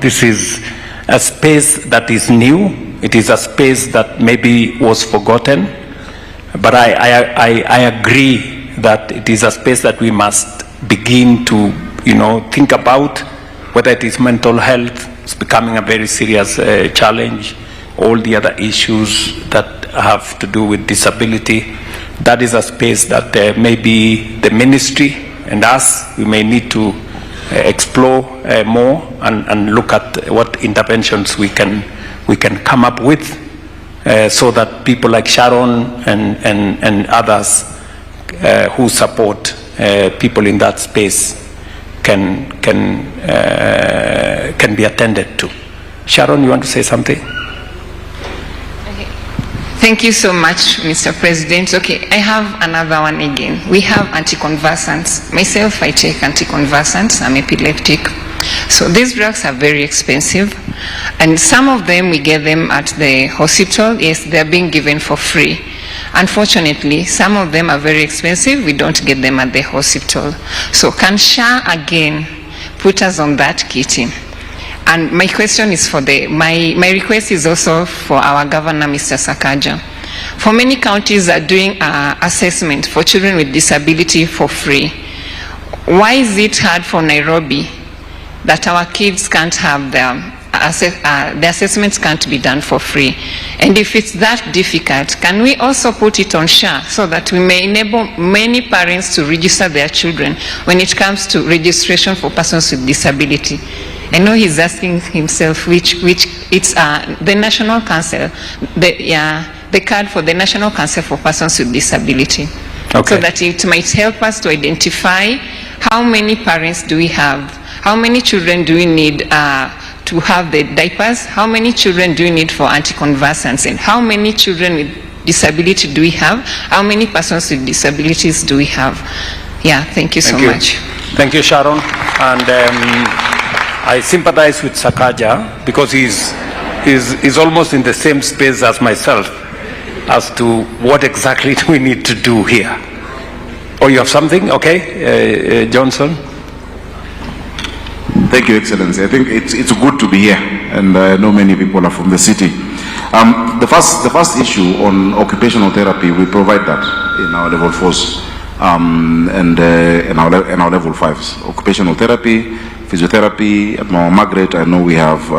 [SPEAKER 3] This is a space that is new. It is a space that maybe was forgotten. But I agree that it is a space that we must begin to, think about, whether it is mental health. It's becoming a very serious challenge. All the other issues that have to do with disability. That is a space that maybe the ministry and us, we may need to explore more and look at what interventions we can come up with so that people like Sharon and others who support people in that space can be attended to. Sharon, you want to say something?
[SPEAKER 19] Thank you so much, Mr. President. Okay, I have another one again. We have anticonvulsants. Myself, I take anticonvulsants. I'm epileptic. So these drugs are very expensive. And some of them, we get them at the hospital. Yes, they're being given for free. Unfortunately, some of them are very expensive. We don't get them at the hospital. So can SHA again put us on that kitty? And my question is for my request is also for our governor, Mr. Sakaja. For many counties are doing assessment for children with disability for free. Why is it hard for Nairobi? that our kids can't have the assessments can't be done for free. And if it's that difficult, can we also put it on SHA so that we may enable many parents to register their children when it comes to registration for persons with disability? I know he's asking himself which it's the National Council, the card for the National Council for Persons with Disability. Okay. So that it might help us to identify how many parents do we have, how many children do we need to have the diapers, how many children do we need for anticonvulsants, and how many children with disability do we have, how many persons with disabilities do we have. Yeah, thank you so much.
[SPEAKER 3] Thank you, Sharon. And I sympathize with Sakaja because he's almost in the same space as myself as to what exactly do we need to do here. Oh, you have something? Okay, Johnson.
[SPEAKER 6] Thank you, Excellency. I think it's good to be here, and I know many people are from the city. The first issue on occupational therapy, we provide that in our level 4s and in our level 5s. Occupational therapy, physiotherapy. At Mama Margaret, I know we have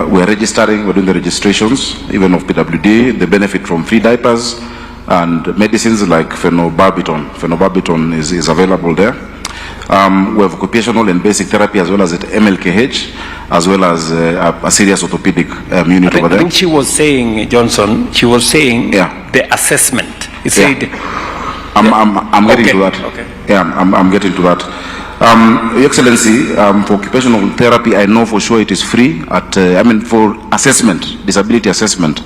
[SPEAKER 6] we're registering. We're doing the registrations, even of PWD. They benefit from free diapers and medicines like phenobarbital. Phenobarbital is available there. We have occupational and basic therapy as well as at MLKH, as well as a serious orthopedic unit over there.
[SPEAKER 3] I think she was saying, Johnson, the assessment. He said...
[SPEAKER 6] I'm getting to that.
[SPEAKER 3] Okay.
[SPEAKER 6] Yeah, I'm getting to that. Your Excellency, for occupational therapy, I know for sure it is free at, for assessment, disability assessment,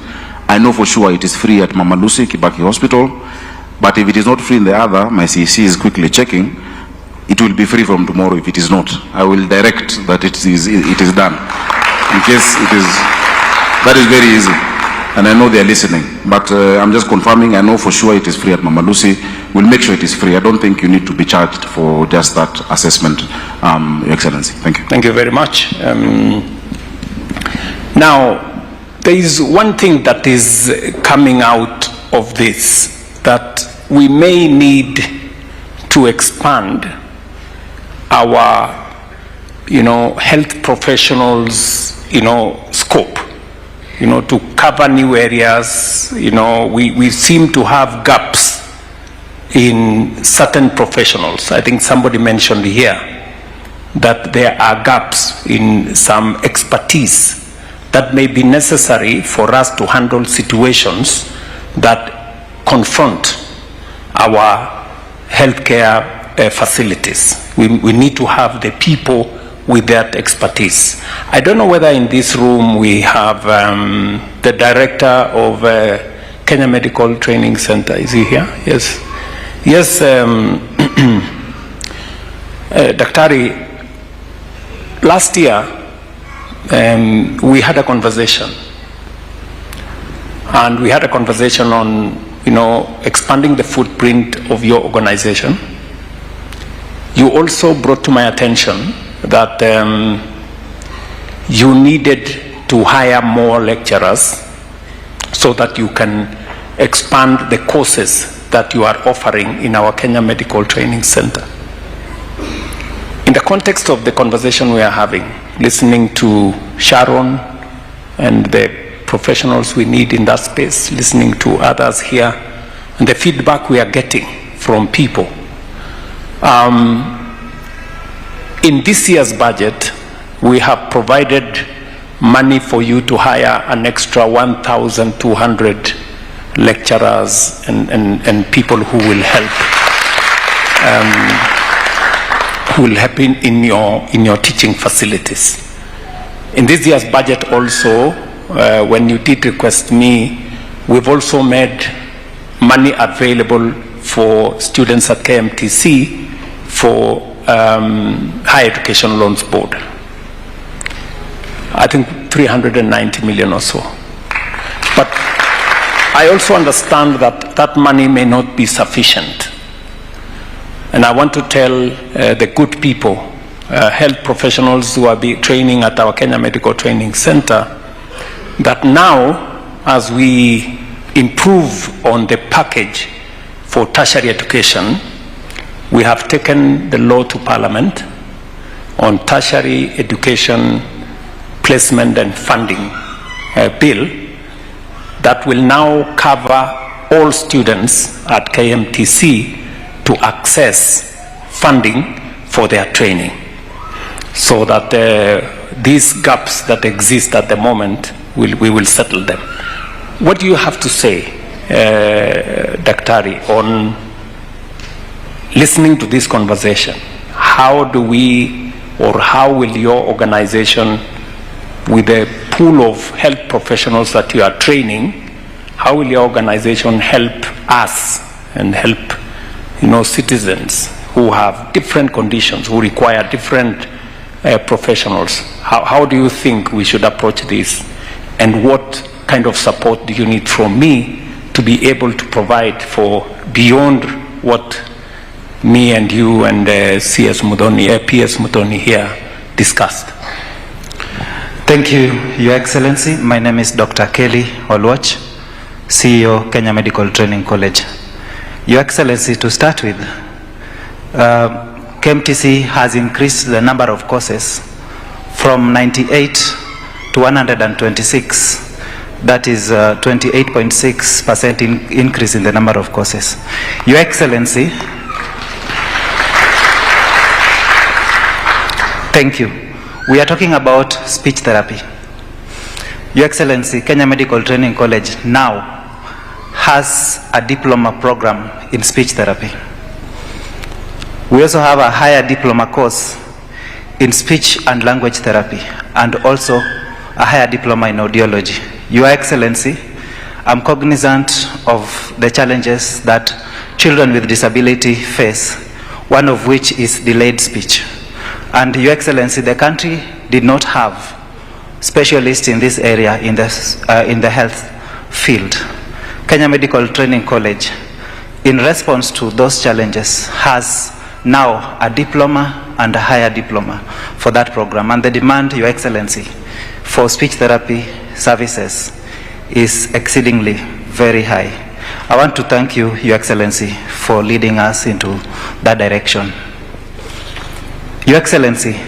[SPEAKER 6] I know for sure it is free at Mama Lucy Kibaki Hospital, but if it is not free in the other, my CEC is quickly checking, it will be free from tomorrow if it is not. I will direct that it is done. In case it is, that is very easy. And I know they are listening, but I'm just confirming. I know for sure it is free at Mama Lucy. We'll make sure it is free. I don't think you need to be charged for just that assessment, Your Excellency. Thank you.
[SPEAKER 3] Thank you very much. Now, there is one thing that is coming out of this, that we may need to expand our, health professionals, scope. To cover new areas. We seem to have gaps in certain professionals. I think somebody mentioned here that there are gaps in some expertise that may be necessary for us to handle situations that confront our healthcare facilities. We need to have the people with that expertise. I don't know whether in this room we have the director of Kenya Medical Training Center. Is he here? Yes. Yes, Daktari, last year we had a conversation. And we had a conversation on, expanding the footprint of your organization. You also brought to my attention that you needed to hire more lecturers so that you can expand the courses that you are offering in our Kenya Medical Training Center. In the context of the conversation we are having, listening to Sharon and the professionals we need in that space, listening to others here, and the feedback we are getting from people, in this year's budget, we have provided money for you to hire an extra 1,200 lecturers and people who will help, in your teaching facilities. In this year's budget also, when you did request me, we've also made money available for students at KMTC for Higher Education Loans Board. I think 390 million or so. But I also understand that that money may not be sufficient. And I want to tell the good people, health professionals who are training at our Kenya Medical Training Center, that now, as we improve on the package for tertiary education, we have taken the law to Parliament on tertiary education placement and funding bill that will now cover all students at KMTC to access funding for their training, so that these gaps that exist at the moment, we will settle them. What do you have to say, Daktari, on listening to this conversation? How do we, or how will your organization, with the pool of health professionals that you are training, how will your organization help us and help, citizens who have different conditions, who require different professionals? How do you think we should approach this? And what kind of support do you need from me to be able to provide for beyond what me and you and PS Muthoni here discussed?
[SPEAKER 20] Thank you, Your Excellency. My name is Dr. Kelly Olwach, CEO, Kenya Medical Training College. Your Excellency, to start with, KMTC has increased the number of courses from 98 to 126. That is 28.6% increase in the number of courses. Your Excellency, thank you. We are talking about speech therapy. Your Excellency, Kenya Medical Training College now has a diploma program in speech therapy. We also have a higher diploma course in speech and language therapy, and also a higher diploma in audiology. Your Excellency, I'm cognizant of the challenges that children with disability face, one of which is delayed speech. And Your Excellency, the country did not have specialists in this area in the health field. Kenya Medical Training College, in response to those challenges, has now a diploma and a higher diploma for that program. And the demand, Your Excellency, for speech therapy services is exceedingly very high. I want to thank you, Your Excellency, for leading us into that direction. Your Excellency,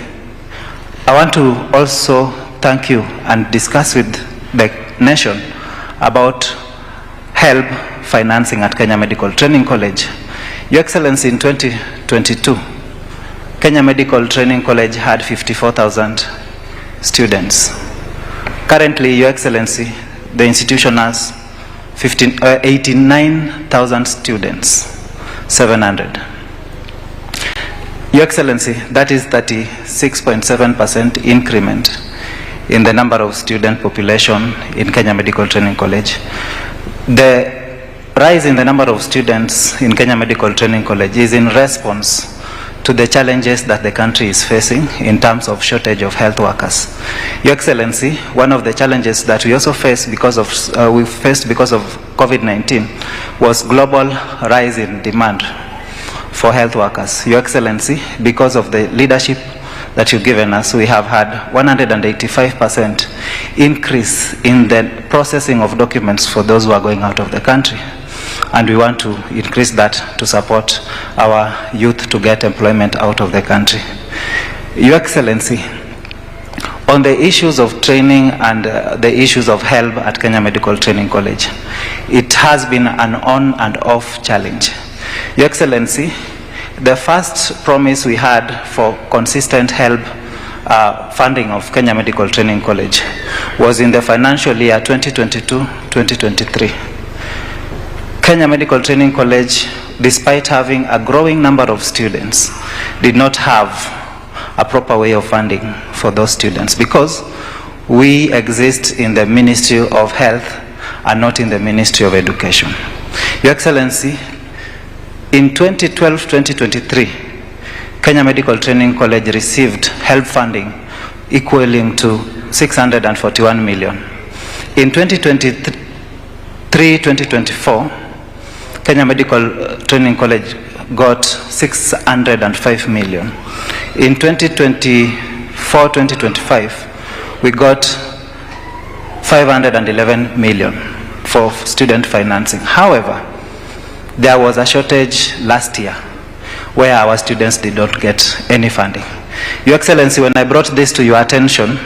[SPEAKER 20] I want to also thank you and discuss with the nation about HELB financing at Kenya Medical Training College. Your Excellency, in 2022, Kenya Medical Training College had 54,000 students. Currently, Your Excellency, the institution has 89,000 students, 700. Your Excellency, that is 36.7% increment in the number of student population in Kenya Medical Training College. The rise in the number of students in Kenya Medical Training College is in response to the challenges that the country is facing in terms of shortage of health workers. Your Excellency, one of the challenges that we also faced because of COVID-19 was global rise in demand for health workers. Your Excellency, because of the leadership that you've given us, we have had 185% increase in the processing of documents for those who are going out of the country. And we want to increase that to support our youth to get employment out of the country. Your Excellency, on the issues of training and the issues of HELB at Kenya Medical Training College, it has been an on and off challenge. Your Excellency, the first promise we had for consistent HELB funding of Kenya Medical Training College was in the financial year 2022-2023. Kenya Medical Training College, despite having a growing number of students, did not have a proper way of funding for those students because we exist in the Ministry of Health and not in the Ministry of Education. Your Excellency, in 2012-2023, Kenya Medical Training College received HELB funding equaling to 641 million. In 2023-2024, Kenya Medical Training College got 605 million. In 2024-2025, we got 511 million for student financing. However, there was a shortage last year where our students did not get any funding. Your Excellency, when I brought this to your attention,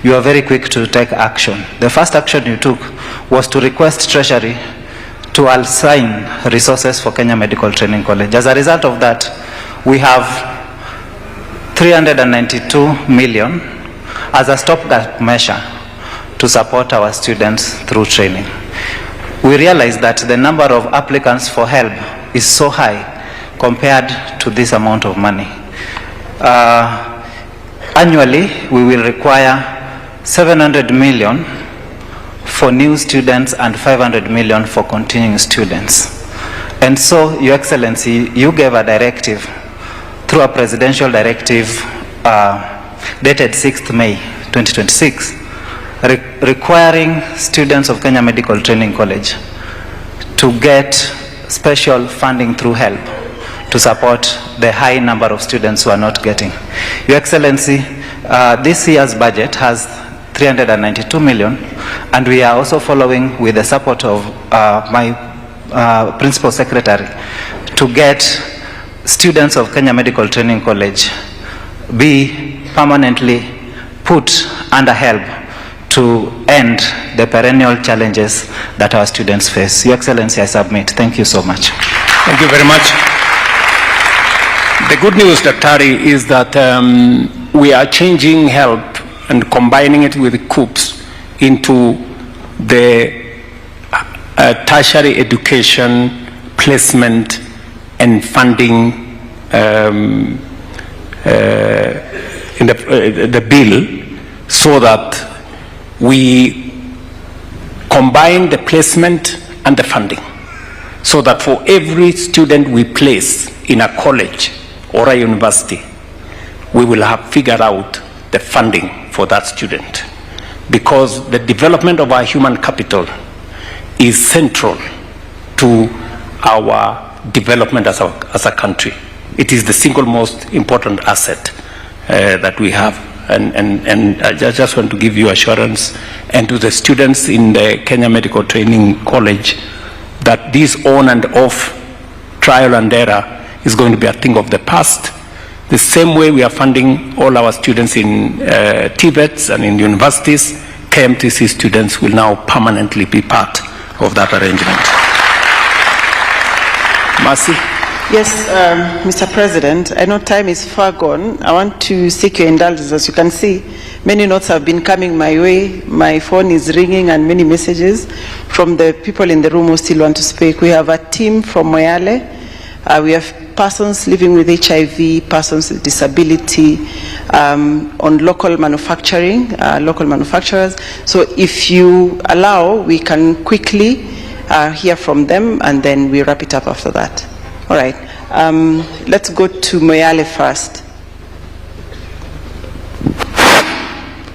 [SPEAKER 20] you are very quick to take action. The first action you took was to request Treasury to assign resources for Kenya Medical Training College. As a result of that, we have 392 million as a stopgap measure to support our students through training. We realize that the number of applicants for help is so high compared to this amount of money. Annually, we will require 700 million for new students and 500 million for continuing students. And so, Your Excellency, you gave a directive through a presidential directive dated 6th May 2026, requiring students of Kenya Medical Training College to get special funding through HELP to support the high number of students who are not getting. Your Excellency, this year's budget has 392 million, and we are also following with the support of my Principal Secretary to get students of Kenya Medical Training College be permanently put under HELP to end the perennial challenges that our students face. Your Excellency, I submit. Thank you so much.
[SPEAKER 3] Thank you very much. The good news, Daktari, is that we are changing HELP and combining it with COOPS into the tertiary education placement and funding in the bill, so that we combine the placement and the funding, so that for every student we place in a college or a university, we will have figured out the funding for that student, because the development of our human capital is central to our development as a country. It is the single most important asset that we have. And I just want to give you assurance, and to the students in the Kenya Medical Training College, that this on and off trial and error is going to be a thing of the past. The same way we are funding all our students in TVETs and in universities, KMTC students will now permanently be part of that arrangement. Mercy.
[SPEAKER 2] Yes, Mr. President, I know time is far gone. I want to seek your indulgence. As you can see, many notes have been coming my way. My phone is ringing and many messages from the people in the room who still want to speak. We have a team from Moyale. We have persons living with HIV, persons with disability, on local manufacturing, local manufacturers. So if you allow, we can quickly hear from them, and then we wrap it up after that. All right. Let's go to Moyale first.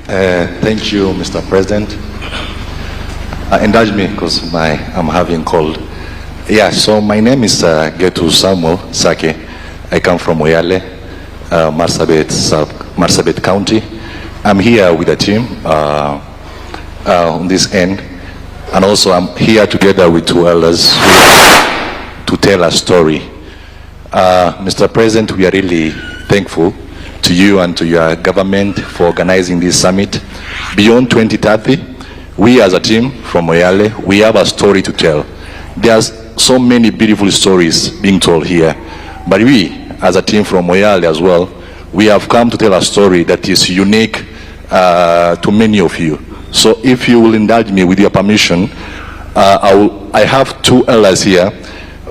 [SPEAKER 21] Thank you, Mr. President. Indulge me because I'm having cold. Yeah, so my name is Getu Samuel Sake. I come from Moyale, Marsabit County. I'm here with a team on this end, and also I'm here together with two elders to tell a story. Mr. President, we are really thankful to you and to your government for organizing this summit. Beyond 2030, we as a team from Moyale, we have a story to tell. There's so many beautiful stories being told here, but we as a team from Moyale as well, we have come to tell a story that is unique to many of you. So if you will indulge me with your permission, I have two elders here.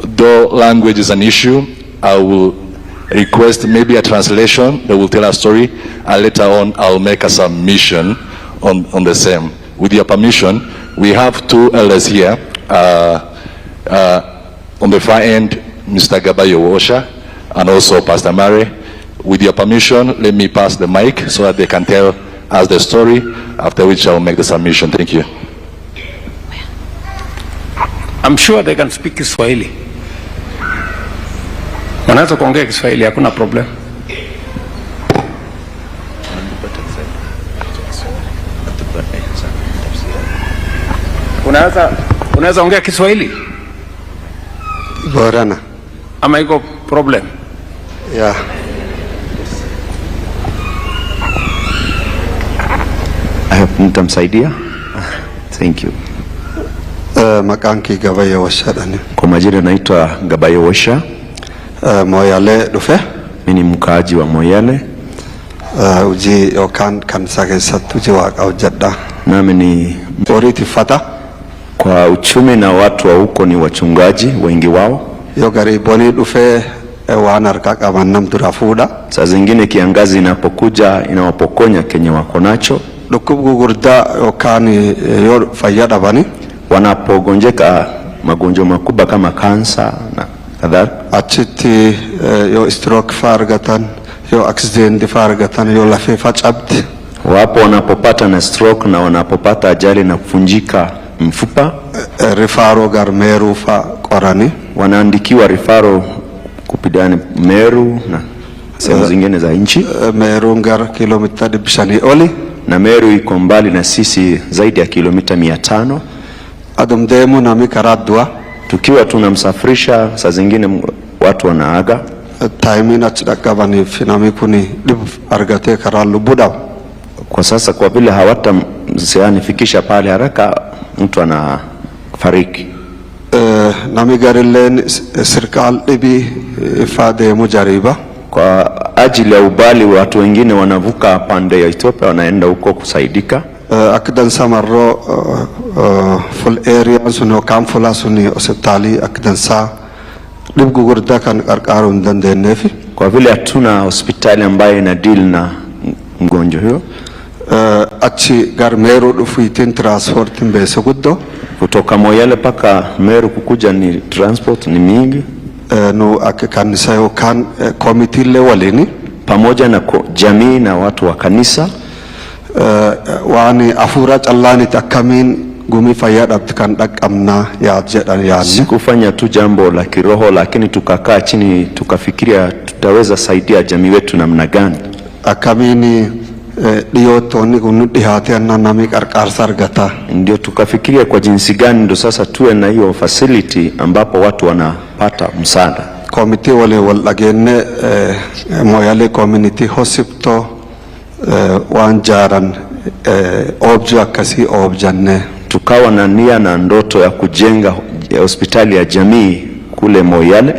[SPEAKER 21] Though language is an issue, I will request maybe a translation that will tell a story, and later on I'll make a submission on the same. With your permission, we have two elders here. On the far end, Mr. Gabayo Osha, and also Pastor Mare. With your permission, let me pass the mic so that they can tell us the story, after which I will make the submission. Thank you.
[SPEAKER 3] I'm sure they can speak Kiswahili. Wanaweza kuongea Kiswahili, hakuna problem. Unaweza ongea Kiswahili?
[SPEAKER 22] Borana.
[SPEAKER 3] Ama iko problem?
[SPEAKER 22] Yeah.
[SPEAKER 1] Nitamsaidia. Thank you.
[SPEAKER 22] Makanki Gabayo Washadani.
[SPEAKER 1] Kwa majina naitwa Gabayo Washa.
[SPEAKER 22] Moyale Dufe.
[SPEAKER 1] Mimi ni mkaaji wa Moyale.
[SPEAKER 22] Uji yokan kansake satuji wak au jadda.
[SPEAKER 1] Nami ni
[SPEAKER 22] oriti fata.
[SPEAKER 1] Kwa uchumi na watu wa huko ni wachungaji wengi wao.
[SPEAKER 22] Yo gariboni Dufe wanarkak amanam turafuda.
[SPEAKER 1] Saa zingine kiangazi inapokuja inawapokonya kenye wako nacho.
[SPEAKER 22] Dukubu gurda yokani yo fayada bani.
[SPEAKER 1] Wanapogonjeka magonjwa makubwa kama kansa na kadhalika.
[SPEAKER 22] Achiti yo stroke fargatan, yo accident fargatan, yo lafe facabd.
[SPEAKER 1] Wapo wanapopata na stroke na wanapopata ajali na kuvunjika mfupa.
[SPEAKER 22] Rifaro gar Meru fa Qorani.
[SPEAKER 1] Wanaandikiwa rifaro kupidani Meru na sehemu zingine za nchi.
[SPEAKER 22] Meru gar kilomita dibishani oli.
[SPEAKER 1] Na Meru iko mbali na sisi zaidi ya kilomita 500.
[SPEAKER 22] Adumdemu na mikaradwa.
[SPEAKER 1] Tukiwa tunamsafirisha saa zingine watu wanaaga.
[SPEAKER 22] Time na chidakabani finamikuni dib argate karalu budaw.
[SPEAKER 1] Kwa sasa kwa vile hawatamfikisha pale haraka mtu anafariki.
[SPEAKER 22] Namigarillen serikal dibi ifade mujariba.
[SPEAKER 1] Kwa ajili ya ubali watu wengine wanavuka pande ya Ethiopia wanaenda huko kusaidika.
[SPEAKER 22] Akdan samarro full area suno kamfula suni hospitali akdan sa dibgu gurda kan karkarun dandenefi.
[SPEAKER 1] Kwa vile hatuna hospitali ambayo ina deal na mgonjwa huyo.
[SPEAKER 22] Achi gar Meru dufuitin transport mbese guddo.
[SPEAKER 1] Kutoka Moyale paka Meru kukuja ni transport ni mingi.
[SPEAKER 22] No kanisa yo kan committee lewalini
[SPEAKER 1] pamoja na jamii na watu wa kanisa.
[SPEAKER 22] Wani afura challani takamin gumi fayada kan dakamna ya jedan yani.
[SPEAKER 1] Sikufanya tu jambo la kiroho lakini tukakaa chini tukafikiria tutaweza saidia jamii wetu namna gani.
[SPEAKER 22] Akamini diyotoni kunudi hati anna nami karkar sargata.
[SPEAKER 1] Ndio tukafikiria kwa jinsi gani ndo sasa tuwe na hiyo facility ambapo watu wanapata msaada.
[SPEAKER 22] Committee wale walagene Moyale Community Hospital wanjaran obja kasi objanne.
[SPEAKER 1] Tukawa na nia na ndoto ya kujenga hospitali ya jamii kule Moyale.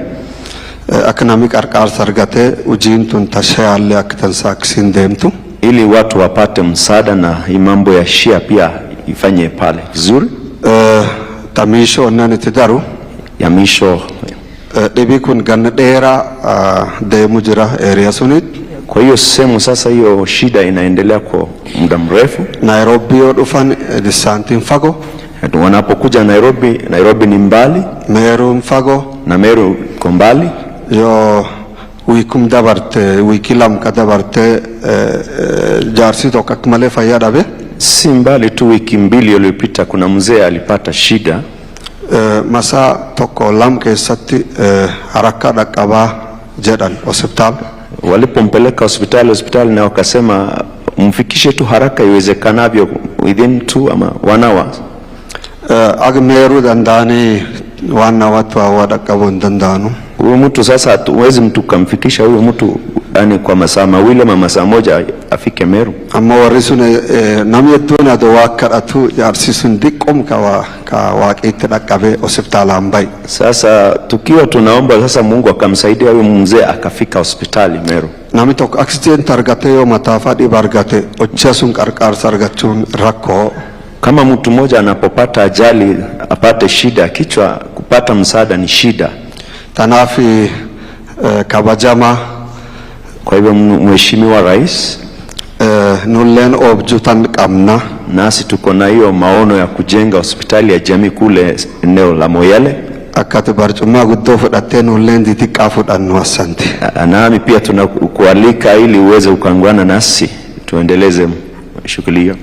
[SPEAKER 22] Akanamik arkar sargate ujintun tashayale akitansaksin demtu.
[SPEAKER 1] Ili watu wapate msaada na mambo ya shia pia ifanye pale vizuri.
[SPEAKER 22] Tamisho nani tidaru?
[SPEAKER 1] Ya misho.
[SPEAKER 22] Debi kun ganadera demu jira area sunit.
[SPEAKER 1] Kwa hiyo sehemu sasa hiyo shida inaendelea kwa muda mrefu.
[SPEAKER 22] Nairobi odufan disanti mfago.
[SPEAKER 1] Wanapokuja Nairobi ni mbali.
[SPEAKER 22] Meru mfago.
[SPEAKER 1] Na Meru iko mbali.
[SPEAKER 22] Yo wikum dabarte wikilam kadabarte jarsi to kakmale fayada be.
[SPEAKER 1] Si mbali tu wiki mbili iliyopita kuna mzee alipata shida.
[SPEAKER 22] Masa toko lam kesati haraka dakaba jedan hospital.
[SPEAKER 1] Walipompeleka hospitali na wakasema mfikishe tu haraka iwezekanavyo within 2 ama 1 hour.
[SPEAKER 22] Agmeru dandani 1 hour 2 hour dakabon dandanu.
[SPEAKER 1] Huyo mtu sasa hatuwezi mtu kumfikisha huyo mtu yani kwa masaa mawili ama masaa moja afike Meru.
[SPEAKER 22] Amma warisune namyetuna do wakaratu yarsisun dikom ka waqit dakabe hospitali ambai.
[SPEAKER 1] Sasa tukiwa tunaomba sasa Mungu akamsaidia huyo mzee akafika hospitali Meru.
[SPEAKER 22] Namitok accident argate yo matafa di bargate ochasun karkar sargachun rako.
[SPEAKER 1] Kama mtu mmoja anapopata ajali apate shida kichwa kupata msaada ni shida.
[SPEAKER 22] Tanafi kabajama.
[SPEAKER 1] Kwa hivyo Mheshimiwa Rais
[SPEAKER 22] nullen objutan kamna.
[SPEAKER 1] Nasi tuko na hiyo maono ya kujenga hospitali ya jamii kule eneo la Moyale.
[SPEAKER 22] Akati barchuma guddo fudate nullen ditika fudannu asante.
[SPEAKER 1] Nami pia tunakualika ili uweze ukaungana nasi tuendeleze shughuli hiyo.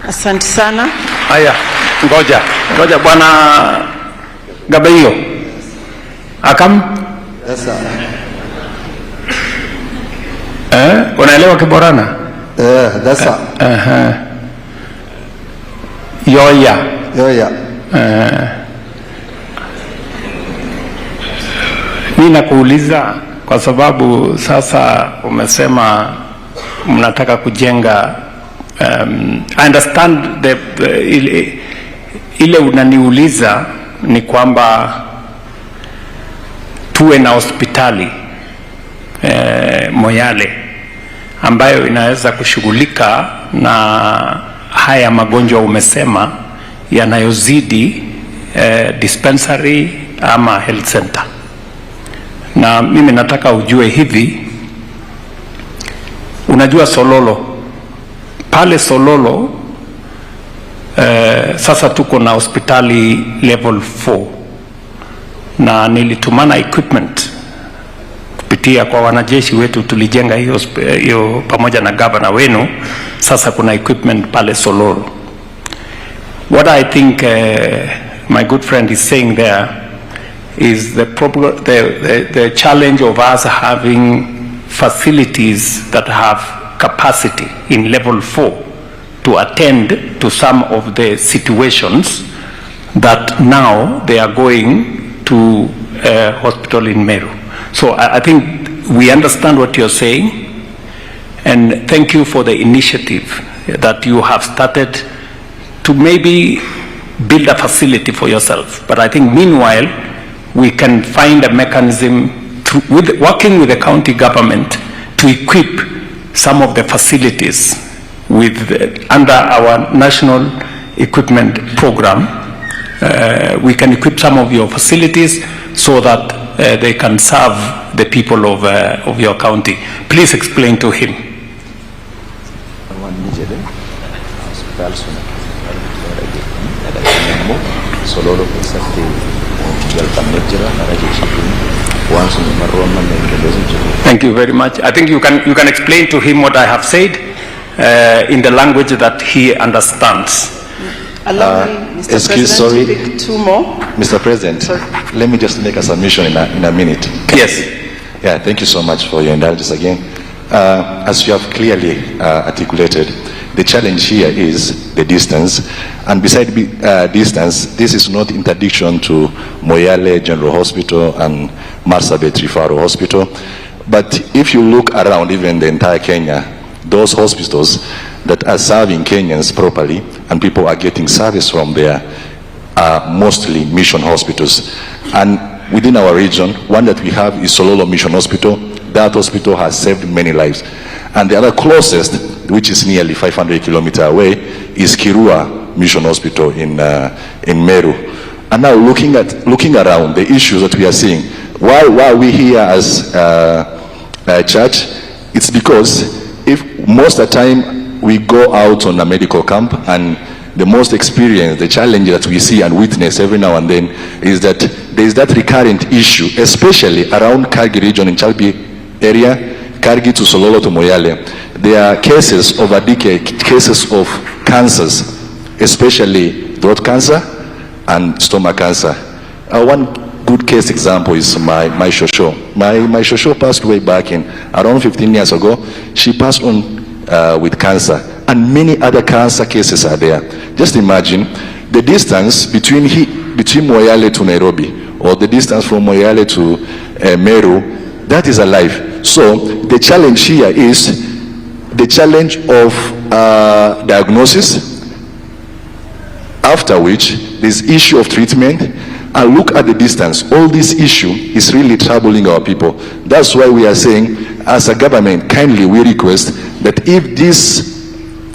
[SPEAKER 2] Asante sana.
[SPEAKER 3] Haya, ngoja bwana Gabayo. Akam?
[SPEAKER 22] Yes sir.
[SPEAKER 3] Unaelewa Kiborana?
[SPEAKER 22] Dasa. Yoya.
[SPEAKER 3] Mimi nakuuliza kwa sababu sasa umesema mnataka kujenga I understand ile unaniuliza ni kwamba tuwe na hospitali Moyale ambayo inaweza kushughulika na haya magonjwa umesema yanayozidi dispensary ama health center. Na mimi nataka ujue hivi, unajua Sololo, pale Sololo sasa tuko na hospitali level 4 na nilitumana equipment kupitia kwa wanajeshi wetu, tulijenga hiyo pamoja na gavana wenu. Sasa kuna equipment pale Sololo. What I think my good friend is saying there is the challenge of us having facilities that have capacity in level 4 to attend to some of the situations that now they are going to hospital in Meru. So I think we understand what you're saying, and thank you for the initiative that you have started to maybe build a facility for yourself. But I think meanwhile, we can find a mechanism working with the county government to equip some of the facilities with under our national equipment program. We can equip some of your facilities so that they can serve the people of your county. Please explain to him. Thank you very much. I think you can explain to him what I have said in the language that he understands.
[SPEAKER 2] Allow me, Mr. President, to pick two more.
[SPEAKER 21] Mr. President, let me just make a submission in a minute.
[SPEAKER 3] Yes.
[SPEAKER 21] Yeah, thank you so much for your indulgence again. As you have clearly articulated, the challenge here is the distance. And beside distance, this is not interdiction to Moyale General Hospital and Marsabit Referral Hospital. But if you look around even the entire Kenya, those hospitals that are serving Kenyans properly and people are getting service from there are mostly mission hospitals. And within our region, one that we have is Sololo Mission Hospital. That hospital has saved many lives. And the other closest, which is nearly 500 kilometers away, is Kirua Mission Hospital in Meru. And now looking around the issues that we are seeing, why are we here as a church? It's because if most of the time we go out on a medical camp, and the most experience, the challenge that we see and witness every now and then is that there is that recurrent issue, especially around Kargi region in Chalbi area, Kargi to Sololo to Moyale. There are cases over decades, cases of cancers, especially throat cancer and stomach cancer. One good case example is my Shosho. My Shosho passed away back in around 15 years ago. She passed on with cancer, and many other cancer cases are there. Just imagine the distance between Moyale to Nairobi, or the distance from Moyale to Meru. That is a life. So the challenge here is the challenge of diagnosis, after which this issue of treatment, and look at the distance. All this issue is really troubling our people. That's why we are saying, as a government, kindly we request that if these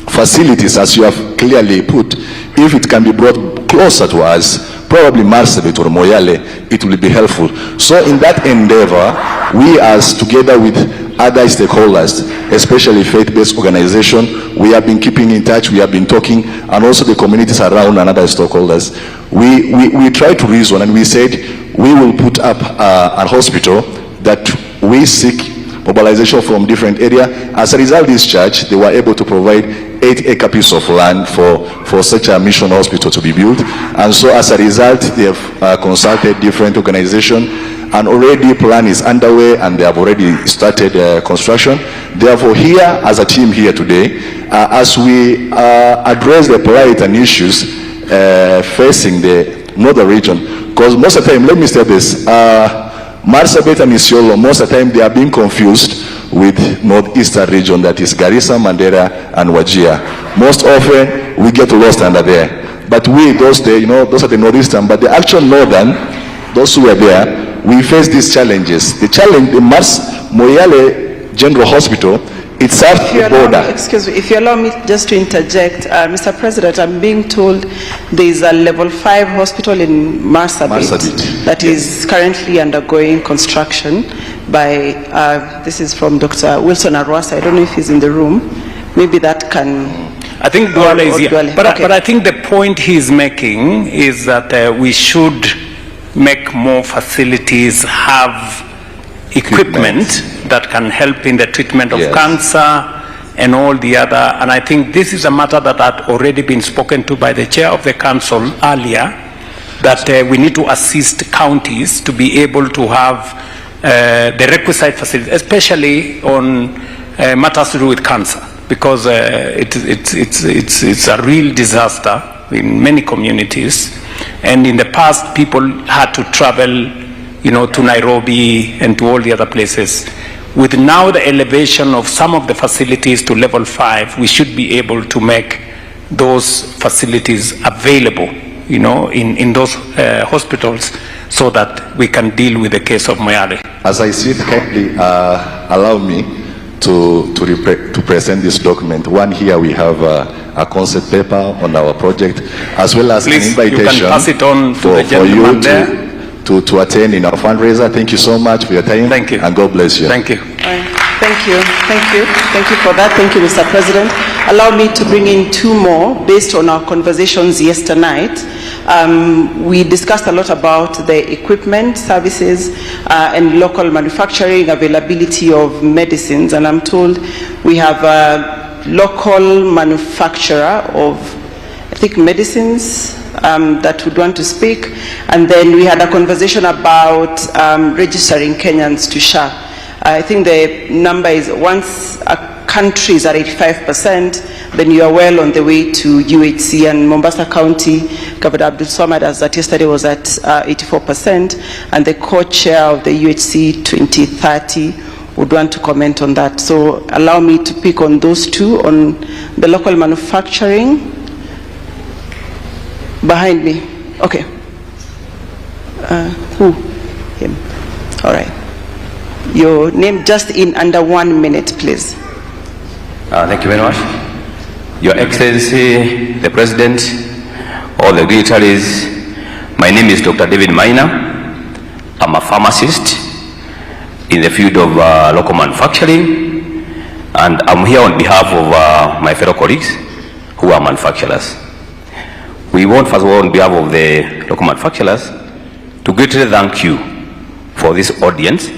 [SPEAKER 21] facilities, as you have clearly put, if it can be brought closer to us, probably Marsabit or Moyale, it will be helpful. So in that endeavor, we as together with other stakeholders, especially faith-based organizations, we have been keeping in touch, we have been talking, and also the communities around and other stakeholders. We try to reason, and we said we will put up a hospital that we seek mobilization from different areas. As a result, this church, they were able to provide 8-acre piece of land for such a mission hospital to be built. And so as a result, they have consulted different organizations, and already plan is underway, and they have already started construction. Therefore, here as a team here today, as we address the plight and issues facing the northern region, because most of the time, let me say this, Marsabit and Isiolo, most of the time they are being confused with northeastern region, that is Garissa, Mandera, and Wajir. Most often, we get lost under there. But we, those are the northeastern, but the actual northern, those who are there, we face these challenges. The challenge, the Moyale General Hospital, it serves the border.
[SPEAKER 2] Excuse me, if you allow me just to interject, Mr. President, I'm being told there is a level 5 hospital in Marsabit that is currently undergoing construction by, this is from Dr. Wilson Arwasa. I don't know if he's in the room. Maybe that can...
[SPEAKER 3] I think Duale is here.
[SPEAKER 2] Duale.
[SPEAKER 3] But,
[SPEAKER 2] Okay.
[SPEAKER 3] but I think the point he's making is that we should make more facilities have equipment that can help in the treatment of cancer and all the other. And I think this is a matter that had already been spoken to by the chair of the council earlier, that we need to assist counties to be able to have the requisite facilities, especially on matters to do with cancer, because it's a real disaster in many communities. And in the past, people had to travel to Nairobi and to all the other places. With now the elevation of some of the facilities to level 5, we should be able to make those facilities available, in those hospitals, so that we can deal with the case of Moyale.
[SPEAKER 21] As I see it, kindly allow me to present this document. One, here we have a concept paper on our project, as well as
[SPEAKER 3] Please,
[SPEAKER 21] an invitation
[SPEAKER 3] you can pass it on to
[SPEAKER 21] for
[SPEAKER 3] the gentleman
[SPEAKER 21] you
[SPEAKER 3] there.
[SPEAKER 21] To attend in our fundraiser. Thank you so much for your time.
[SPEAKER 3] Thank you.
[SPEAKER 21] And God bless you.
[SPEAKER 3] Thank you.
[SPEAKER 2] Thank you. Thank you for that. Thank you, Mr. President. Allow me to bring in 2 more based on our conversations yesterday night. We discussed a lot about the equipment, services, and local manufacturing, availability of medicines. And I'm told we have a local manufacturer of, I think, medicines that would want to speak. And then we had a conversation about registering Kenyans to SHA. I think the number is, once a country is at 85%, then you are well on the way to UHC. And Mombasa County, Governor Abdul Samad, as that yesterday, was at 84%. And the co-chair of the UHC 2030 would want to comment on that. So allow me to pick on those 2, on the local manufacturing. Behind me. Okay. Who? Him. All right. Your name just in under 1 minute, please.
[SPEAKER 7] Thank you very much. Your Excellency, the President, all the dignitaries, my name is Dr. David Maina. I'm a pharmacist in the field of local manufacturing, and I'm here on behalf of my fellow colleagues who are manufacturers. We want, first of all, on behalf of the local manufacturers, to greatly thank you for this audience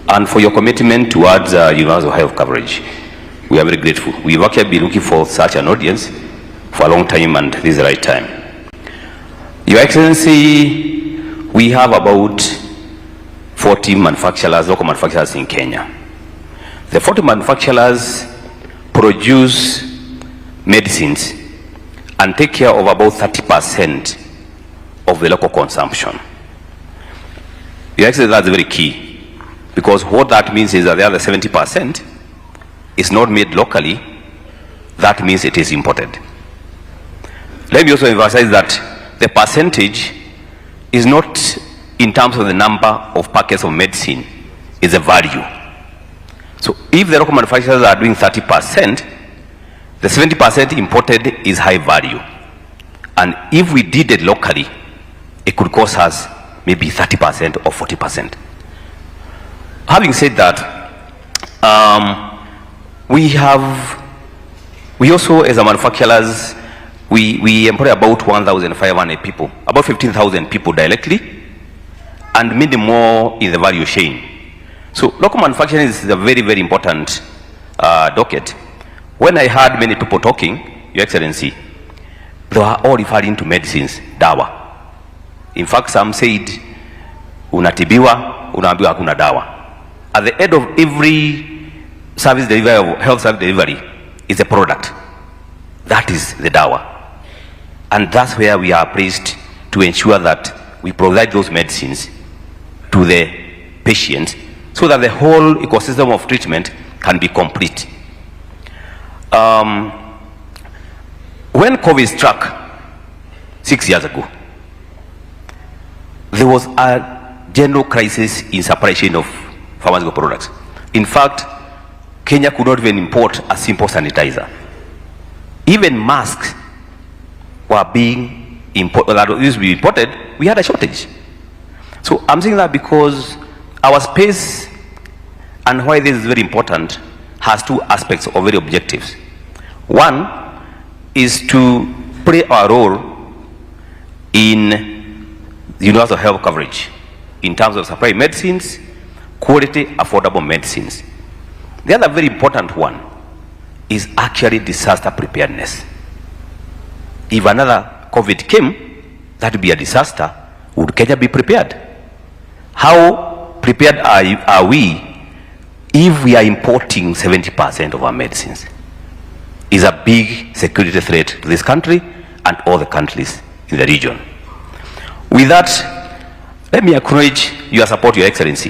[SPEAKER 7] and for your commitment towards universal health coverage. We are very grateful. We've actually been looking for such an audience for a long time, and this is the right time. Your Excellency, we have about 40 manufacturers, local manufacturers in Kenya. The 40 manufacturers produce medicines and take care of about 30% of the local consumption. Your Excellency, that's very key, because what that means is that the other 70% is not made locally. That means it is imported. Let me also emphasize that the percentage is not in terms of the number of packets of medicine, it's a value. So if the local manufacturers are doing 30%, the 70% imported is high value. And if we did it locally, it could cost us maybe 30% or 40%. Having said that, we also, as a manufacturers, we employ about 1,500 people, about 15,000 people directly, and many more in the value chain. So local manufacturing is a very, very important docket. When I heard many people talking, Your Excellency, they were all referring to medicines, dawa. In fact, some said, unatibiwa, unaambiwa hakuna dawa. At the end of every service delivery, health service delivery, is a product. That is the dawa. And that's where we are placed to ensure that we provide those medicines to the patients so that the whole ecosystem of treatment can be complete. When COVID struck 6 years ago, there was a general crisis in supply chain of pharmaceutical products. In fact, Kenya could not even import a simple sanitizer. Even masks were being imported, we had a shortage. So I'm saying that because our space, and why this is very important, has two aspects or very objectives. One is to play our role in universal health coverage in terms of supply medicines, quality, affordable medicines. The other very important one is actually disaster preparedness. If another COVID came, that would be a disaster. Would Kenya be prepared? How prepared are we if we are importing 70% of our medicines? Is a big security threat to this country and all the countries in the region. With that, let me acknowledge your support, Your Excellency.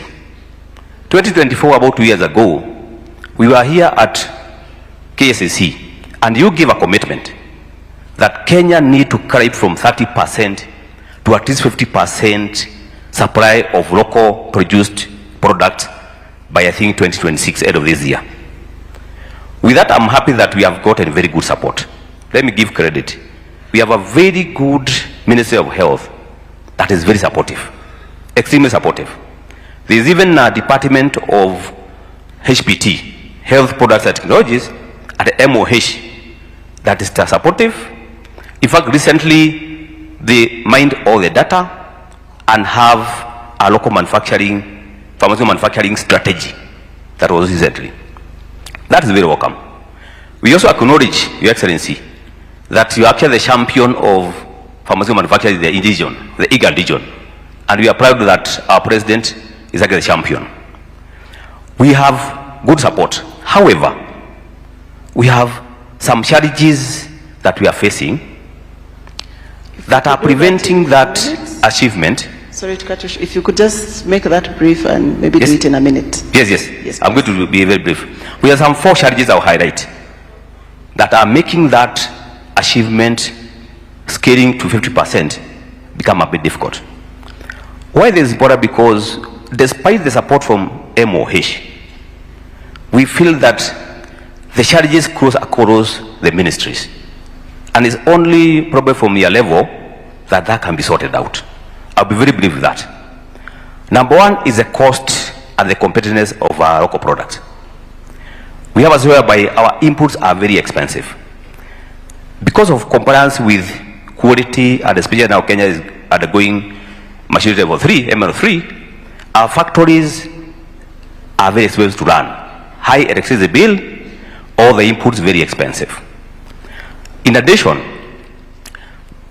[SPEAKER 7] 2024, about 2 years ago, we were here at KSAC, and you gave a commitment that Kenya need to carry from 30% to at least 50% supply of local produced products by, I think, 2026, end of this year. With that, I'm happy that we have gotten very good support. Let me give credit. We have a very good Ministry of Health that is very supportive, extremely supportive. There is even a Department of HPT, Health Products and Technologies, at MOH that is supportive. In fact, recently they mined all the data and have a local manufacturing, pharmaceutical manufacturing strategy that was recently. That is very welcome. We also acknowledge, Your Excellency, that you are actually the champion of pharmaceutical manufacturing in the region, the IGAD region, and we are proud that our president is actually the champion. We have good support. However, we have some challenges that we are facing that are preventing that achievement.
[SPEAKER 2] Sorry to cut you short. If you could just make that brief and maybe
[SPEAKER 7] Yes.
[SPEAKER 2] do it in a minute.
[SPEAKER 7] Yes. I'm going to be very brief. We have some 4 challenges I'll highlight that are making that achievement scaling to 50% become a bit difficult. Why this is important? Because despite the support from MOH, we feel that the challenges cross across the ministries, and it's only probably from your level that can be sorted out. I'll be very brief with that. Number one is the cost and the competitiveness of our local products. We have a situation whereby our inputs are very expensive. Because of compliance with quality, and especially now Kenya is undergoing maturity level 3, ML3, our factories are very expensive to run. High electricity bill, all the inputs very expensive. In addition,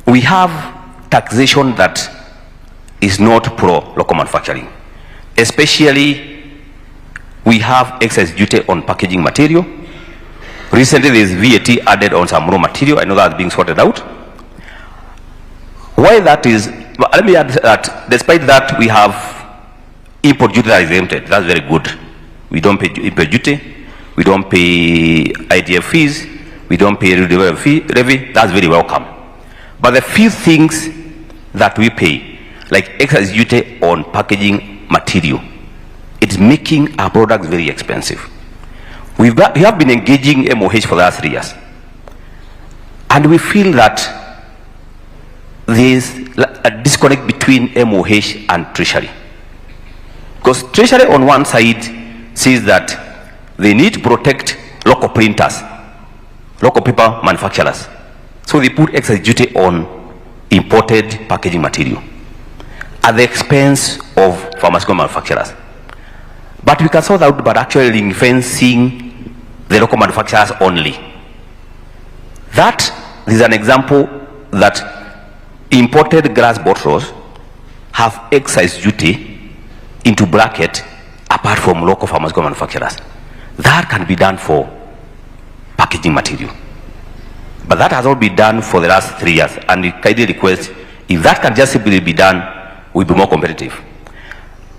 [SPEAKER 7] we have taxation that is not pro-local manufacturing. Especially, we have excess duty on packaging material. Recently, there is VAT added on some raw material. I know that's being sorted out. Why that is, let me add that despite that, we have import duty that is exempted. That's very good. We don't pay import duty. We don't pay IDF fees. We don't pay levy. That's very welcome. But the few things that we pay, like excess duty on packaging material, it's making our products very expensive. We have been engaging MOH for the last 3 years, and we feel that there is a disconnect between MOH and Treasury. Because Treasury on one side says that they need to protect local printers, local paper manufacturers. So they put excess duty on imported packaging material at the expense of pharmaceutical manufacturers. But we can sort out by actually ring-fencing the local manufacturers only. That is an example that imported glass bottles have excise duty into bracket apart from local pharmaceutical manufacturers. That can be done for packaging material. But that has all been done for the last 3 years, and we kindly request if that can just simply be done, we'll be more competitive.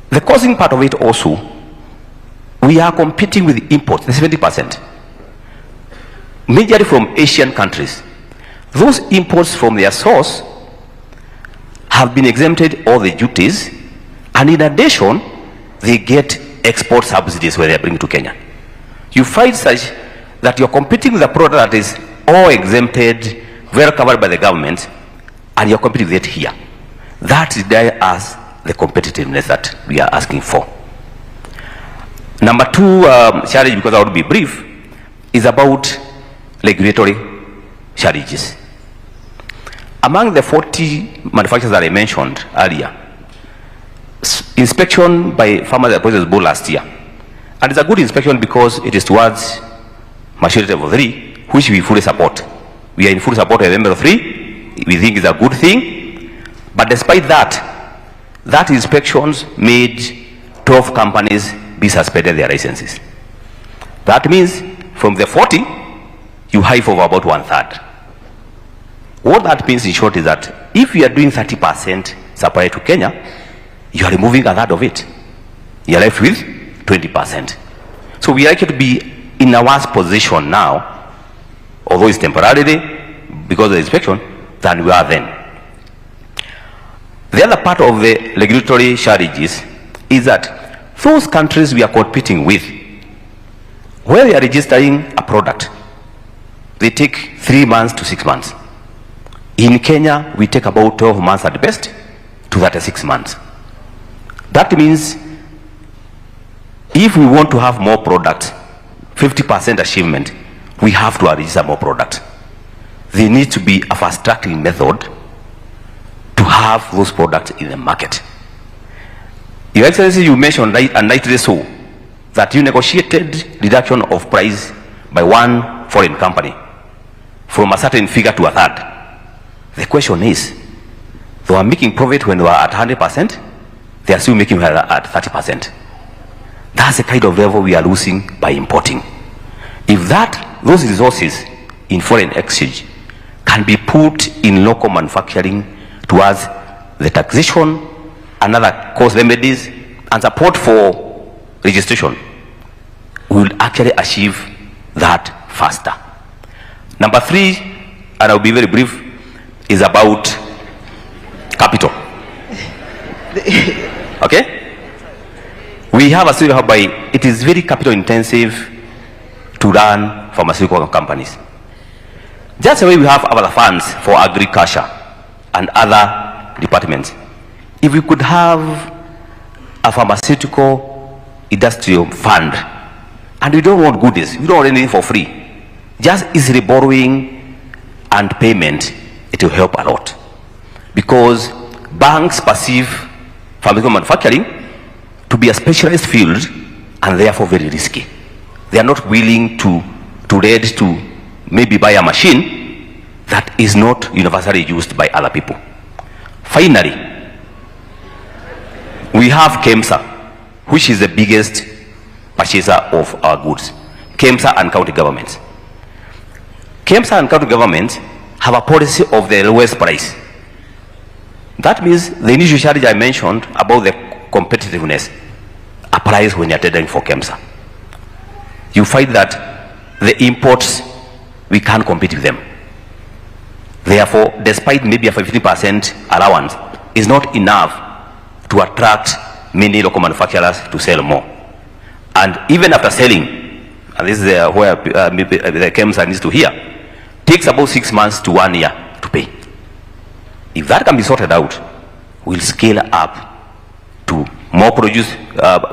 [SPEAKER 7] The causing part of it also we are competing with imports, the 70%, majorly from Asian countries. Those imports from their source have been exempted all the duties, and in addition, they get export subsidies when they are bringing to Kenya. You find such that you're competing with a product that is all exempted, well covered by the government, and you're competing with it here. That is as the competitiveness that we are asking for. Number two challenge, because I want to be brief, is about regulatory challenges. Among the 40 manufacturers that I mentioned earlier, inspection by Farmers Appraisals Board last year, and it's a good inspection because it is towards maturity level 3, which we fully support. We are in full support of level 3. We think it's a good thing. But despite that, that inspections made 12 companies be suspended their licenses. That means from the 40, you hive over about 1/3. What that means in short is that if you are doing 30% supply to Kenya, you are removing 1/3 of it. You are left with 20%. So we are likely to be in a worse position now, although it's temporarily because of the inspection, than we are then. The other part of the regulatory challenges is that those countries we are competing with, where they are registering a product, they take 3 months to 6 months. In Kenya, we take about 12 months at best to 36 months. That means if we want to have more products, 50% achievement, we have to register more products. There needs to be a fast-tracking method to have those products in the market. Your Excellency, you mentioned, and rightly so, that you negotiated reduction of price by one foreign company from a certain figure to 1/3. The question is, they were making profit when they were at 100%, they are still making it at 30%. That's the kind of level we are losing by importing. If those resources in foreign exchange can be put in local manufacturing towards the taxation and other cost remedies and support for registration, we will actually achieve that faster. Number 3, and I'll be very brief, is about capital. Okay? We have a system whereby it is very capital intensive to run pharmaceutical companies. Just the way we have other funds for agriculture and other departments. If we could have a pharmaceutical industrial fund, and we don't want goodies, we don't want anything for free, just easily borrowing and payment, it will help a lot. Because banks perceive pharmaceutical manufacturing to be a specialized field and therefore very risky. They are not willing to lend to maybe buy a machine that is not universally used by other people. Finally, we have KEMSA, which is the biggest purchaser of our goods. KEMSA and county governments. KEMSA and county governments have a policy of the lowest price. That means the initial challenge I mentioned about the competitiveness applies when you're tendering for KEMSA. You find that the imports, we can't compete with them. Therefore, despite maybe a 15% allowance, is not enough to attract many local manufacturers to sell more. And even after selling, and this is where the KEMSA needs to hear, takes about 6 months to 1 year to pay. If that can be sorted out, we'll scale up to more produce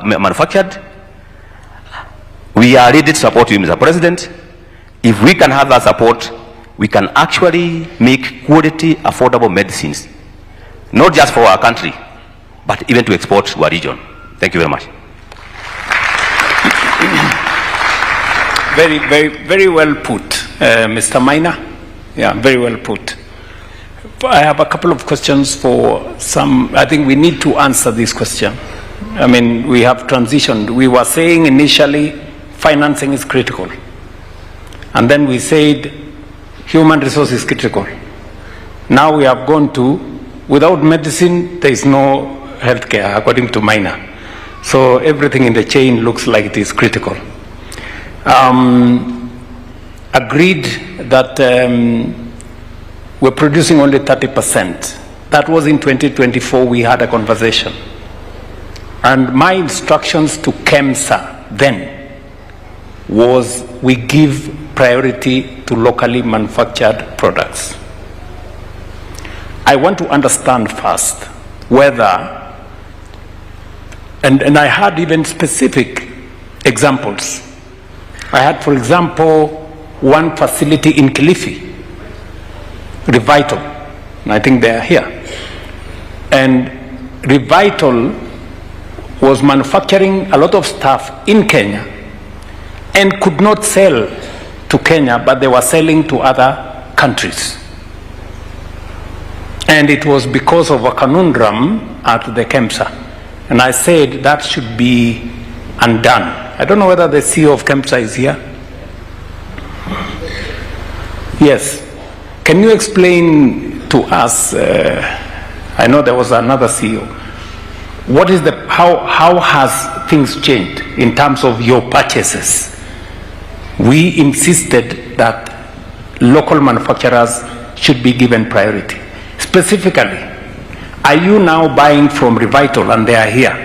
[SPEAKER 7] manufactured. We are ready to support you, Mr. President. If we can have that support, we can actually make quality, affordable medicines, not just for our country, but even to export to our region. Thank you very much.
[SPEAKER 3] Very well put, Mr. Maina. Yeah, very well put. I have a couple of questions for some. I think we need to answer this question. I mean, we have transitioned. We were saying initially financing is critical. And then we said human resource is critical. Now we have gone to, without medicine, there is no healthcare, according to Maina. So everything in the chain looks like it is critical. Agreed that we're producing only 30%. That was in 2024, we had a conversation. And my instructions to KEMSA then was we give priority to locally manufactured products. I want to understand first whether, and I had even specific examples. I had, for example, one facility in Kilifi, Revital, and I think they are here. And Revital was manufacturing a lot of stuff in Kenya and could not sell to Kenya, but they were selling to other countries. And it was because of a conundrum at the KEMSA. And I said that should be undone. I don't know whether the CEO of KEMSA is here. Yes. Can you explain to us, I know there was another CEO, what is the, how has things changed in terms of your purchases? We insisted that local manufacturers should be given priority. Specifically, are you now buying from Revital and they are here?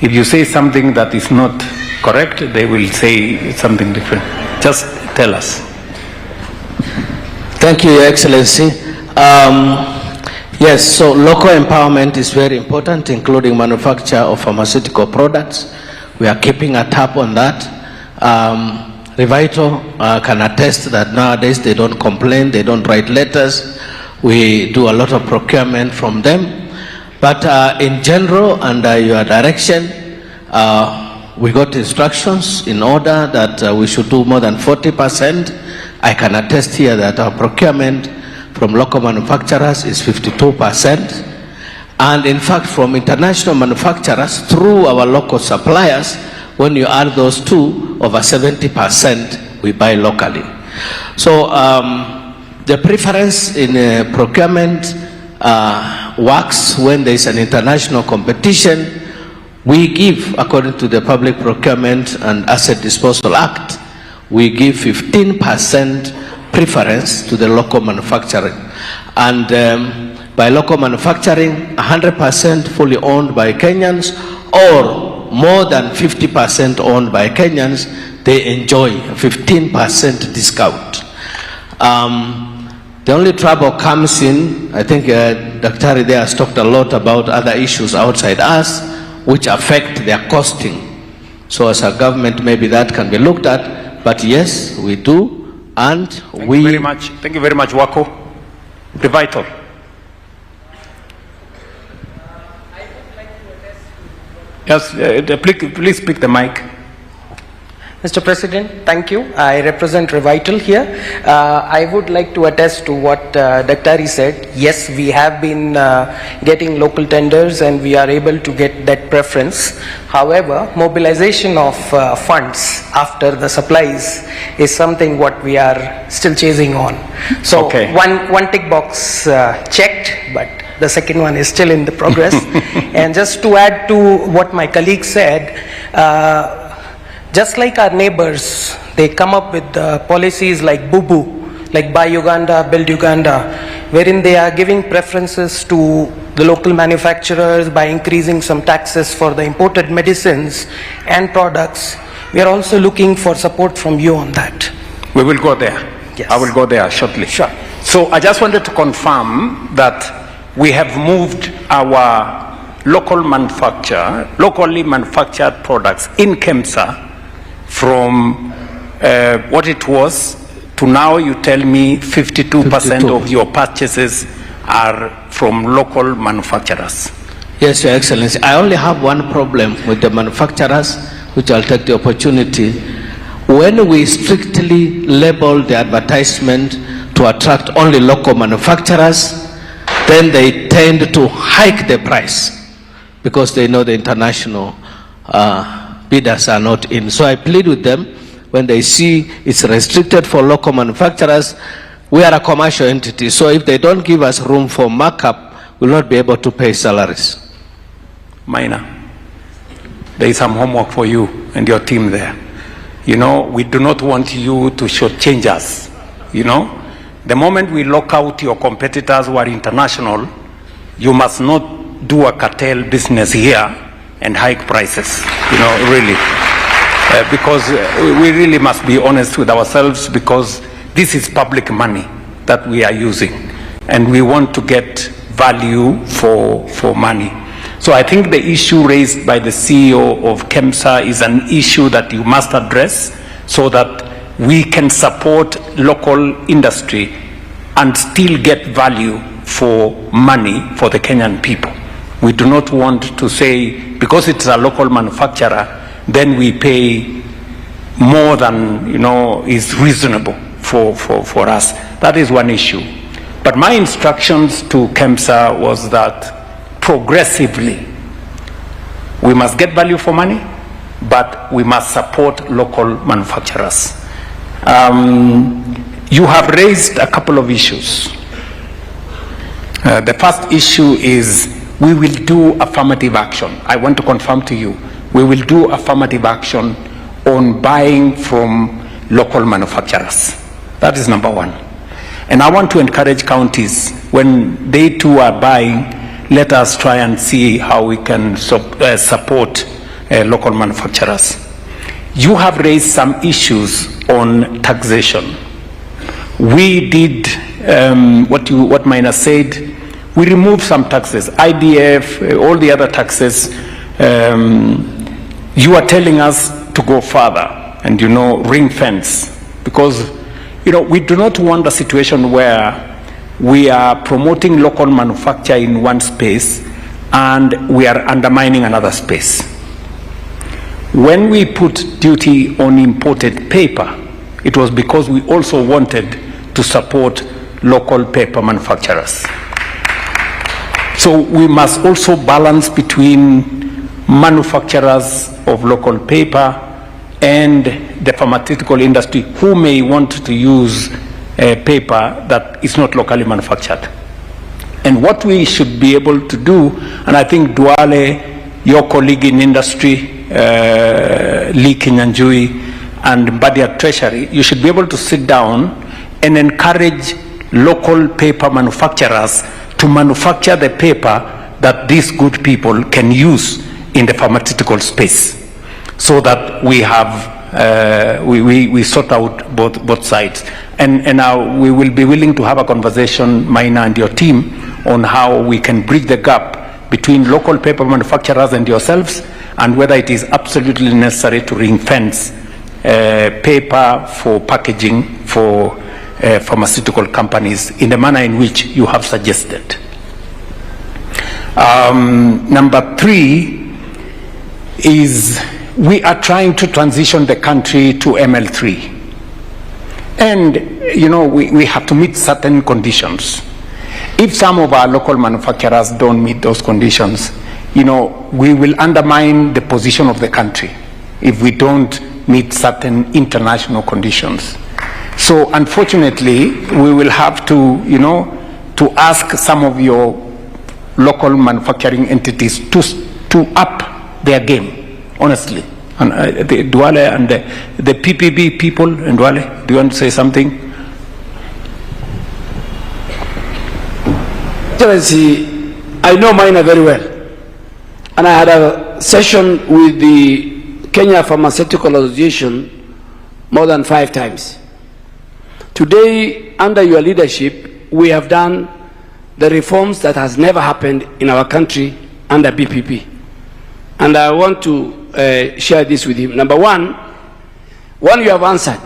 [SPEAKER 3] If you say something that is not correct, they will say something different. Just tell us.
[SPEAKER 9] Thank you, Your Excellency. Yes, so local empowerment is very important, including manufacture of pharmaceutical products. We are keeping a tab on that. Revital can attest that nowadays they don't complain, they don't write letters. We do a lot of procurement from them. But in general, under your direction, we got instructions in order that we should do more than 40%. I can attest here that our procurement from local manufacturers is 52%. And in fact, from international manufacturers through our local suppliers, when you add those two, over 70% we buy locally. So the preference in procurement works when there is an international competition. We give, according to the Public Procurement and Asset Disposal Act, we give 15% preference to the local manufacturing. And by local manufacturing, 100% fully owned by Kenyans, or more than 50% owned by Kenyans, they enjoy a 15% discount. The only trouble comes in, I think Dr. there has talked a lot about other issues outside us, which affect their costing. So as a government, maybe that can be looked at, but yes, we do, and
[SPEAKER 3] Thank you very much. Thank you very much, Wako. Revital. Yes, please pick the mic.
[SPEAKER 10] Mr. President, thank you. I represent Revital here. I would like to attest to what Dr. said. Yes, we have been getting local tenders and we are able to get that preference. However, mobilization of funds after the supplies is something what we are still chasing on. So
[SPEAKER 3] Okay.
[SPEAKER 10] one tick box checked, but the second one is still in the progress. And just to add to what my colleague said, just like our neighbors, they come up with policies like BUBU, like Buy Uganda, Build Uganda, wherein they are giving preferences to the local manufacturers by increasing some taxes for the imported medicines and products. We are also looking for support from you on that.
[SPEAKER 3] We will go there. Yes. I will go there shortly.
[SPEAKER 10] Sure.
[SPEAKER 3] So I just wanted to confirm that we have moved our locally manufactured products in KEMSA from what it was to now you tell me 52% of your purchases are from local manufacturers.
[SPEAKER 9] Yes, Your Excellency. I only have one problem with the manufacturers, which I'll take the opportunity. When we strictly label the advertisement to attract only local manufacturers, then they tend to hike the price because they know the international bidders are not in. So I plead with them, when they see it's restricted for local manufacturers, we are a commercial entity, so if they don't give us room for markup, we'll not be able to pay salaries.
[SPEAKER 3] Minor. there is some homework for you and your team there. You know, we do not want you to shortchange us. You know, the moment we lock out your competitors who are international, you must not do a cartel business here and hike prices, you know, really. Because we really must be honest with ourselves, because this is public money that we are using, and we want to get value for money. So I think the issue raised by the CEO of KEMSA is an issue that you must address so that we can support local industry and still get value for money for the Kenyan people. We do not want to say, because it's a local manufacturer, then we pay more than, you know, is reasonable for us. That is one issue. But my instructions to KEMSA was that progressively we must get value for money, but we must support local manufacturers. You have raised a couple of issues. The first issue is we will do affirmative action. I want to confirm to you, we will do affirmative action on buying from local manufacturers. That is number one. And I want to encourage counties, when they too are buying, let us try and see how we can support local manufacturers. You have raised some issues on taxation. We did what Maina said. We removed some taxes, IDF, all the other taxes. You are telling us to go further and, you know, ring fence, because, you know, we do not want a situation where we are promoting local manufacture in one space and we are undermining another space. When we put duty on imported paper, it was because we also wanted to support local paper manufacturers. So we must also balance between manufacturers of local paper and the pharmaceutical industry who may want to use paper that is not locally manufactured. And what we should be able to do, and I think Duale, your colleague in industry, Lee Kinyanjui, and Badia Treasury, you should be able to sit down and encourage local paper manufacturers to manufacture the paper that these good people can use in the pharmaceutical space, so that we have we sort out both sides. And now we will be willing to have a conversation, Maina and your team, on how we can bridge the gap between local paper manufacturers and yourselves, and whether it is absolutely necessary to ring fence paper for packaging for pharmaceutical companies in the manner in which you have suggested. Number three is we are trying to transition the country to ML3. And, you know, we have to meet certain conditions. If some of our local manufacturers don't meet those conditions, you know, we will undermine the position of the country if we don't meet certain international conditions. So unfortunately, we will have to, you know, to ask some of your local manufacturing entities to up their game, honestly. And the Duale and the PPB people, and Duale, do you want to say something?
[SPEAKER 4] Excellency, I know Maina very well, and I had a session with the Kenya Pharmaceutical Association more than 5 times. Today, under your leadership, we have done the reforms that has never happened in our country under BPP. And I want to share this with you. Number one you have answered.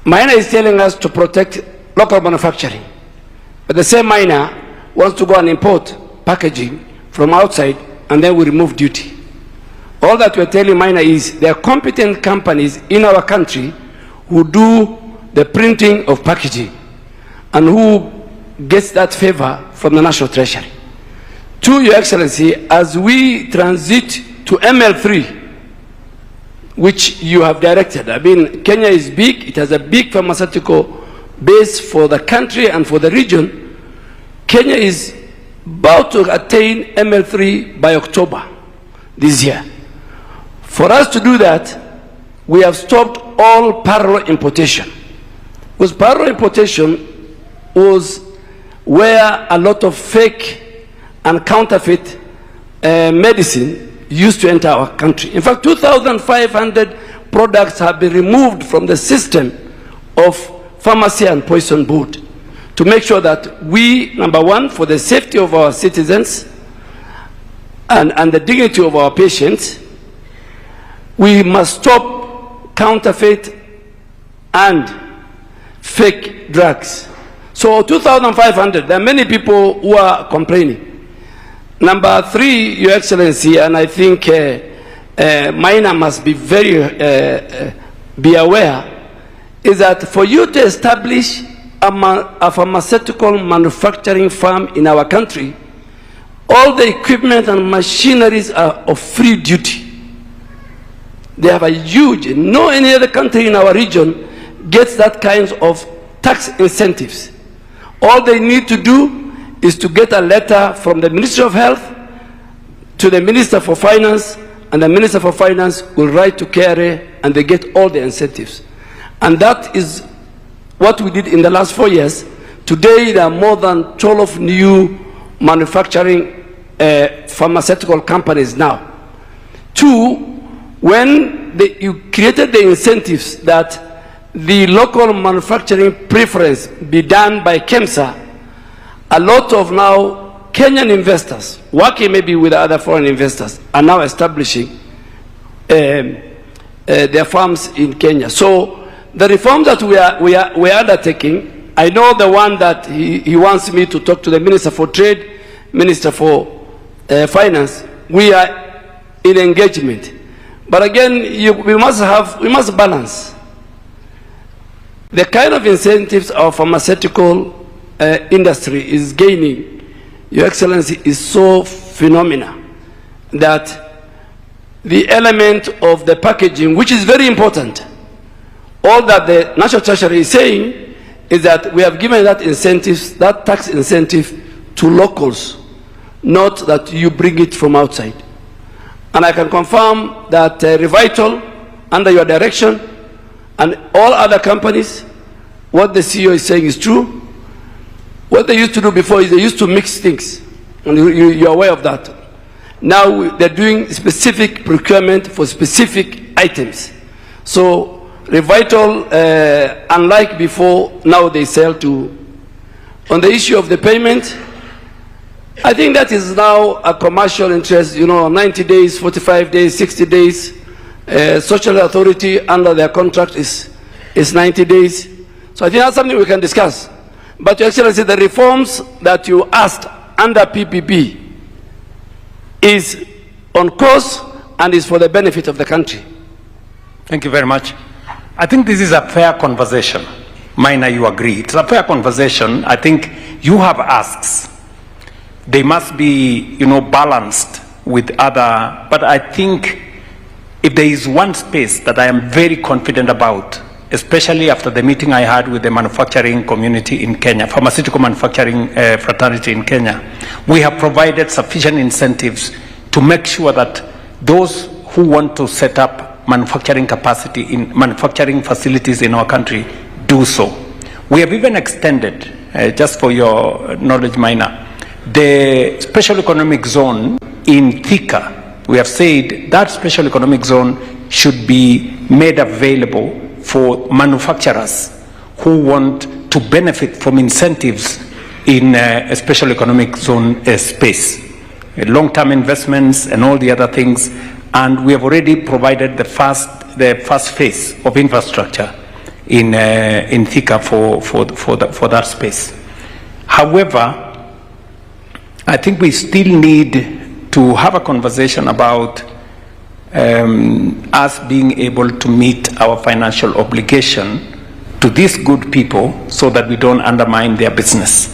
[SPEAKER 4] Maina is telling us to protect local manufacturing. But the same Maina wants to go and import packaging from outside, and then we remove duty. All that we're telling Maina is there are competent companies in our country who do the printing of packaging and who gets that favor from the National Treasury. To Your Excellency, as we transit to ML3, which you have directed, I mean, Kenya is big, it has a big pharmaceutical base for the country and for the region. Kenya is about to attain ML3 by October. this year. For us to do that, we have stopped all parallel importation. Because parallel importation was where a lot of fake and counterfeit medicine used to enter our country. In fact, 2,500 products have been removed from the system of Pharmacy and Poison Board to make sure that we, number one, for the safety of our citizens and the dignity of our patients, we must stop counterfeit and fake drugs. So 2,500, there are many people who are complaining. Number three, Your Excellency, and I think Maina must be be aware, is that for you to establish a pharmaceutical manufacturing firm in our country, all the equipment and machineries are of free duty. They have a huge, no any other country in our region gets that kind of tax incentives. All they need to do is to get a letter from the Ministry of Health to the Minister for Finance, and the Minister for Finance will write to KRA and they get all the incentives. And that is what we did in the last 4 years. Today there are more than 12 new manufacturing pharmaceutical companies now. Two, when you created the incentives that the local manufacturing preference be done by KEMSA, a lot of now Kenyan investors, working maybe with other foreign investors, are now establishing their firms in Kenya. So the reforms that we are undertaking, I know the one that he wants me to talk to the Minister for Trade, Minister for Finance. We are in engagement. But again, we must balance. The kind of incentives our pharmaceutical industry is gaining, Your Excellency, is so phenomenal that the element of the packaging, which is very important, all that the National Treasury is saying is that we have given that incentives, that tax incentive to locals, not that you bring it from outside. And I can confirm that Revital, under your direction, and all other companies, what the CEO is saying is true. What they used to do before is they used to mix things, and you're aware of that. Now they're doing specific procurement for specific items. So Revital, unlike before, now they sell to. On the issue of the payment, I think that is now a commercial interest, 90 days, 45 days, 60 days. Social authority under their contract is 90 days. So I think that's something we can discuss. But Your Excellency, the reforms that you asked under PPP is on course and is for the benefit of the country.
[SPEAKER 3] Thank you very much. I think this is a fair conversation. Maina, you agree. It's a fair conversation. I think you have asks. They must be, balanced with other, but I think if there is one space that I am very confident about, especially after the meeting I had with the manufacturing community in Kenya, pharmaceutical manufacturing fraternity in Kenya, we have provided sufficient incentives to make sure that those who want to set up manufacturing capacity in manufacturing facilities in our country do so. We have even extended, just for your knowledge, Maina, the special economic zone in Thika. We have said that special economic zone should be made available for manufacturers who want to benefit from incentives in a special economic zone space, long-term investments and all the other things. And we have already provided the first phase of infrastructure in Thika for that space. However, I think we still need to have a conversation about us being able to meet our financial obligation to these good people so that we don't undermine their business.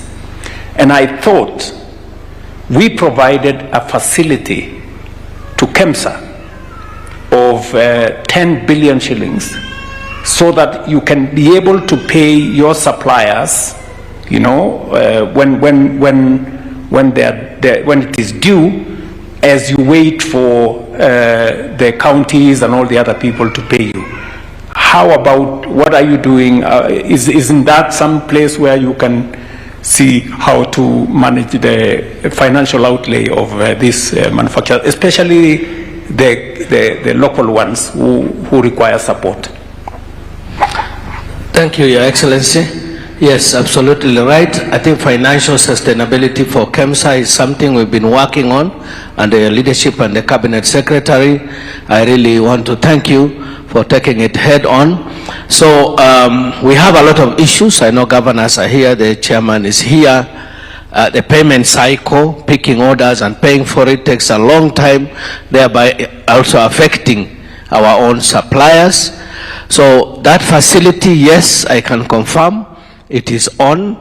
[SPEAKER 3] And I thought we provided a facility to KEMSA of 10 billion shillings so that you can be able to pay your suppliers, when it is due, as you wait for the counties and all the other people to pay you. How about, what are you doing? Isn't that some place where you can see how to manage the financial outlay of these manufacturers, especially the local ones who require support?
[SPEAKER 9] Thank you, Your Excellency. Yes, absolutely right. I think financial sustainability for KEMSA is something we've been working on under your leadership and the Cabinet Secretary. I really want to thank you for taking it head on. So we have a lot of issues. I know governors are here, the chairman is here. The payment cycle, picking orders and paying for it takes a long time, thereby also affecting our own suppliers. So that facility, yes, I can confirm, it is on.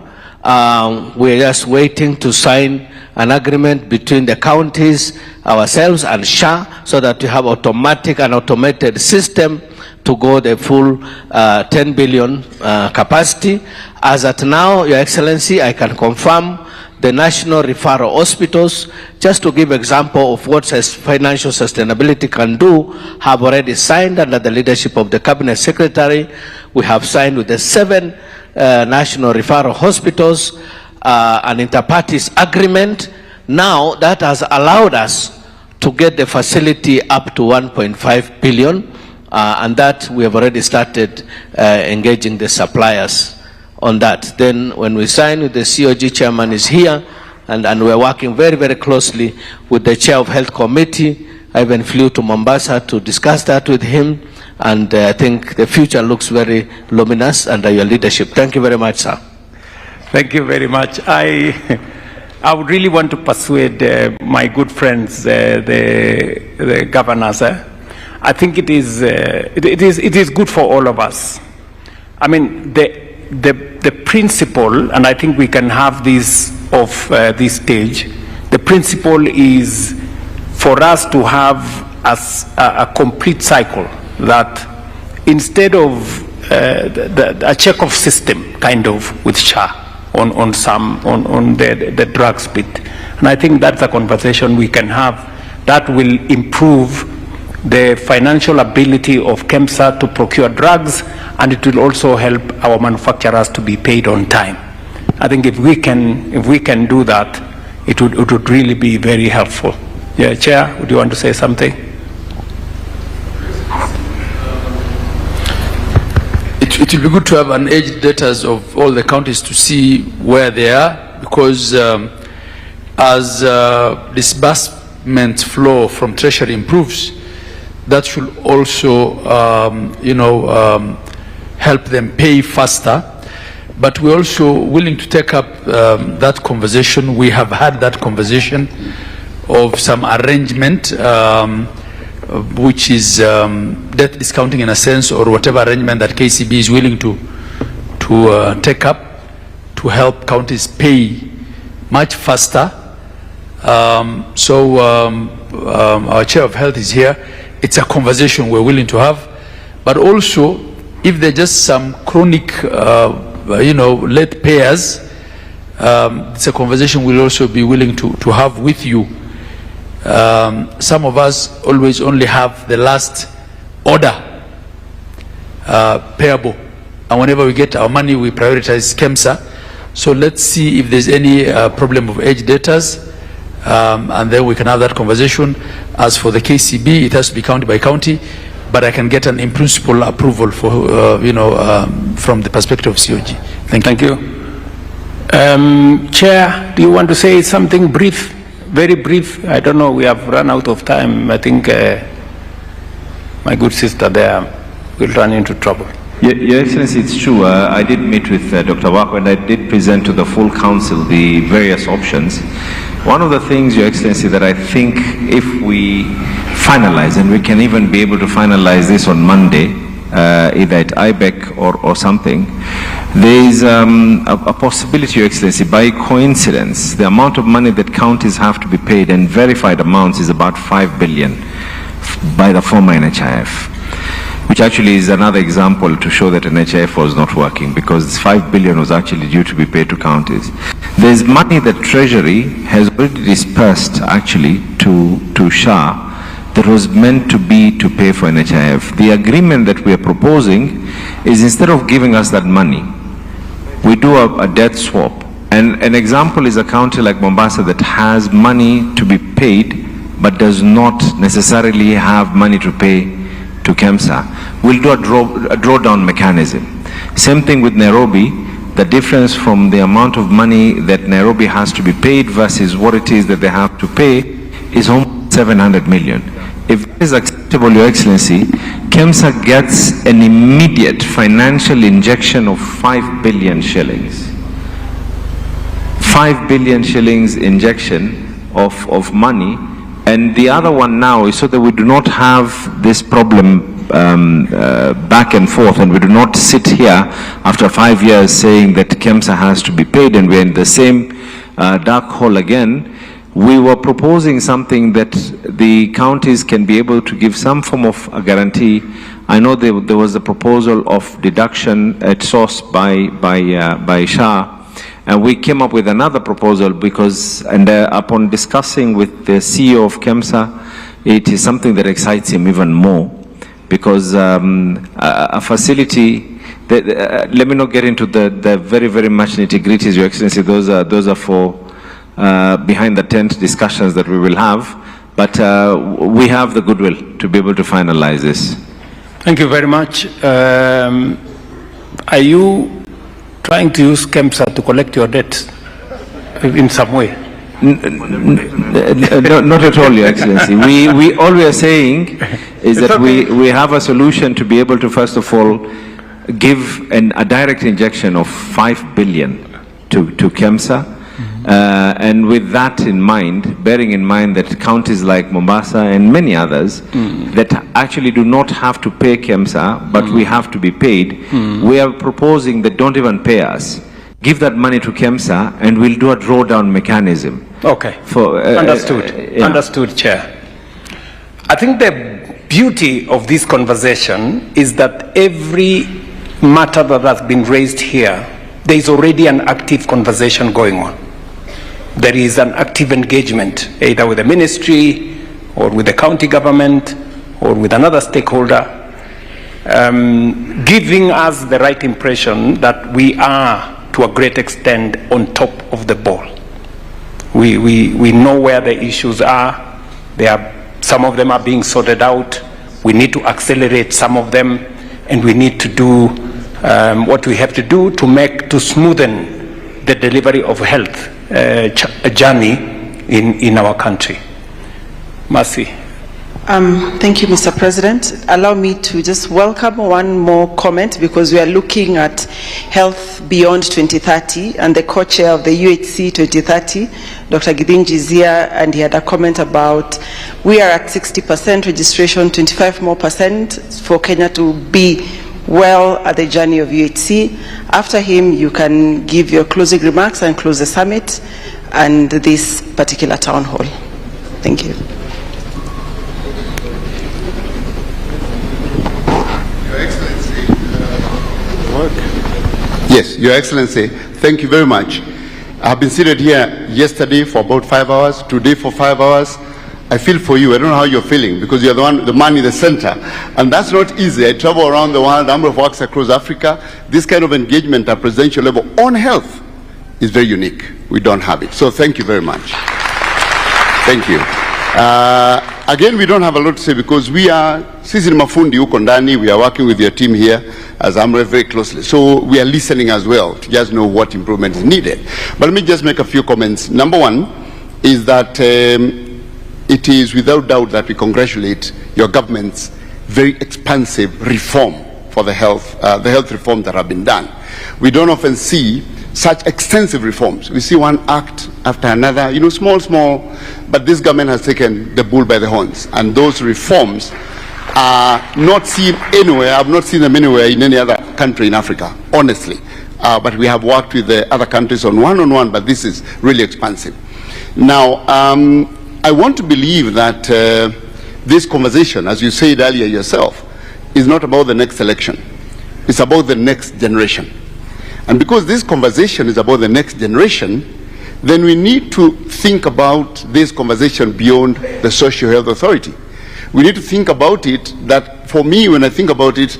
[SPEAKER 9] We're just waiting to sign an agreement between the counties, ourselves and SHA, so that we have automatic and automated system to go the full 10 billion capacity. As at now, Your Excellency, I can confirm the national referral hospitals, just to give example of what financial sustainability can do, have already signed under the leadership of the Cabinet Secretary. We have signed with the 7 national referral hospitals an inter-parties agreement. Now that has allowed us to get the facility up to 1.5 billion, and that we have already started engaging the suppliers on that. Then when we sign with the COG, chairman is here, and we're working very, very closely with the chair of health committee. I even flew to Mombasa to discuss that with him, and I think the future looks very luminous under your leadership. Thank you very much, sir.
[SPEAKER 3] Thank you very much. I would really want to persuade my good friends, the governors. I think it is good for all of us. I mean, the principle, and I think we can have this of this stage, the principle is for us to have a complete cycle, that instead of a check-off system kind of with SHA on the drugs bit. And I think that's a conversation we can have that will improve the financial ability of KEMSA to procure drugs, and it will also help our manufacturers to be paid on time. I think if we can do that, it would really be very helpful. Yeah, Chair, would you want to say something?
[SPEAKER 5] It will be good to have an age data of all the counties to see where they are, because as disbursement flow from Treasury improves, that should also, help them pay faster. But we're also willing to take up that conversation. We have had that conversation of some arrangement, which is debt discounting in a sense, or whatever arrangement that KCB is willing to take up to help counties pay much faster. Our Chair of Health is here. It's a conversation we're willing to have. But also, if there's just some chronic, late payers, it's a conversation we'll also be willing to have with you. Some of us always only have the last order payable, and whenever we get our money, we prioritize KEMSA. So let's see if there's any problem of age debtors, and then we can have that conversation. As for the KCB, it has to be county by county, but I can get an in principle approval for from the perspective of COG. Thank you.
[SPEAKER 3] Chair, do you want to say something brief? Very brief. I don't know, we have run out of time. I think my good sister there will run into trouble.
[SPEAKER 1] Your Excellency, it's true. I did meet with Dr. Wako, and I did present to the full council the various options. One of the things, Your Excellency, that I think if we finalize, and we can even be able to finalize this on Monday, either at IBEC or something, there is a possibility, Your Excellency, by coincidence, the amount of money that counties have to be paid, and verified amounts, is about 5 billion by the former NHIF, which actually is another example to show that NHIF was not working, because 5 billion was actually due to be paid to counties. There's money that Treasury has already dispersed actually to to SHA that was meant to be to pay for NHIF. The agreement that we are proposing is, instead of giving us that money, we do a debt swap. And an example is a county like Mombasa that has money to be paid but does not necessarily have money to pay to KEMSA. We'll do a drawdown mechanism. Same thing with Nairobi. The difference from the amount of money that Nairobi has to be paid versus what it is that they have to pay is almost 700 million. If it is acceptable, Your Excellency, KEMSA gets an immediate financial injection of 5 billion shillings. 5 billion shillings injection of money, and the other one now is so that we do not have this problem back and forth, and we do not sit here after 5 years saying that KEMSA has to be paid and we're in the same dark hole again. We were proposing something that the counties can be able to give some form of a guarantee. I know there was a proposal of deduction at source by SHA, and we came up with another proposal because, and upon discussing with the CEO of KEMSA, it is something that excites him even more, because a facility, let me not get into the very, very much nitty-gritties, Your Excellency. Those are for behind the tent discussions that we will have, but we have the goodwill to be able to finalize this.
[SPEAKER 3] Thank you very much. Are you trying to use KEMSA to collect your debt in some way?
[SPEAKER 1] Not at all, Your Excellency. All we are saying is that we have a solution to be able to, first of all, give a direct injection of 5 billion to KEMSA. And with that in mind, bearing in mind that counties like Mombasa and many others that actually do not have to pay KEMSA, but we have to be paid, we are proposing that don't even pay us. Give that money to KEMSA and we'll do a drawdown mechanism.
[SPEAKER 3] Okay, understood.
[SPEAKER 1] Yeah.
[SPEAKER 3] Understood, Chair. I think the beauty of this conversation is that every matter that has been raised here, there is already an active conversation going on. There is an active engagement, either with the ministry or with the county government or with another stakeholder, giving us the right impression that we are, to a great extent, on top of the ball. We know where the issues are. Some of them are being sorted out. We need to accelerate some of them, and we need to do what we have to do to smoothen the delivery of health journey in our country. Mercy.
[SPEAKER 2] Thank you, Mr. President. Allow me to just welcome one more comment, because we are looking at health beyond 2030, and the co-chair of the UHC 2030, Dr. Githinji is here, and he had a comment about we are at 60% registration, 25% more for Kenya to be well at the journey of UHC. After him, you can give your closing remarks and close the summit and this particular town hall. Thank you.
[SPEAKER 11] Your Excellency. Yes, Your Excellency, thank you very much. I've been seated here yesterday for about 5 hours, today for 5 hours. I feel for you. I don't know how you're feeling, because you're the man in the center. And that's not easy. I travel around the world, number of works across Africa. This kind of engagement at presidential level on health is very unique. We don't have it. So thank you very much. Thank you. Again, we don't have a lot to say, because we are, sisi ni mafundi huko ndani, we are working with your team here as AMREF very closely. So we are listening as well to just know what improvement is needed. But let me just make a few comments. Number one is that it is without doubt that we congratulate your government's very expansive reform for the health reform that have been done. We don't often see such extensive reforms. We see one act after another, small, but this government has taken the bull by the horns. And those reforms are not seen anywhere. I've not seen them anywhere in any other country in Africa, honestly. But we have worked with the other countries on one-on-one, but this is really expansive. Now, I want to believe that this conversation, as you said earlier yourself, is not about the next election. It's about the next generation. And because this conversation is about the next generation, then we need to think about this conversation beyond the Social Health Authority. We need to think about it that, for me, when I think about it,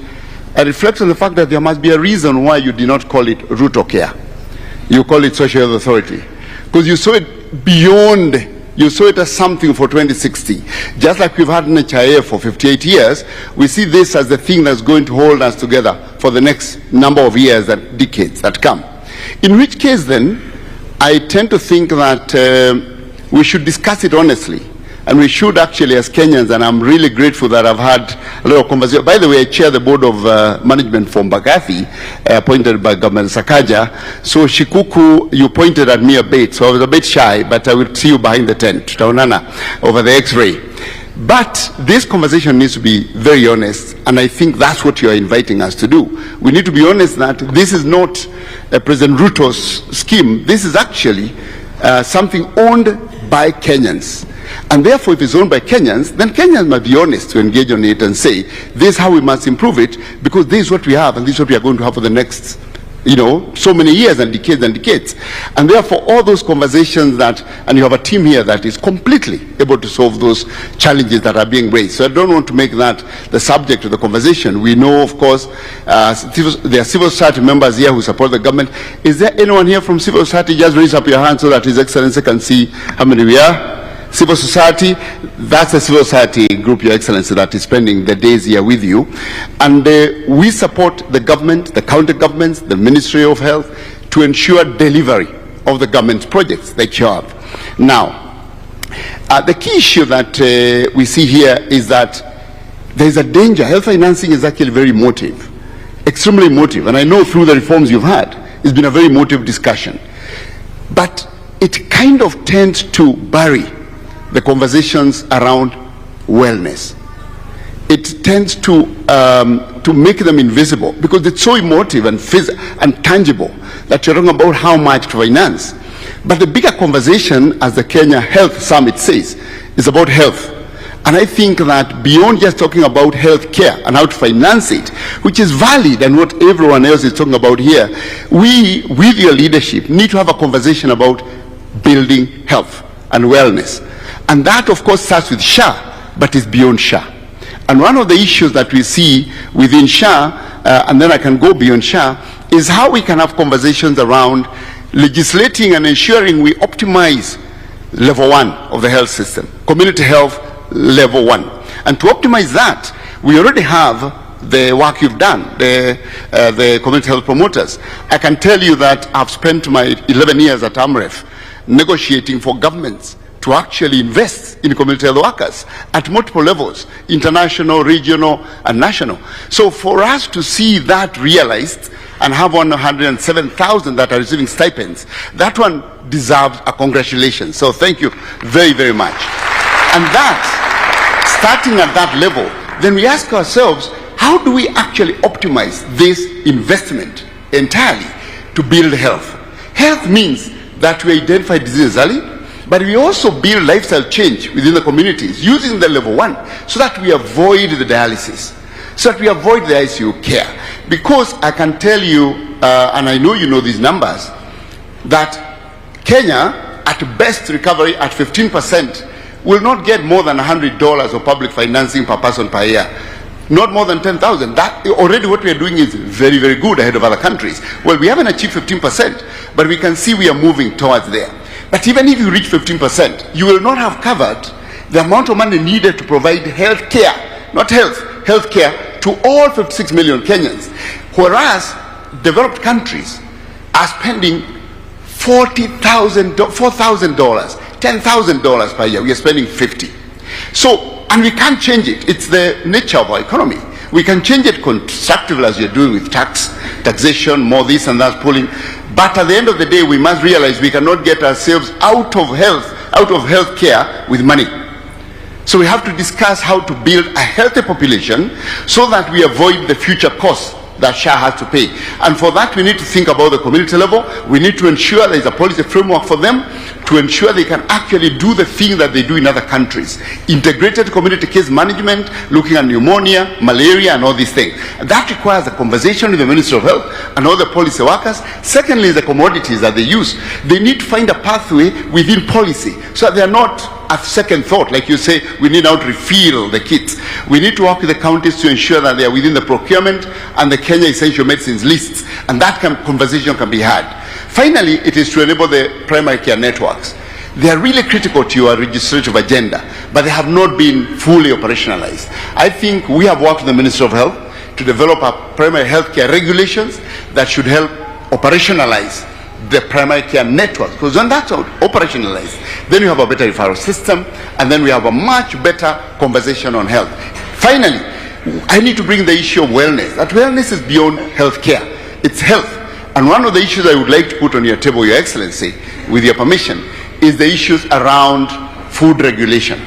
[SPEAKER 11] I reflect on the fact that there must be a reason why you did not call it Ruto Care. You call it Social Health Authority. Because you saw it beyond, you saw it as something for 2060. Just like we've had NHIA for 58 years, we see this as the thing that's going to hold us together for the next number of years and decades that come. In which case then, I tend to think that we should discuss it honestly. And we should actually, as Kenyans, and I'm really grateful that I've had a lot of conversation. By the way, I chair the board of management for Mbagathi, appointed by Governor Sakaja. So Shikuku, you pointed at me a bit, so I was a bit shy, but I will see you behind the tent, Taunana, over the X-ray. But this conversation needs to be very honest, and I think that's what you are inviting us to do. We need to be honest that this is not President Ruto's scheme. This is actually something owned by Kenyans. And therefore, if it's owned by Kenyans, then Kenyans must be honest to engage on it and say, this is how we must improve it, because this is what we have, and this is what we are going to have for the next, so many years and decades and decades. And therefore, all those conversations that, and you have a team here that is completely able to solve those challenges that are being raised. So I don't want to make that the subject of the conversation. We know, of course, there are civil society members here who support the government. Is there anyone here from civil society? Just raise up your hand so that His Excellency can see how many we are. Civil society, that's a civil society group, Your Excellency, that is spending the days here with you. And we support the government, the county governments, the Ministry of Health to ensure delivery of the government's projects that you have. Now, the key issue that we see here is that there is a danger. Health financing is actually very emotive, extremely emotive. And I know through the reforms you've had, it's been a very emotive discussion. But it kind of tends to bury the conversations around wellness. It tends to make them invisible because it's so emotive and tangible that you're talking about how much to finance. But the bigger conversation, as the Kenya Health Summit says, is about health. And I think that beyond just talking about health care and how to finance it, which is valid and what everyone else is talking about here, we, with your leadership, need to have a conversation about building health and wellness. And that, of course, starts with SHA, but is beyond SHA. And one of the issues that we see within SHA, and then I can go beyond SHA, is how we can have conversations around legislating and ensuring we optimize level 1 of the health system, community health level 1. And to optimize that, we already have the work you've done, the community health promoters. I can tell you that I've spent my 11 years at AMREF negotiating for governments to actually invest in community health workers at multiple levels, international, regional, and national. So for us to see that realized and have 107,000 that are receiving stipends, that one deserves a congratulations. So thank you very, very much. And that, starting at that level, then we ask ourselves, how do we actually optimize this investment entirely to build health? Health means that we identify diseases early, but we also build lifestyle change within the communities using the level 1 so that we avoid the dialysis, so that we avoid the ICU care. Because I can tell you, and I know you know these numbers, that Kenya, at best recovery at 15%, will not get more than $100 of public financing per person per year. Not more than 10,000. That already what we are doing is very, very good ahead of other countries. Well, we haven't achieved 15%, but we can see we are moving towards there. But even if you reach 15%, you will not have covered the amount of money needed to provide health care, not health care to all 56 million Kenyans. Whereas developed countries are spending $4,000, $10,000 per year. We are spending 50. So, and we can't change it. It's the nature of our economy. We can change it constructively as you're doing with taxation, more this and that pulling. But at the end of the day, we must realize we cannot get ourselves out of health care with money. So we have to discuss how to build a healthy population so that we avoid the future costs that SHA has to pay. And for that, we need to think about the community level. We need to ensure there is a policy framework for them to ensure they can actually do the thing that they do in other countries. Integrated community case management, looking at pneumonia, malaria, and all these things. That requires a conversation with the Ministry of Health and all the policy workers. Secondly, the commodities that they use. They need to find a pathway within policy so that they are not a second thought, like you say, we need now to refill the kits. We need to work with the counties to ensure that they are within the procurement and the Kenya essential medicines lists, and that conversation can be had. Finally, it is to enable the primary care networks. They are really critical to your legislative agenda, but they have not been fully operationalized. I think we have worked with the Ministry of Health to develop a primary health care regulations that should help operationalize the primary care network, because when that's operationalized, then you have a better referral system, and then we have a much better conversation on health. Finally, I need to bring the issue of wellness. That wellness is beyond health care. It's health. And one of the issues I would like to put on your table, Your Excellency, with your permission, is the issues around food regulation.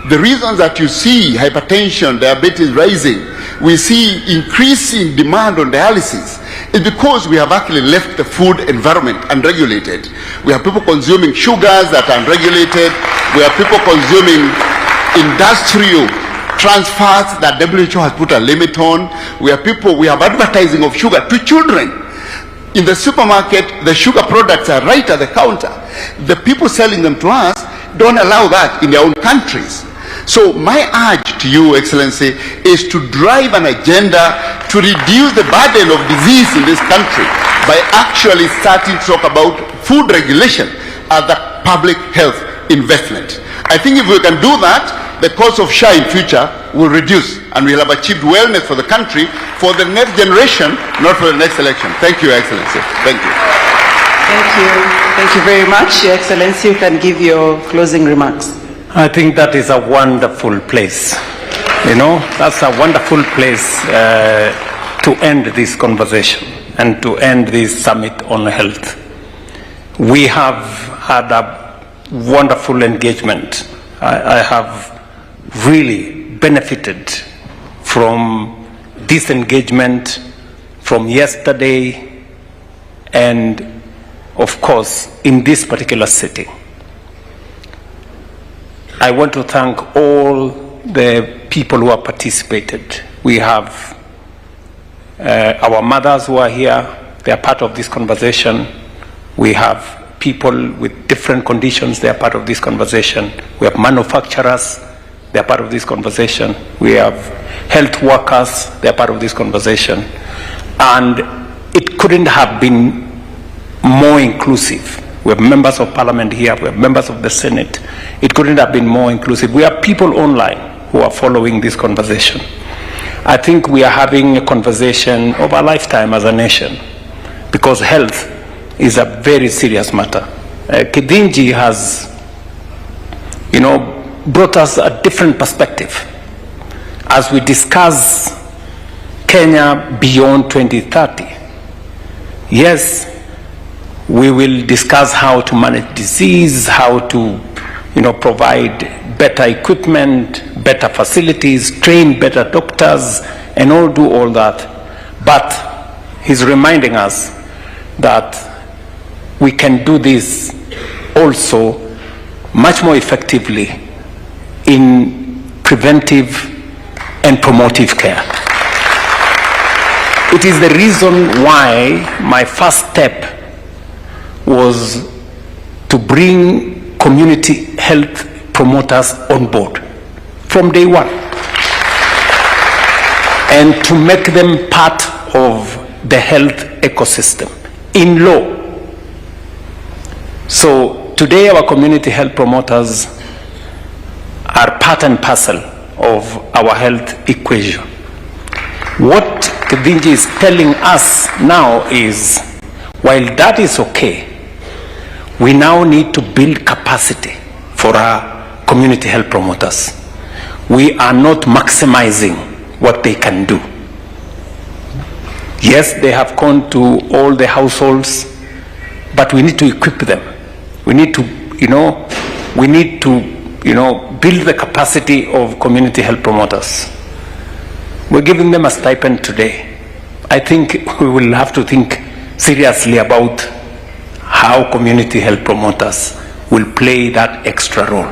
[SPEAKER 11] The reasons that you see hypertension, diabetes rising, we see increasing demand on dialysis, is because we have actually left the food environment unregulated. We have people consuming sugars that are unregulated. We have people consuming industrial trans fats that WHO has put a limit on. We have advertising of sugar to children. In the supermarket, the sugar products are right at the counter. The people selling them to us don't allow that in their own countries. So my urge to you, Excellency, is to drive an agenda to reduce the burden of disease in this country by actually starting to talk about food regulation as a public health investment. I think if we can do that, the cost of SHA in future will reduce, and we'll have achieved wellness for the country for the next generation, not for the next election. Thank you, Your Excellency. Thank you.
[SPEAKER 2] Thank you. Thank you very much. Your Excellency, you can give your closing remarks.
[SPEAKER 3] I think that is a wonderful place. You know, that's a wonderful place to end this conversation and to end this summit on health. We have had a wonderful engagement. I have really benefited from this engagement from yesterday and, of course, in this particular setting. I want to thank all the people who have participated. We have our mothers who are here. They are part of this conversation. We have people with different conditions. They are part of this conversation. We have manufacturers. They are part of this conversation. We have health workers. They are part of this conversation. And it couldn't have been more inclusive. We have members of parliament here. We have members of the Senate. It couldn't have been more inclusive. We have people online who are following this conversation. I think we are having a conversation of a lifetime as a nation, because health is a very serious matter. Kidinji has, you know, brought us a different perspective as we discuss Kenya beyond 2030. Yes, we will discuss how to manage disease, how to, you know, provide better equipment, better facilities, train better doctors, and do all that. But he's reminding us that we can do this also much more effectively in preventive and promotive care. It is the reason why my first step was to bring community health promoters on board from day one and to make them part of the health ecosystem in law. So today our community health promoters are part and parcel of our health equation. What Kidinji is telling us now is, while that is okay, we now need to build capacity for our community health promoters. We are not maximizing what they can do. Yes, they have gone to all the households, but we need to equip them. We need to, build the capacity of community health promoters. We're giving them a stipend today. I think we will have to think seriously about how community health promoters will play that extra role.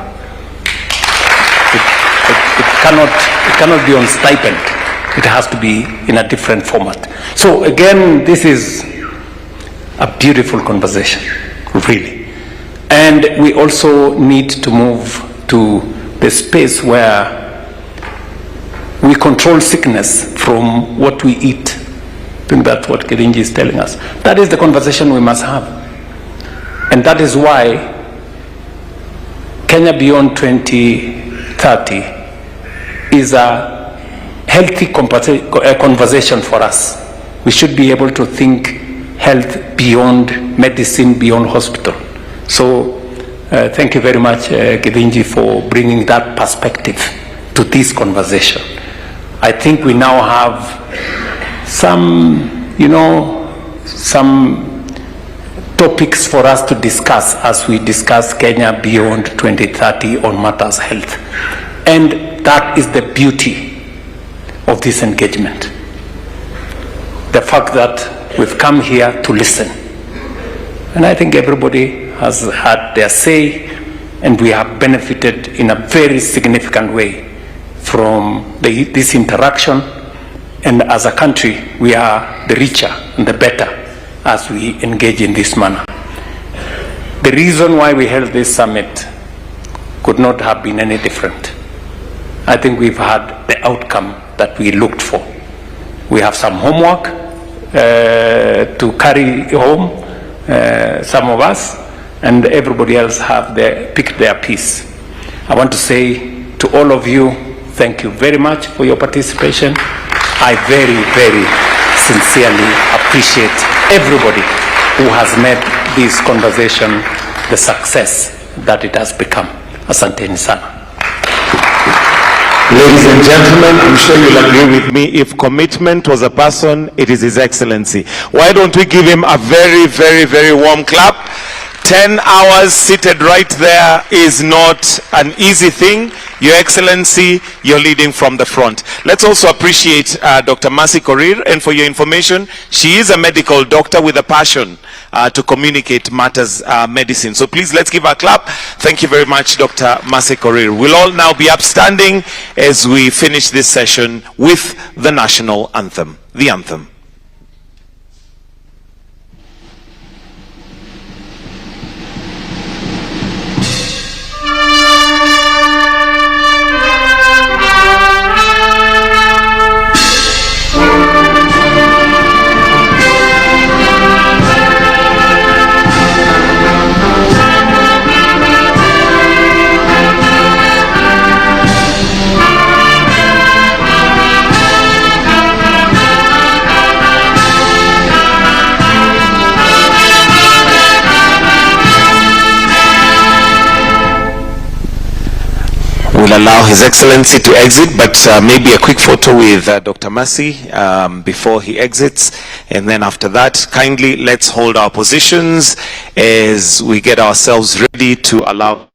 [SPEAKER 3] It cannot be on stipend. It has to be in a different format. So again, this is a beautiful conversation, really. And we also need to move to the space where we control sickness from what we eat. I think that's what Kirinji is telling us. That is the conversation we must have. And that is why Kenya Beyond 2030 is a healthy conversation for us. We should be able to think health beyond medicine, beyond hospital. So thank you very much, Kirinji, for bringing that perspective to this conversation. I think we now have some, some topics for us to discuss as we discuss Kenya Beyond 2030 on matters health. And that is the beauty of this engagement. The fact that we've come here to listen. And I think everybody has had their say, and we have benefited in a very significant way from this interaction. And as a country, we are the richer and the better as we engage in this manner. The reason why we held this summit could not have been any different. I think we've had the outcome that we looked for. We have some homework to carry home, some of us, and everybody else have picked their piece. I want to say to all of you, thank you very much for your participation. I very, very sincerely appreciate everybody who has made this conversation the success that it has become. Asanteni sana.
[SPEAKER 12] Ladies and gentlemen, I'm sure you'll agree with me, if commitment was a person, it is His Excellency. Why don't we give him a very, very, very warm clap? 10 hours seated right there is not an easy thing. Your Excellency, you're leading from the front. Let's also appreciate Dr. Mercy Korir, and for your information, she is a medical doctor with a passion to communicate matters medicine. So please, let's give her a clap. Thank you very much, Dr. Mercy Korir. We'll all now be upstanding as we finish this session with the national anthem. The anthem. We'll allow His Excellency to exit, but maybe a quick photo with Dr. Mercy before he exits. And then after that, kindly let's hold our positions as we get ourselves ready to allow